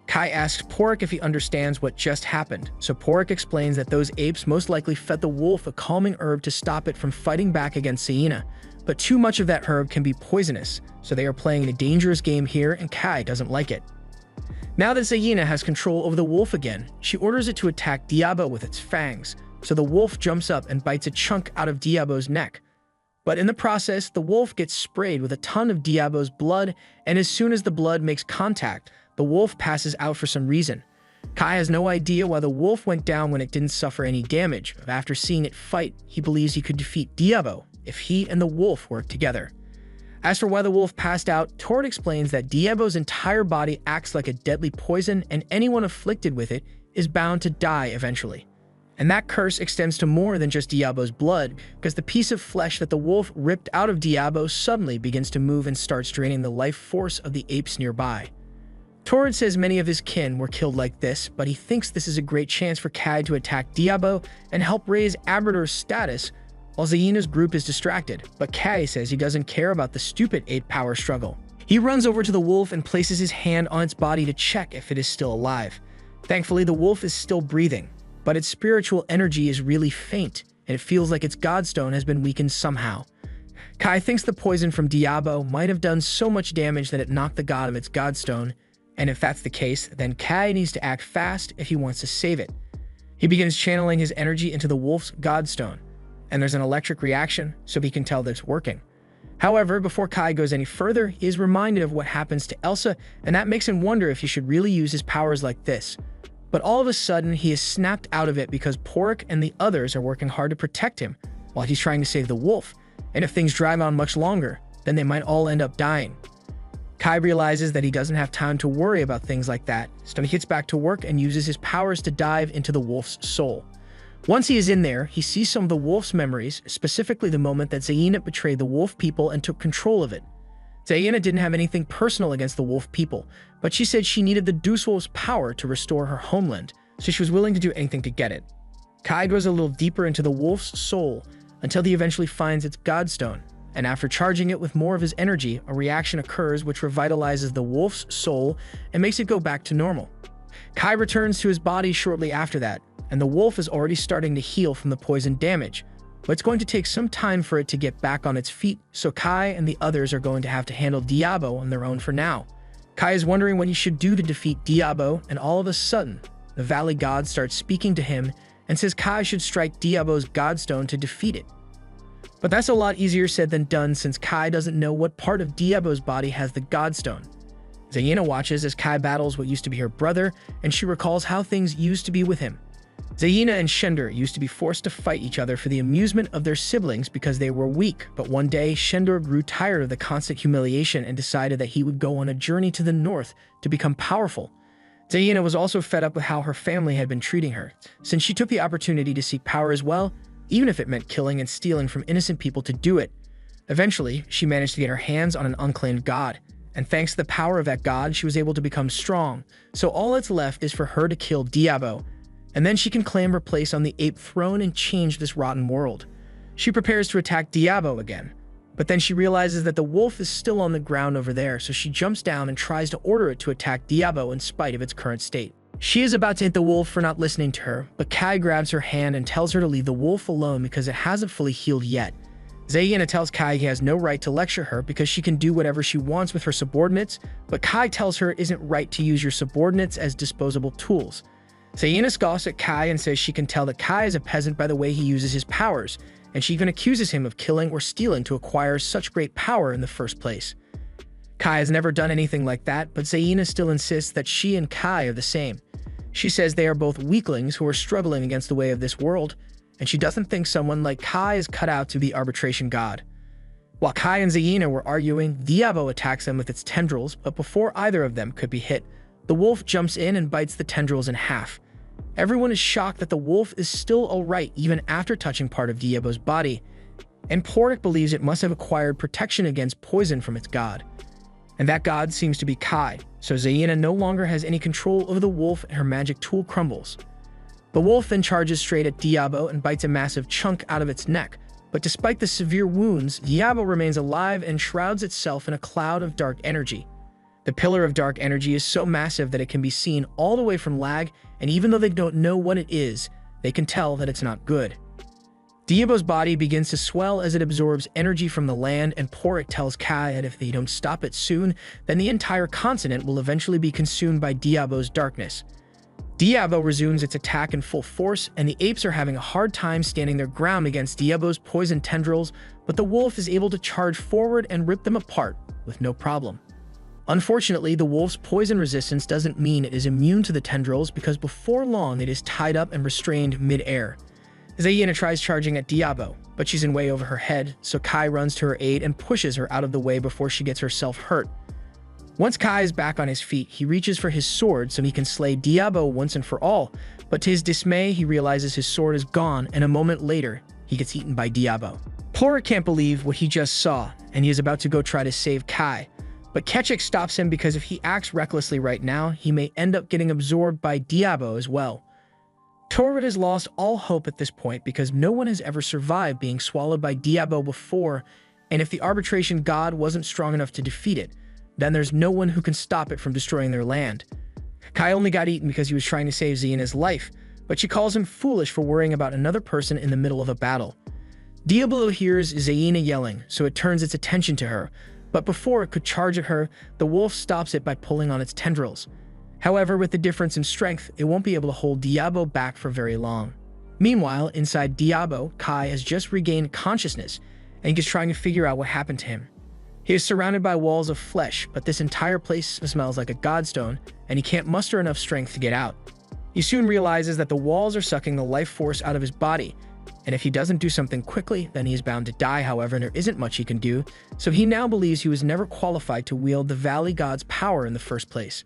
S1: Kai asks Pork if he understands what just happened, so Pork explains that those apes most likely fed the wolf a calming herb to stop it from fighting back against Zaina, but too much of that herb can be poisonous, so they are playing a dangerous game here and Kai doesn't like it. Now that Zaina has control over the wolf again, she orders it to attack Diabo with its fangs, so the wolf jumps up and bites a chunk out of Diabo's neck. But in the process, the wolf gets sprayed with a ton of Diabo's blood, and as soon as the blood makes contact, the wolf passes out for some reason. Kai has no idea why the wolf went down when it didn't suffer any damage, but after seeing it fight, he believes he could defeat Diabo if he and the wolf worked together. As for why the wolf passed out, Tord explains that Diabo's entire body acts like a deadly poison and anyone afflicted with it is bound to die eventually. And that curse extends to more than just Diabo's blood, because the piece of flesh that the wolf ripped out of Diabo suddenly begins to move and starts draining the life force of the apes nearby. Tord says many of his kin were killed like this, but he thinks this is a great chance for Kai to attack Diabo and help raise Abrador's status while Zaina's group is distracted, but Kai says he doesn't care about the stupid ape power struggle. He runs over to the wolf and places his hand on its body to check if it is still alive. Thankfully, the wolf is still breathing, but its spiritual energy is really faint, and it feels like its godstone has been weakened somehow. Kai thinks the poison from Diabo might have done so much damage that it knocked the god of its godstone, and if that's the case, then Kai needs to act fast if he wants to save it. He begins channeling his energy into the wolf's godstone, and there's an electric reaction, so he can tell that it's working. However, before Kai goes any further, he is reminded of what happens to Elsa, and that makes him wonder if he should really use his powers like this. But all of a sudden, he is snapped out of it because Pork and the others are working hard to protect him, while he's trying to save the wolf, and if things drag on much longer, then they might all end up dying. Kai realizes that he doesn't have time to worry about things like that, so he gets back to work and uses his powers to dive into the wolf's soul. Once he is in there, he sees some of the wolf's memories, specifically the moment that Zaina betrayed the wolf people and took control of it. Zaina didn't have anything personal against the wolf people, but she said she needed the Deuce Wolf's power to restore her homeland, so she was willing to do anything to get it. Kai goes a little deeper into the wolf's soul until he eventually finds its godstone, and after charging it with more of his energy, a reaction occurs which revitalizes the wolf's soul and makes it go back to normal. Kai returns to his body shortly after that, and the wolf is already starting to heal from the poison damage, but it's going to take some time for it to get back on its feet, so Kai and the others are going to have to handle Diabo on their own for now. Kai is wondering what he should do to defeat Diabo, and all of a sudden, the Valley God starts speaking to him and says Kai should strike Diabo's Godstone to defeat it. But that's a lot easier said than done since Kai doesn't know what part of Diabo's body has the Godstone. Zaina watches as Kai battles what used to be her brother, and she recalls how things used to be with him. Zaina and Shender used to be forced to fight each other for the amusement of their siblings because they were weak, but one day Shender grew tired of the constant humiliation and decided that he would go on a journey to the north to become powerful. Zaina was also fed up with how her family had been treating her, since she took the opportunity to seek power as well, even if it meant killing and stealing from innocent people to do it. Eventually, she managed to get her hands on an unclaimed god, and thanks to the power of that god, she was able to become strong, so all that's left is for her to kill Diabo, and then she can claim her place on the ape throne and change this rotten world. She prepares to attack Diabo again, but then she realizes that the wolf is still on the ground over there, so she jumps down and tries to order it to attack Diabo in spite of its current state. She is about to hit the wolf for not listening to her, but Kai grabs her hand and tells her to leave the wolf alone because it hasn't fully healed yet. Zaina tells Kai he has no right to lecture her because she can do whatever she wants with her subordinates, but Kai tells her it isn't right to use your subordinates as disposable tools. Zaina scoffs at Kai and says she can tell that Kai is a peasant by the way he uses his powers, and she even accuses him of killing or stealing to acquire such great power in the first place. Kai has never done anything like that, but Zaina still insists that she and Kai are the same. She says they are both weaklings who are struggling against the way of this world, and she doesn't think someone like Kai is cut out to be arbitration god. While Kai and Zaina were arguing, Diabo attacks them with its tendrils, but before either of them could be hit, the wolf jumps in and bites the tendrils in half. Everyone is shocked that the wolf is still alright even after touching part of Diabo's body, and Porrick believes it must have acquired protection against poison from its god. And that god seems to be Kai, so Zaina no longer has any control over the wolf and her magic tool crumbles. The wolf then charges straight at Diabo and bites a massive chunk out of its neck, but despite the severe wounds, Diabo remains alive and shrouds itself in a cloud of dark energy. The pillar of dark energy is so massive that it can be seen all the way from Lag, and even though they don't know what it is, they can tell that it's not good. Diabo's body begins to swell as it absorbs energy from the land, and Porrick tells Kai that if they don't stop it soon, then the entire continent will eventually be consumed by Diabo's darkness. Diabo resumes its attack in full force, and the apes are having a hard time standing their ground against Diabo's poison tendrils, but the wolf is able to charge forward and rip them apart with no problem. Unfortunately, the wolf's poison resistance doesn't mean it is immune to the tendrils, because before long it is tied up and restrained mid-air. Zaina tries charging at Diabo, but she's in way over her head, so Kai runs to her aid and pushes her out of the way before she gets herself hurt. Once Kai is back on his feet, he reaches for his sword so he can slay Diabo once and for all, but to his dismay, he realizes his sword is gone, and a moment later, he gets eaten by Diabo. Porrick can't believe what he just saw, and he is about to go try to save Kai, but Ketchik stops him because if he acts recklessly right now, he may end up getting absorbed by Diabo as well. Torrid has lost all hope at this point because no one has ever survived being swallowed by Diabo before, and if the arbitration god wasn't strong enough to defeat it, then there's no one who can stop it from destroying their land. Kai only got eaten because he was trying to save Zaina's life, but she calls him foolish for worrying about another person in the middle of a battle. Diablo hears Zaina yelling, so it turns its attention to her, but before it could charge at her, the wolf stops it by pulling on its tendrils. However, with the difference in strength, it won't be able to hold Diabo back for very long. Meanwhile, inside Diabo, Kai has just regained consciousness, and he's trying to figure out what happened to him. He is surrounded by walls of flesh, but this entire place smells like a godstone, and he can't muster enough strength to get out. He soon realizes that the walls are sucking the life force out of his body, and if he doesn't do something quickly, then he is bound to die. However, there isn't much he can do, so he now believes he was never qualified to wield the Valley God's power in the first place.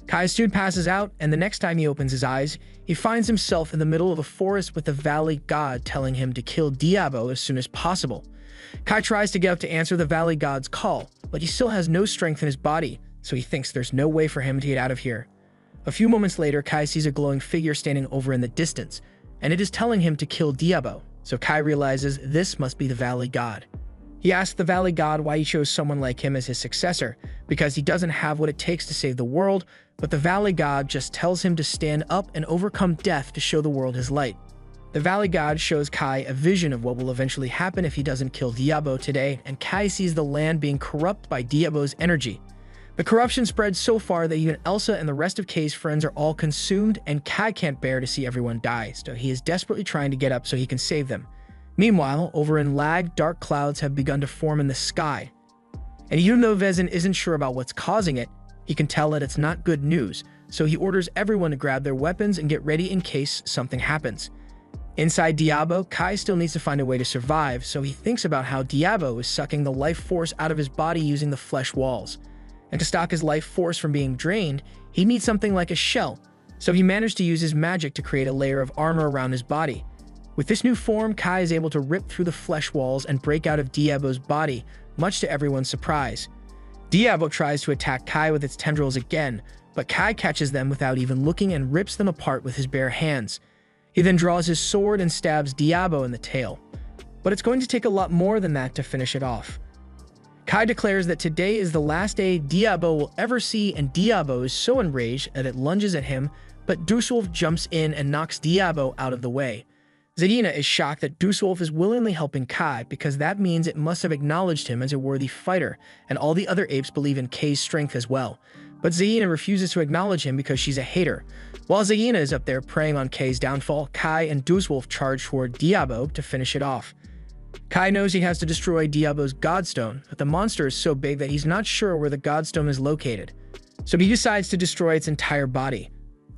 S1: Kai soon passes out, and the next time he opens his eyes, he finds himself in the middle of a forest with the Valley God telling him to kill Diabo as soon as possible. Kai tries to get up to answer the Valley God's call, but he still has no strength in his body, so he thinks there's no way for him to get out of here. A few moments later, Kai sees a glowing figure standing over in the distance, and it is telling him to kill Diabo, so Kai realizes this must be the Valley God. He asks the Valley God why he chose someone like him as his successor, because he doesn't have what it takes to save the world, but the Valley God just tells him to stand up and overcome death to show the world his light. The Valley God shows Kai a vision of what will eventually happen if he doesn't kill Diabo today, and Kai sees the land being corrupted by Diabo's energy. The corruption spreads so far that even Elsa and the rest of Kai's friends are all consumed, and Kai can't bear to see everyone die, so he is desperately trying to get up so he can save them. Meanwhile, over in Lag, dark clouds have begun to form in the sky. And even though Vezin isn't sure about what's causing it, he can tell that it's not good news, so he orders everyone to grab their weapons and get ready in case something happens. Inside Diabo, Kai still needs to find a way to survive, so he thinks about how Diabo is sucking the life force out of his body using the flesh walls. And to stop his life force from being drained, he needs something like a shell, so he managed to use his magic to create a layer of armor around his body. With this new form, Kai is able to rip through the flesh walls and break out of Diabo's body, much to everyone's surprise. Diabo tries to attack Kai with its tendrils again, but Kai catches them without even looking and rips them apart with his bare hands. He then draws his sword and stabs Diabo in the tail. But it's going to take a lot more than that to finish it off. Kai declares that today is the last day Diabo will ever see, and Diabo is so enraged that it lunges at him, but Duswolf jumps in and knocks Diabo out of the way. Zadina is shocked that Duswolf is willingly helping Kai because that means it must have acknowledged him as a worthy fighter, and all the other apes believe in Kai's strength as well. But Zaina refuses to acknowledge him because she's a hater. While Zaina is up there preying on Kai's downfall, Kai and Duswolf charge toward Diabo to finish it off. Kai knows he has to destroy Diabo's Godstone, but the monster is so big that he's not sure where the Godstone is located. So he decides to destroy its entire body.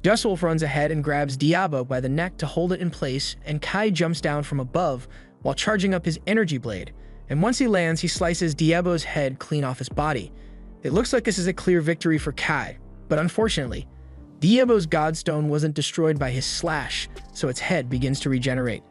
S1: Duswolf runs ahead and grabs Diabo by the neck to hold it in place, and Kai jumps down from above while charging up his energy blade, and once he lands, he slices Diabo's head clean off his body. It looks like this is a clear victory for Kai, but unfortunately, Diabo's godstone wasn't destroyed by his slash, so its head begins to regenerate.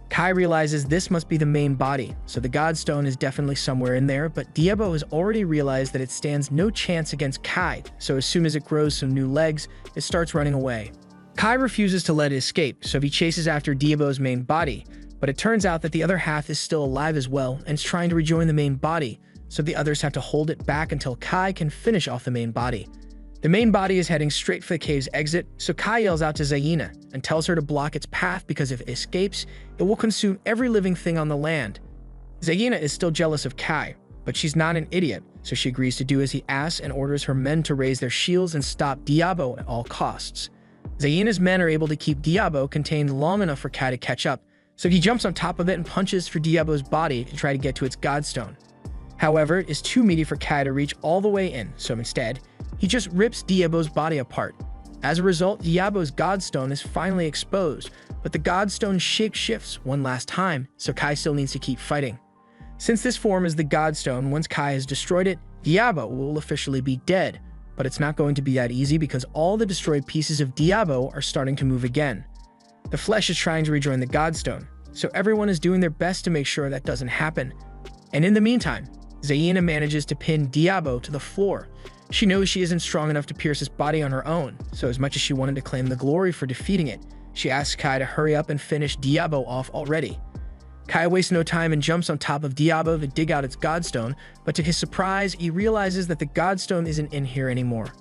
S1: Kai realizes this must be the main body, so the godstone is definitely somewhere in there, but Diabo has already realized that it stands no chance against Kai, so as soon as it grows some new legs, it starts running away. Kai refuses to let it escape, so he chases after Diabo's main body, but it turns out that the other half is still alive as well and is trying to rejoin the main body, so the others have to hold it back until Kai can finish off the main body. The main body is heading straight for the cave's exit, so Kai yells out to Zaina and tells her to block its path because if it escapes, it will consume every living thing on the land. Zaina is still jealous of Kai, but she's not an idiot, so she agrees to do as he asks and orders her men to raise their shields and stop Diabo at all costs. Zaina's men are able to keep Diabo contained long enough for Kai to catch up, so he jumps on top of it and punches for Diabo's body to try to get to its godstone. However, it is too meaty for Kai to reach all the way in, so instead, he just rips Diabo's body apart. As a result, Diabo's godstone is finally exposed, but the godstone shape shifts one last time, so Kai still needs to keep fighting. Since this form is the godstone, once Kai has destroyed it, Diabo will officially be dead, but it's not going to be that easy because all the destroyed pieces of Diabo are starting to move again. The flesh is trying to rejoin the godstone, so everyone is doing their best to make sure that doesn't happen. And in the meantime, Zaina manages to pin Diabo to the floor. She knows she isn't strong enough to pierce his body on her own, so as much as she wanted to claim the glory for defeating it, she asks Kai to hurry up and finish Diabo off already. Kai wastes no time and jumps on top of Diabo to dig out its godstone, but to his surprise, he realizes that the godstone isn't in here anymore.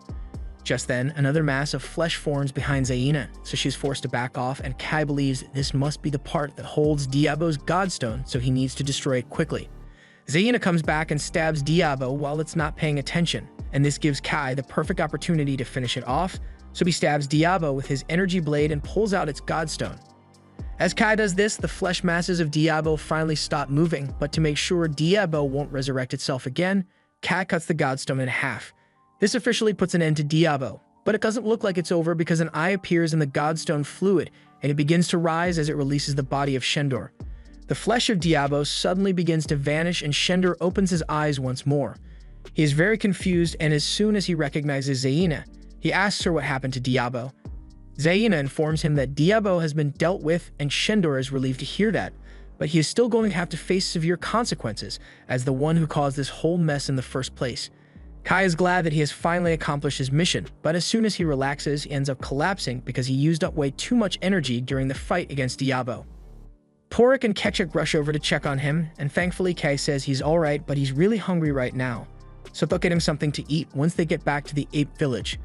S1: Just then, another mass of flesh forms behind Zaina, so she's forced to back off, and Kai believes this must be the part that holds Diabo's godstone, so he needs to destroy it quickly. Zaina comes back and stabs Diabo while it's not paying attention, and this gives Kai the perfect opportunity to finish it off, so he stabs Diabo with his energy blade and pulls out its godstone. As Kai does this, the flesh masses of Diabo finally stop moving, but to make sure Diabo won't resurrect itself again, Kai cuts the godstone in half. This officially puts an end to Diabo, but it doesn't look like it's over because an eye appears in the godstone fluid, and it begins to rise as it releases the body of Shendor. The flesh of Diabo suddenly begins to vanish and Shendor opens his eyes once more. He is very confused, and as soon as he recognizes Zaina, he asks her what happened to Diabo. Zaina informs him that Diabo has been dealt with and Shendor is relieved to hear that, but he is still going to have to face severe consequences as the one who caused this whole mess in the first place. Kai is glad that he has finally accomplished his mission, but as soon as he relaxes, he ends up collapsing because he used up way too much energy during the fight against Diabo. Porik and Ketchuk rush over to check on him, and thankfully Kai says he's alright, but he's really hungry right now, so they'll get him something to eat once they get back to the ape village.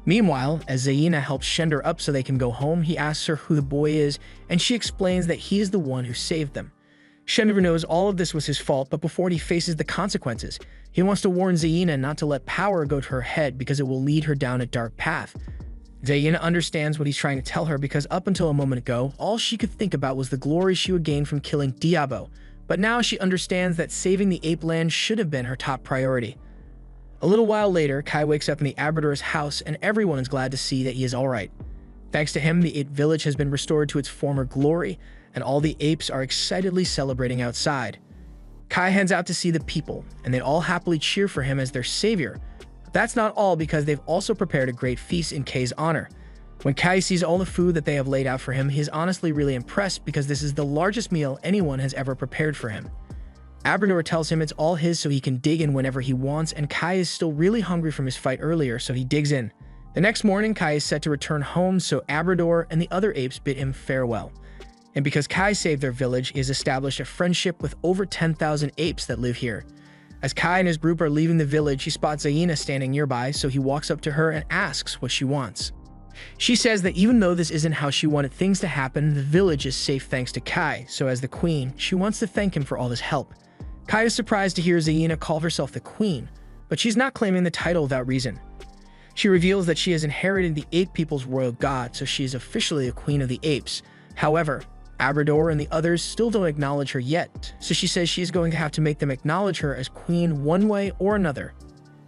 S1: Meanwhile, as Zaina helps Shendor up so they can go home, he asks her who the boy is, and she explains that he is the one who saved them. Shendor knows all of this was his fault, but before he faces the consequences, he wants to warn Zaina not to let power go to her head because it will lead her down a dark path. Zaina understands what he's trying to tell her because up until a moment ago, all she could think about was the glory she would gain from killing Diabo, but now she understands that saving the ape land should have been her top priority. A little while later, Kai wakes up in the Abrador's house and everyone is glad to see that he is alright. Thanks to him, the ape village has been restored to its former glory, and all the apes are excitedly celebrating outside. Kai heads out to see the people, and they all happily cheer for him as their savior. But that's not all because they've also prepared a great feast in Kai's honor. When Kai sees all the food that they have laid out for him, he is honestly really impressed because this is the largest meal anyone has ever prepared for him. Abrador tells him it's all his so he can dig in whenever he wants, and Kai is still really hungry from his fight earlier, so he digs in. The next morning, Kai is set to return home, so Abrador and the other apes bid him farewell. And because Kai saved their village, he has established a friendship with over 10,000 apes that live here. As Kai and his group are leaving the village, he spots Zaina standing nearby, so he walks up to her and asks what she wants. She says that even though this isn't how she wanted things to happen, the village is safe thanks to Kai, so as the queen, she wants to thank him for all his help. Kai is surprised to hear Zaina call herself the queen, but she's not claiming the title without reason. She reveals that she has inherited the ape people's royal god, so she is officially a queen of the apes. However, Abrador and the others still don't acknowledge her yet, so she says she is going to have to make them acknowledge her as queen one way or another.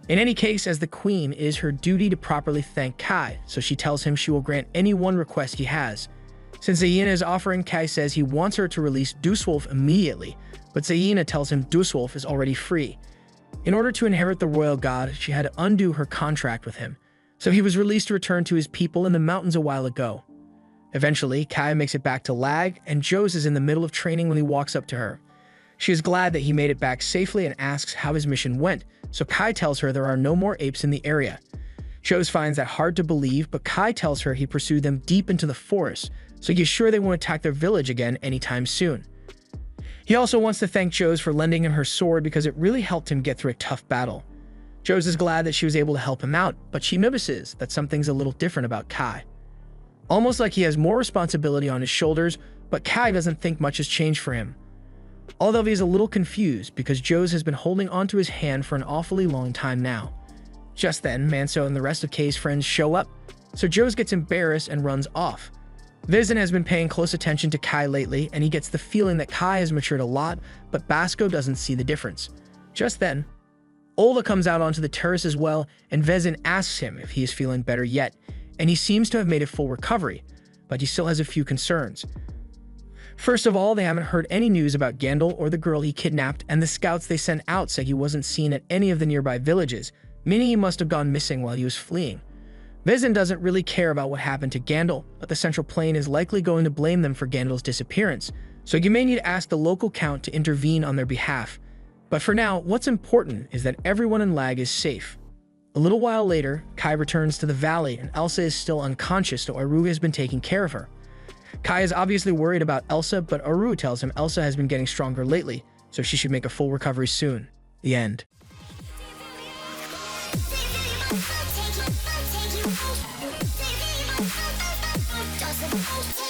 S1: In any case, as the queen, it is her duty to properly thank Kai, so she tells him she will grant any one request he has. Since Zaina is offering, Kai says he wants her to release Duswolf immediately, but Zaina tells him Duswolf is already free. In order to inherit the royal god, she had to undo her contract with him, so he was released to return to his people in the mountains a while ago. Eventually, Kai makes it back to Lag, and Jose is in the middle of training when he walks up to her. She is glad that he made it back safely and asks how his mission went, so Kai tells her there are no more apes in the area. Jose finds that hard to believe, but Kai tells her he pursued them deep into the forest, so he's sure they won't attack their village again anytime soon. He also wants to thank Jose for lending him her sword because it really helped him get through a tough battle. Jose is glad that she was able to help him out, but she notices that something's a little different about Kai. Almost like he has more responsibility on his shoulders, but Kai doesn't think much has changed for him. Although he's a little confused because Jose has been holding onto his hand for an awfully long time now. Just then, Manso and the rest of Kei's friends show up, so Jose gets embarrassed and runs off. Vizen has been paying close attention to Kai lately, and he gets the feeling that Kai has matured a lot, but Basco doesn't see the difference. Just then, Olva comes out onto the terrace as well, and Vezin asks him if he is feeling better yet, and he seems to have made a full recovery, but he still has a few concerns. First of all, they haven't heard any news about Gandalf or the girl he kidnapped, and the scouts they sent out say he wasn't seen at any of the nearby villages, meaning he must have gone missing while he was fleeing. Vezin doesn't really care about what happened to Gandalf, but the Central Plain is likely going to blame them for Gandalf's disappearance, so you may need to ask the local count to intervene on their behalf. But for now, what's important is that everyone in Lag is safe. A little while later, Kai returns to the valley, and Elsa is still unconscious, so Aru has been taking care of her. Kai is obviously worried about Elsa, but Aru tells him Elsa has been getting stronger lately, so she should make a full recovery soon. The end.
S2: Take you